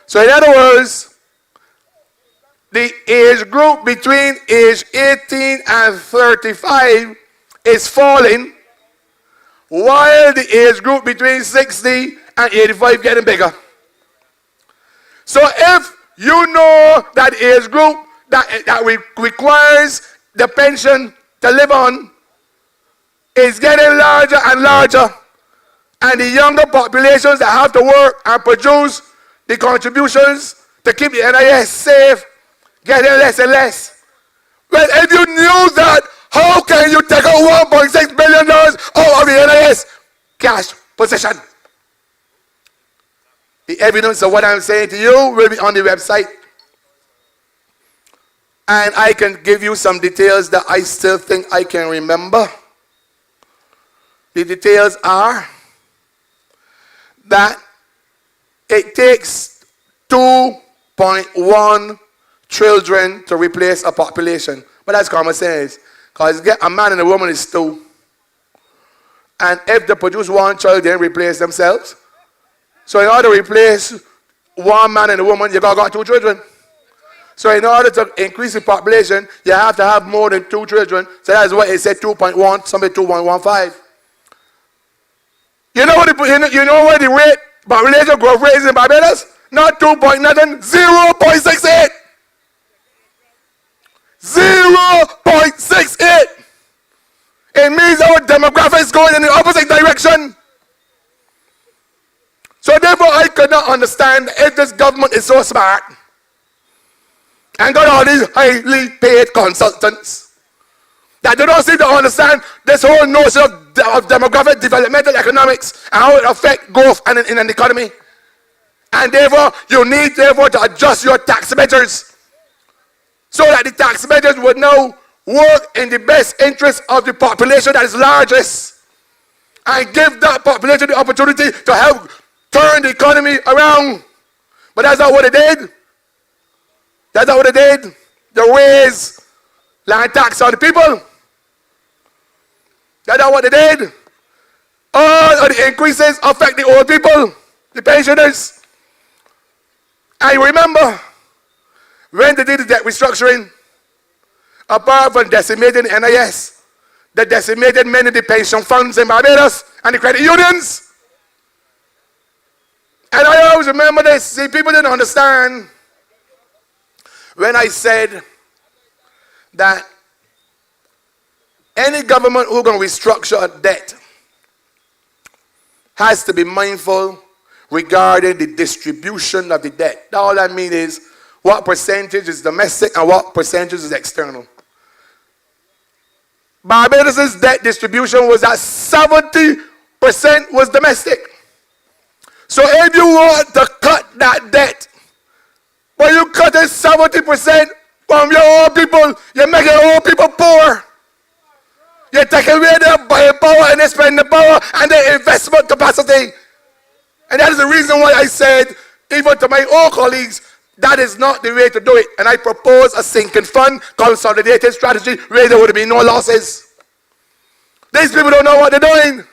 [SPEAKER 9] So in other words, the age group between age 18 and 35 is falling, while the age group between 60 and 85 getting bigger. So if you know that age group that requires the pension to live on is getting larger and larger, and the younger populations that have to work and produce the contributions to keep the NIS safe getting less and less. Well, if you knew that, how can you take out $1.6 billion out of the NIS cash position? The evidence of what I'm saying to you will be on the website. And I can give you some details that I still think I can remember. The details are that it takes 2.1 children to replace a population. But that's common sense. Because a man and a woman is 2. And if they produce 1 child, they replace themselves. So in order to replace 1 man and a woman, you got 2 children. So in order to increase the population, you have to have more than 2 children. So that's why it said 2.1, somebody 2.15. You know what the rate, population growth rate is in Barbados? Not 2 point nothing, 0.68. 0.68. It means our demographics going in the opposite direction. So therefore, I could not understand if this government is so smart and got all these highly paid consultants that they don't seem to understand this whole notion of demographic developmental economics and how it affects growth in an economy. And therefore, you need to adjust your tax measures so that the tax measures would now work in the best interest of the population that is largest and give that population the opportunity to help turn the economy around. But that's not what they did. That's not what they did. They raised land tax on the people. That's not what they did. All of the increases affect the old people, the pensioners. I remember when they did the debt restructuring, apart from decimating the NIS, they decimated many of the pension funds in Barbados and the credit unions. And I always remember this. See, people didn't understand when I said that any government who's going to restructure a debt has to be mindful regarding the distribution of the debt. All I mean is what percentage is domestic and what percentage is external. Barbados' debt distribution was that 70% was domestic. So if you want to cut that debt, but you cut it 70% from your own people, you make your own people poor. You take away their buying power and their spending power and their investment capacity. And that is the reason why I said, even to my own colleagues, that is not the way to do it. And I propose a sinking fund consolidated strategy where there would be no losses. These people don't know what they're doing.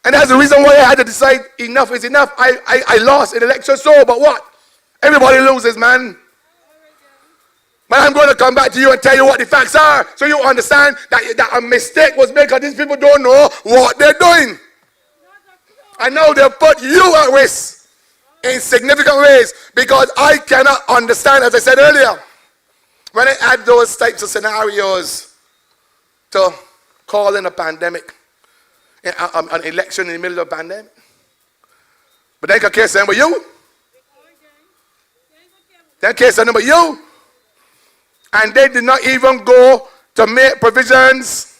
[SPEAKER 9] And that's the reason why I had to decide enough is enough. I lost in election, so, but what? Everybody loses, man. But I'm going to come back to you and tell you what the facts are so you understand that a mistake was made because these people don't know what they're doing. And now they've put you at risk in significant ways because I cannot understand, as I said earlier, when I add those types of scenarios to call in a pandemic, an election in the middle of a pandemic. But they can't care something about you. They can't care something about you. And they did not even go to make provisions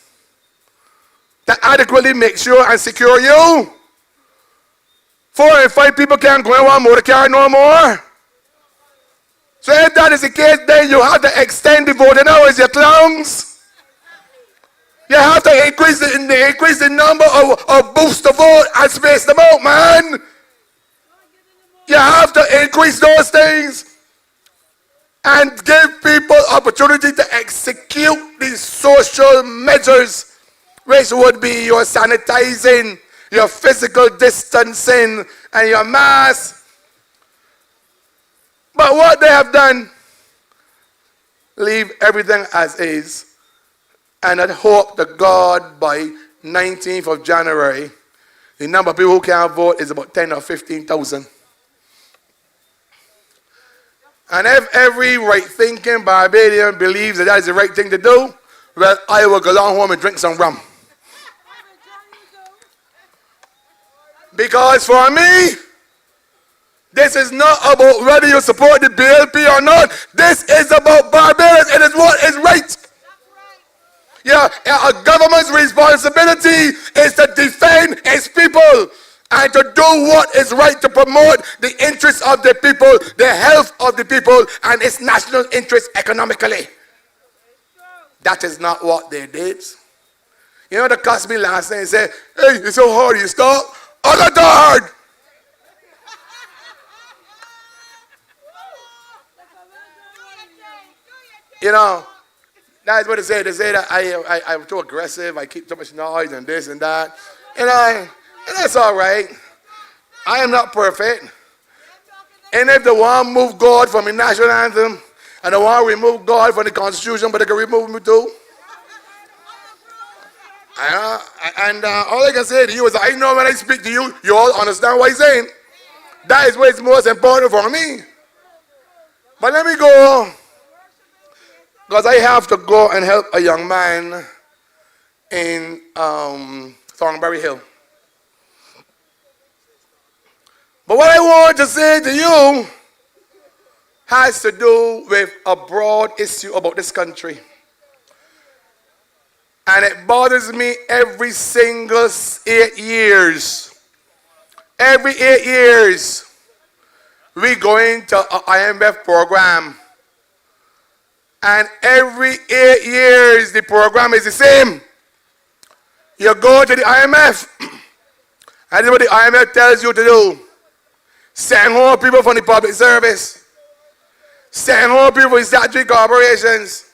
[SPEAKER 9] that adequately make sure and secure you. 4 and 5 people can't go in one motor car no more. So if that is the case, then you have to extend the voting hours, you clowns. You have to increase the number of booths to vote and space them out, man. You have to increase those things and give people opportunity to execute these social measures, which would be your sanitizing, your physical distancing and your mask. But what they have done, leave everything as is, and I hope to God by 19th of January, the number of people who can't vote is about 10 or 15,000. And if every right-thinking Barbadian believes that is the right thing to do, well, I will go down home and drink some rum. Because for me, this is not about whether you support the BLP or not. This is about Barbados. It is what is right. Yeah, a government's responsibility is to defend its people and to do what is right to promote the interests of the people, the health of the people, and its national interests economically. That is not what they did. You know, they cussed me last night and said, hey, it's so hard, you stop. Oh, not hard. You know, that's what they say. They say that I'm too aggressive. I keep too much noise and this and that. And that's all right. I am not perfect. And if they want to move God from the national anthem and they want to remove God from the Constitution, but they can remove me too. And all I can say to you is I know when I speak to you, you all understand what I'm saying. That is what is most important for me. But let me go. Because I have to go and help a young man in Thornbury Hill. But what I want to say to you has to do with a broad issue about this country. And it bothers me every single 8 years. Every 8 years, we go into an IMF program. And every 8 years, the program is the same. You go to the IMF, and this is what the IMF tells you to do. Send home people from the public service. Send home people from statutory corporations.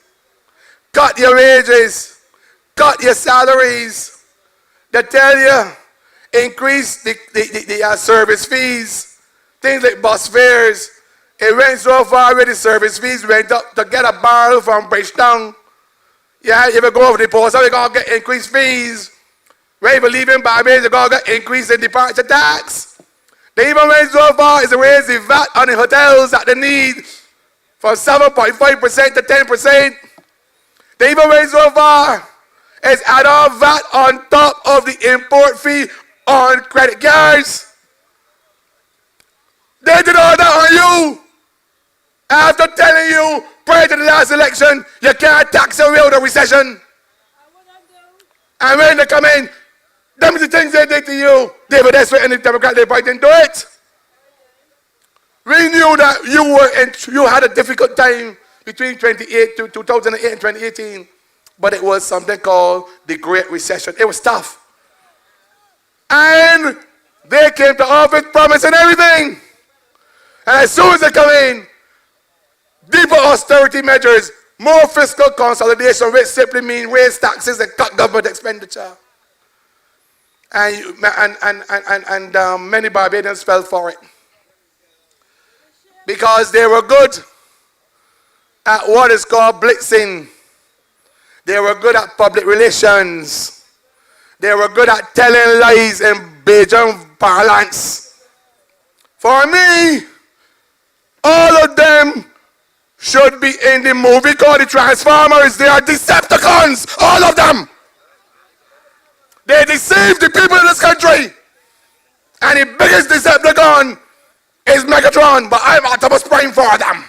[SPEAKER 9] Cut your wages. Cut your salaries. They tell you, increase the service fees. Things like bus fares. It went so far where the service fees went up to get a barrel from Bridgetown. Yeah, if you go over the post, you're going to get increased fees. When you believe in Barbados, you're going to get increase in departure tax. They even went so far as to raise the VAT on the hotels that they need from 7.5% to 10%. They even went so far as add on VAT on top of the import fee on credit cards. They did all that on you. After telling you prior to the last election, you can't tax away with a recession. And when they come in, them are the things they did to you. David Esford and the Democratic Party didn't do it. We knew that you had a difficult time between 2008 and 2018, but it was something called the Great Recession. It was tough. And they came to office promising everything. And as soon as they come in, deeper austerity measures, more fiscal consolidation, which simply means raise taxes and cut government expenditure. And many Barbadians fell for it. Because they were good at what is called blitzing. They were good at public relations. They were good at telling lies in Bajan parlance. For me, all of them should be in the movie called The Transformers. They are Decepticons, all of them. They deceive the people in this country. And the biggest Decepticon is Megatron, but I'm Optimus Prime for them.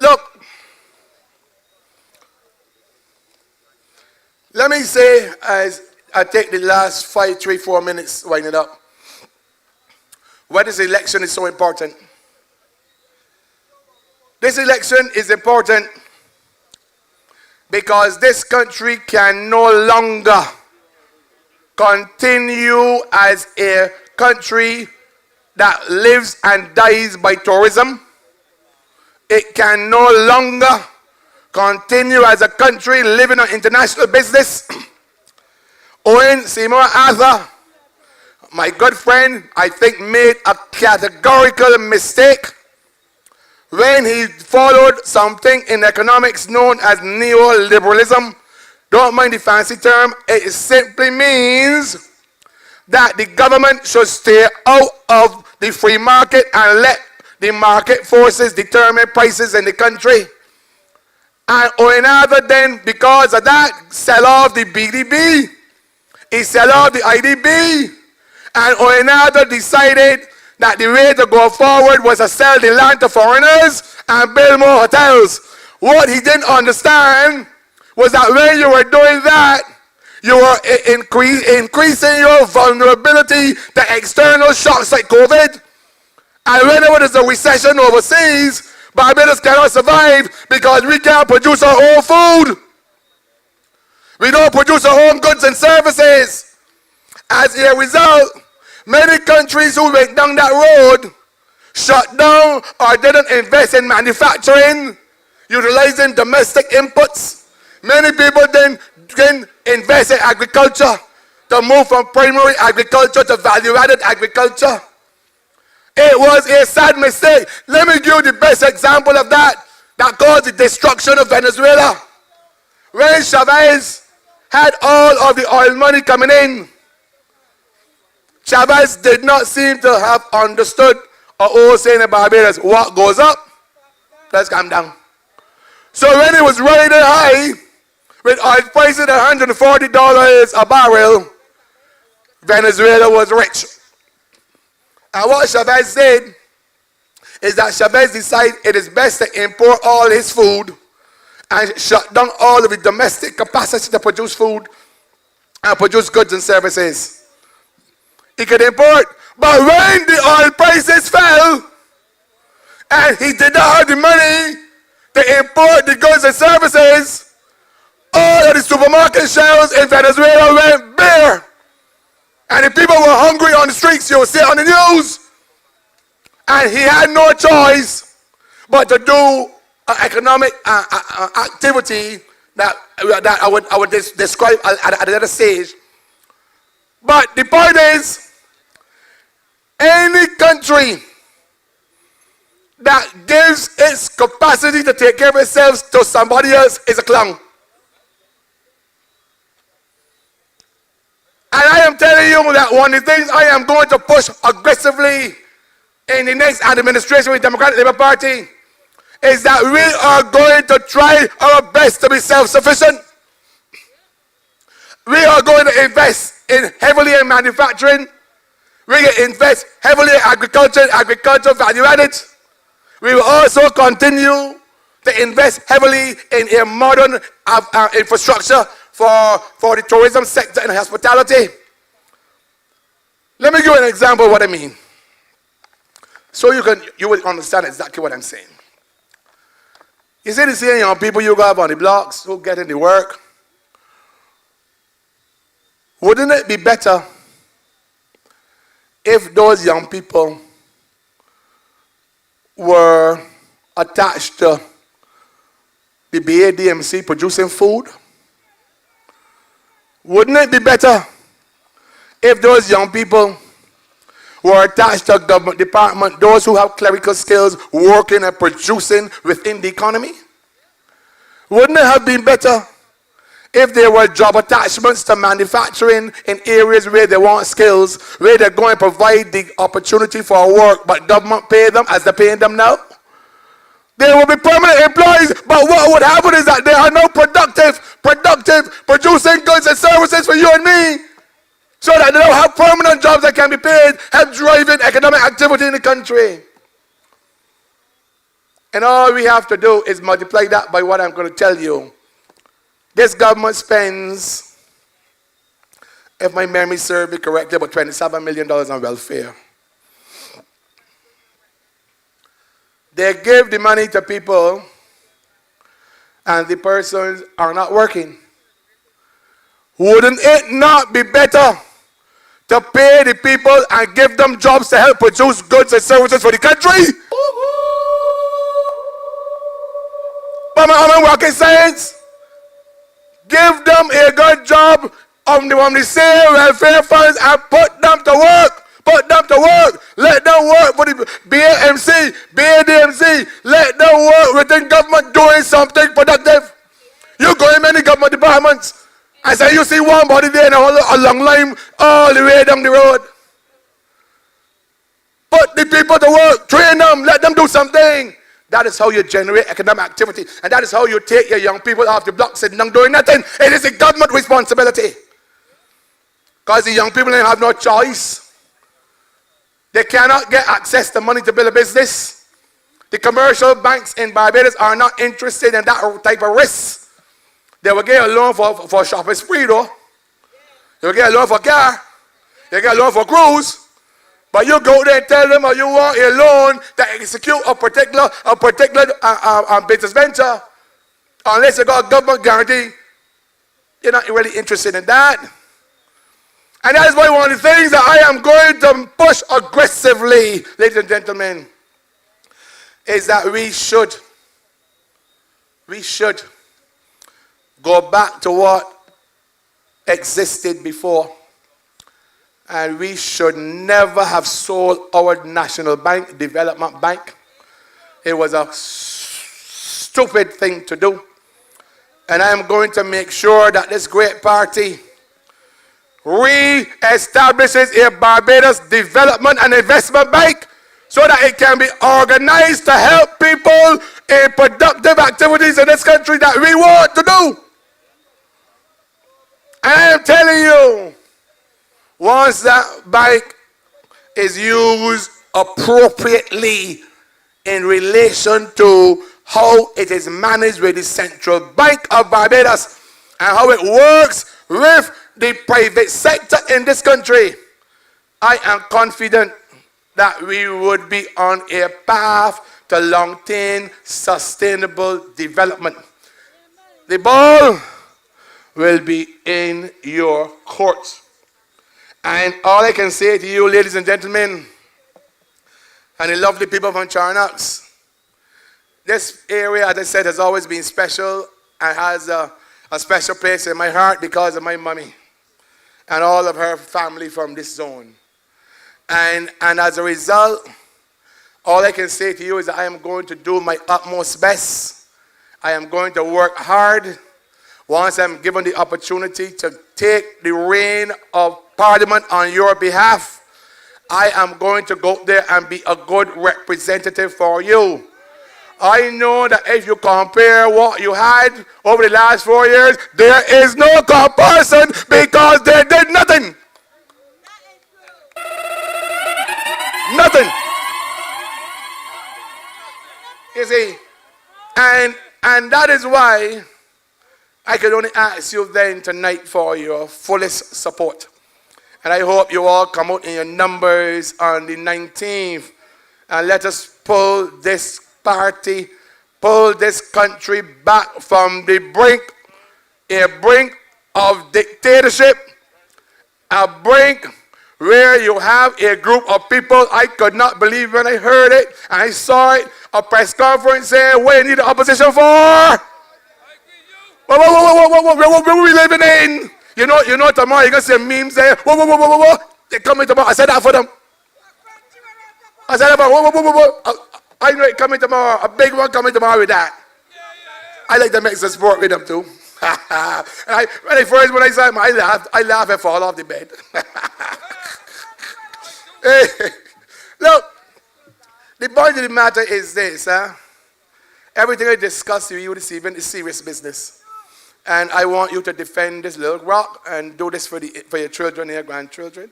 [SPEAKER 9] Look, let me say, as I take the last 4 minutes winding up, why this election is so important. This election is important because this country can no longer continue as a country that lives and dies by tourism. it can no longer continue as a country living on international business. Owen Seymour Arthur, my good friend, I think made a categorical mistake when he followed something in economics known as neoliberalism. Don't mind the fancy term. It simply means that the government should stay out of the free market and let the market forces determine prices in the country. And Owen Arthur then, because of that, sell off the BDB. He sell off the IDB. And Owen Arthur decided that the way to go forward was to sell the land to foreigners and build more hotels. What he didn't understand was that when you were doing that, you were increasing your vulnerability to external shocks like COVID. And whenever there's a recession overseas, Barbados cannot survive because we can't produce our own food. We don't produce our own goods and services. As a result, many countries who went down that road shut down or didn't invest in manufacturing, utilizing domestic inputs. Many people then invest in agriculture to move from primary agriculture to value-added agriculture. It was a sad mistake. Let me give you the best example of that caused the destruction of Venezuela. When Chavez had all of the oil money coming in, Chavez did not seem to have understood an old saying in Barbados, what goes up, let's come down. So when it was riding high, with oil prices at $140 a barrel, Venezuela was rich. And what Chavez said is that Chavez decided it is best to import all his food and shut down all of the domestic capacity to produce food and produce goods and services. He could import, but when the oil prices fell and he did not have the money to import the goods and services, all of the supermarket shelves in Venezuela went bare. And the people were hungry on the streets. You will see it on the news. And he had no choice but to do an economic activity that I would describe at another stage. But the point is, any country that gives its capacity to take care of itself to somebody else is a clown. And I am telling you that one of the things I am going to push aggressively in the next administration with the Democratic Labour Party is that we are going to try our best to be self-sufficient. We are going to invest heavily in manufacturing. We will invest heavily in agriculture value-added. We will also continue to invest heavily in a modern infrastructure for the tourism sector and hospitality. Let me give you an example of what I mean, so you will understand exactly what I'm saying. You see the same young people you got on the blocks who get into work. Wouldn't it be better if those young people were attached to the BADMC producing food? Wouldn't it be better if those young people were attached to a government department, those who have clerical skills working and producing within the economy? Wouldn't it have been better if there were job attachments to manufacturing in areas where they want skills, where they're going to provide the opportunity for work, but government pay them as they're paying them now? They will be permanent employees, but what would happen is that they are now productive, producing goods and services for you and me, so that they don't have permanent jobs that can be paid, help driving economic activity in the country. And all we have to do is multiply that by what I'm going to tell you. This government spends, if my memory serves me correctly, about $27 million on welfare. They give the money to people and the persons are not working. Wouldn't it not be better to pay the people and give them jobs to help produce goods and services for the country? But my rocket science, give them a good job on the same welfare funds and put them to work. Put them to work. Let them work for the BAMC, BADMC. Let them work within government doing something productive. You go in many government departments and say you see one body there in a long line all the way down the road. Put the people to work. Train them. Let them do something. That is how you generate economic activity. And that is how you take your young people off the block sitting down doing nothing. It is a government responsibility. Because the young people don't have no choice. They cannot get access to money to build a business. The commercial banks in Barbados are not interested in that type of risk. They will get a loan for shopping spree though. They will get a loan for car. They get a loan for cruise. But you go there and tell them you want a loan to execute a particular business venture. Unless you got a government guarantee, you're not really interested in that. And that is why one of the things that I am going to push aggressively, ladies and gentlemen, is that we should go back to what existed before. And we should never have sold our National Bank, Development Bank. It was a stupid thing to do. And I am going to make sure that this great party re-establishes a Barbados Development and Investment Bank so that it can be organized to help people in productive activities in this country that we want to do. And I am telling you, once that bank is used appropriately in relation to how it is managed with the Central Bank of Barbados and how it works with the private sector in this country, I am confident that we would be on a path to long-term sustainable development. The ball will be in your court. And all I can say to you, ladies and gentlemen, and the lovely people from Charnocks, this area, as I said, has always been special and has a special place in my heart because of my mommy and all of her family from this zone. And as a result, all I can say to you is that I am going to do my utmost best. I am going to work hard. Once I'm given the opportunity to take the reign of Parliament on your behalf, I am going to go there and be a good representative for you. I know that if you compare what you had over the last 4 years, there is no comparison because they did nothing. Nothing. You see, and that is why I could only ask you then tonight for your fullest support. And I hope you all come out in your numbers on the 19th and let us pull this party, pull this country back from the brink, a brink of dictatorship, a brink where you have a group of people. I could not believe when I heard it and I saw it, a press conference saying, what do you need the opposition for? What are we living in? You know tomorrow you're going to see memes there. Whoa. They coming tomorrow. I said that for them. I said that for I know it coming tomorrow. A big one coming tomorrow with that. I like to make some sport with them too. And when I saw him, I laughed and fall off the bed. Hey, look, the point of the matter is this. Everything I discuss with you this evening is serious business. And I want you to defend this little rock and do this for your children and your grandchildren.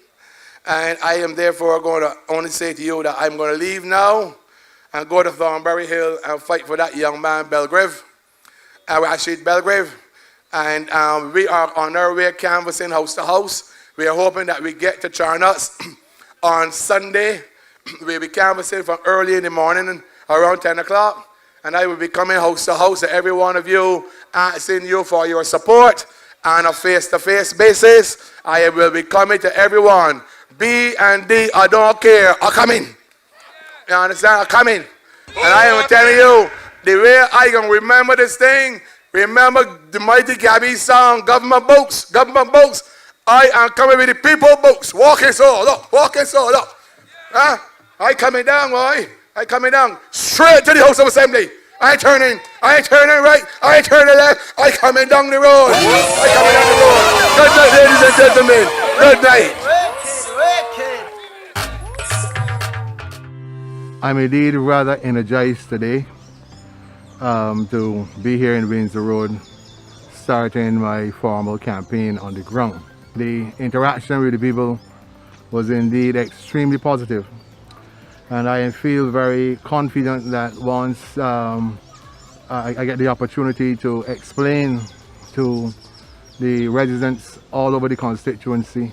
[SPEAKER 9] And I am therefore going to only say to you that I'm going to leave now and go to Thornbury Hill and fight for that young man, Belgrave, Rashid Belgrave. And we are on our way canvassing house to house. We are hoping that we get to Charnocks on Sunday. We'll be canvassing from early in the morning around 10 o'clock. And I will be coming house to house to every one of you, asking you for your support on a face-to-face basis. I will be coming to everyone. B and D, I don't care, are coming. You understand? Are coming. And I am telling you the way I can remember this thing, remember the mighty Gabby song, Government Books. I am coming with the people books, walking sword up. Huh? I coming down, boy. I coming down straight to the House of Assembly. I ain't turning right, I ain't turning left, I coming down the road. Good night, ladies and gentlemen. Good night.
[SPEAKER 14] I'm indeed rather energized today to be here in Windsor Road, starting my formal campaign on the ground. The interaction with the people was indeed extremely positive. And I feel very confident that once I get the opportunity to explain to the residents all over the constituency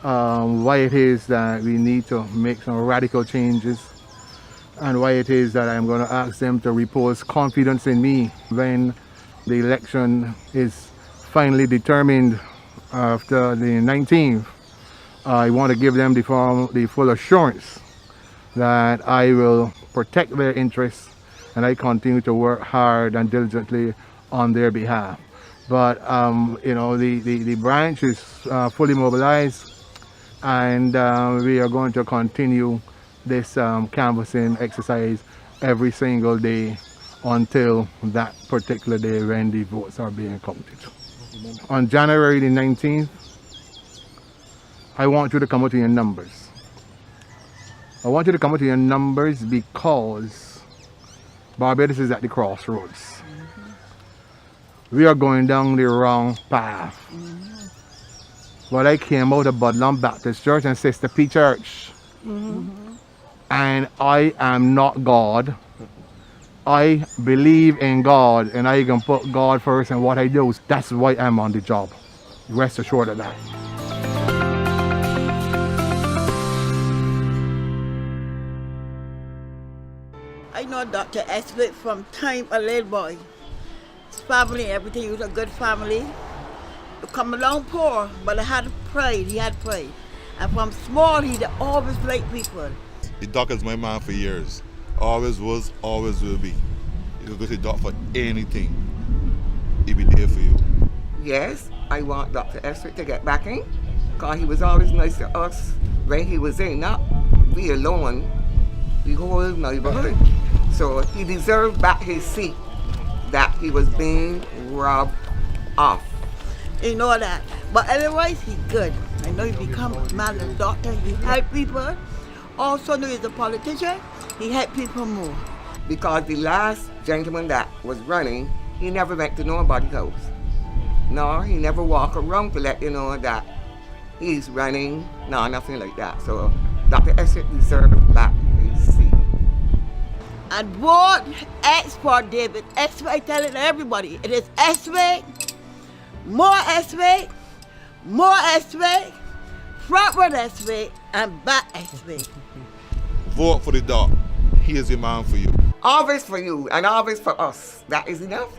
[SPEAKER 14] why it is that we need to make some radical changes and why it is that I'm going to ask them to repose confidence in me when the election is finally determined after the 19th. I want to give them the full assurance that I will protect their interests and I continue to work hard and diligently on their behalf. But you know, the branch is fully mobilized, and we are going to continue this canvassing exercise every single day until that particular day when the votes are being counted. On January the 19th, I want you to come out in your numbers. I want you to come out in your numbers because Barbados is at the crossroads. We are going down the wrong path. But I came out of Budlam Baptist Church and Sister P Church. And I am not God. I believe in God and I can put God first in what I do. That's why I'm on the job. Rest assured of that.
[SPEAKER 3] I know Dr. Esbit from time a little boy. His family, everything, he was a good family. He come along poor, but he had pride, And from small, he always liked people.
[SPEAKER 4] The doc is my man for years. Always was, always will be. You go to the doc for anything. He'll be there for you.
[SPEAKER 5] Yes, I want Dr. Esbit to get back in, because he was always nice to us when he was in, not we alone, the whole neighborhood. So he deserved back his seat that he was being robbed off.
[SPEAKER 3] You know that. But otherwise, he's good. I know he become a man and doctor. He help people. Also, know he's a politician. He help people more.
[SPEAKER 5] Because the last gentleman that was running, he never went to nobody's house. No, he never walked around to let you know that he's running. No, nothing like that. So Dr. Esbit deserved back his seat.
[SPEAKER 3] And vote X for David. Esbit, I tell it to everybody. It is Esbit, more Esbit, frontward Esbit, and back Esbit.
[SPEAKER 4] Vote for the doc. He is your man for you.
[SPEAKER 5] Always for you and always for us. That is enough.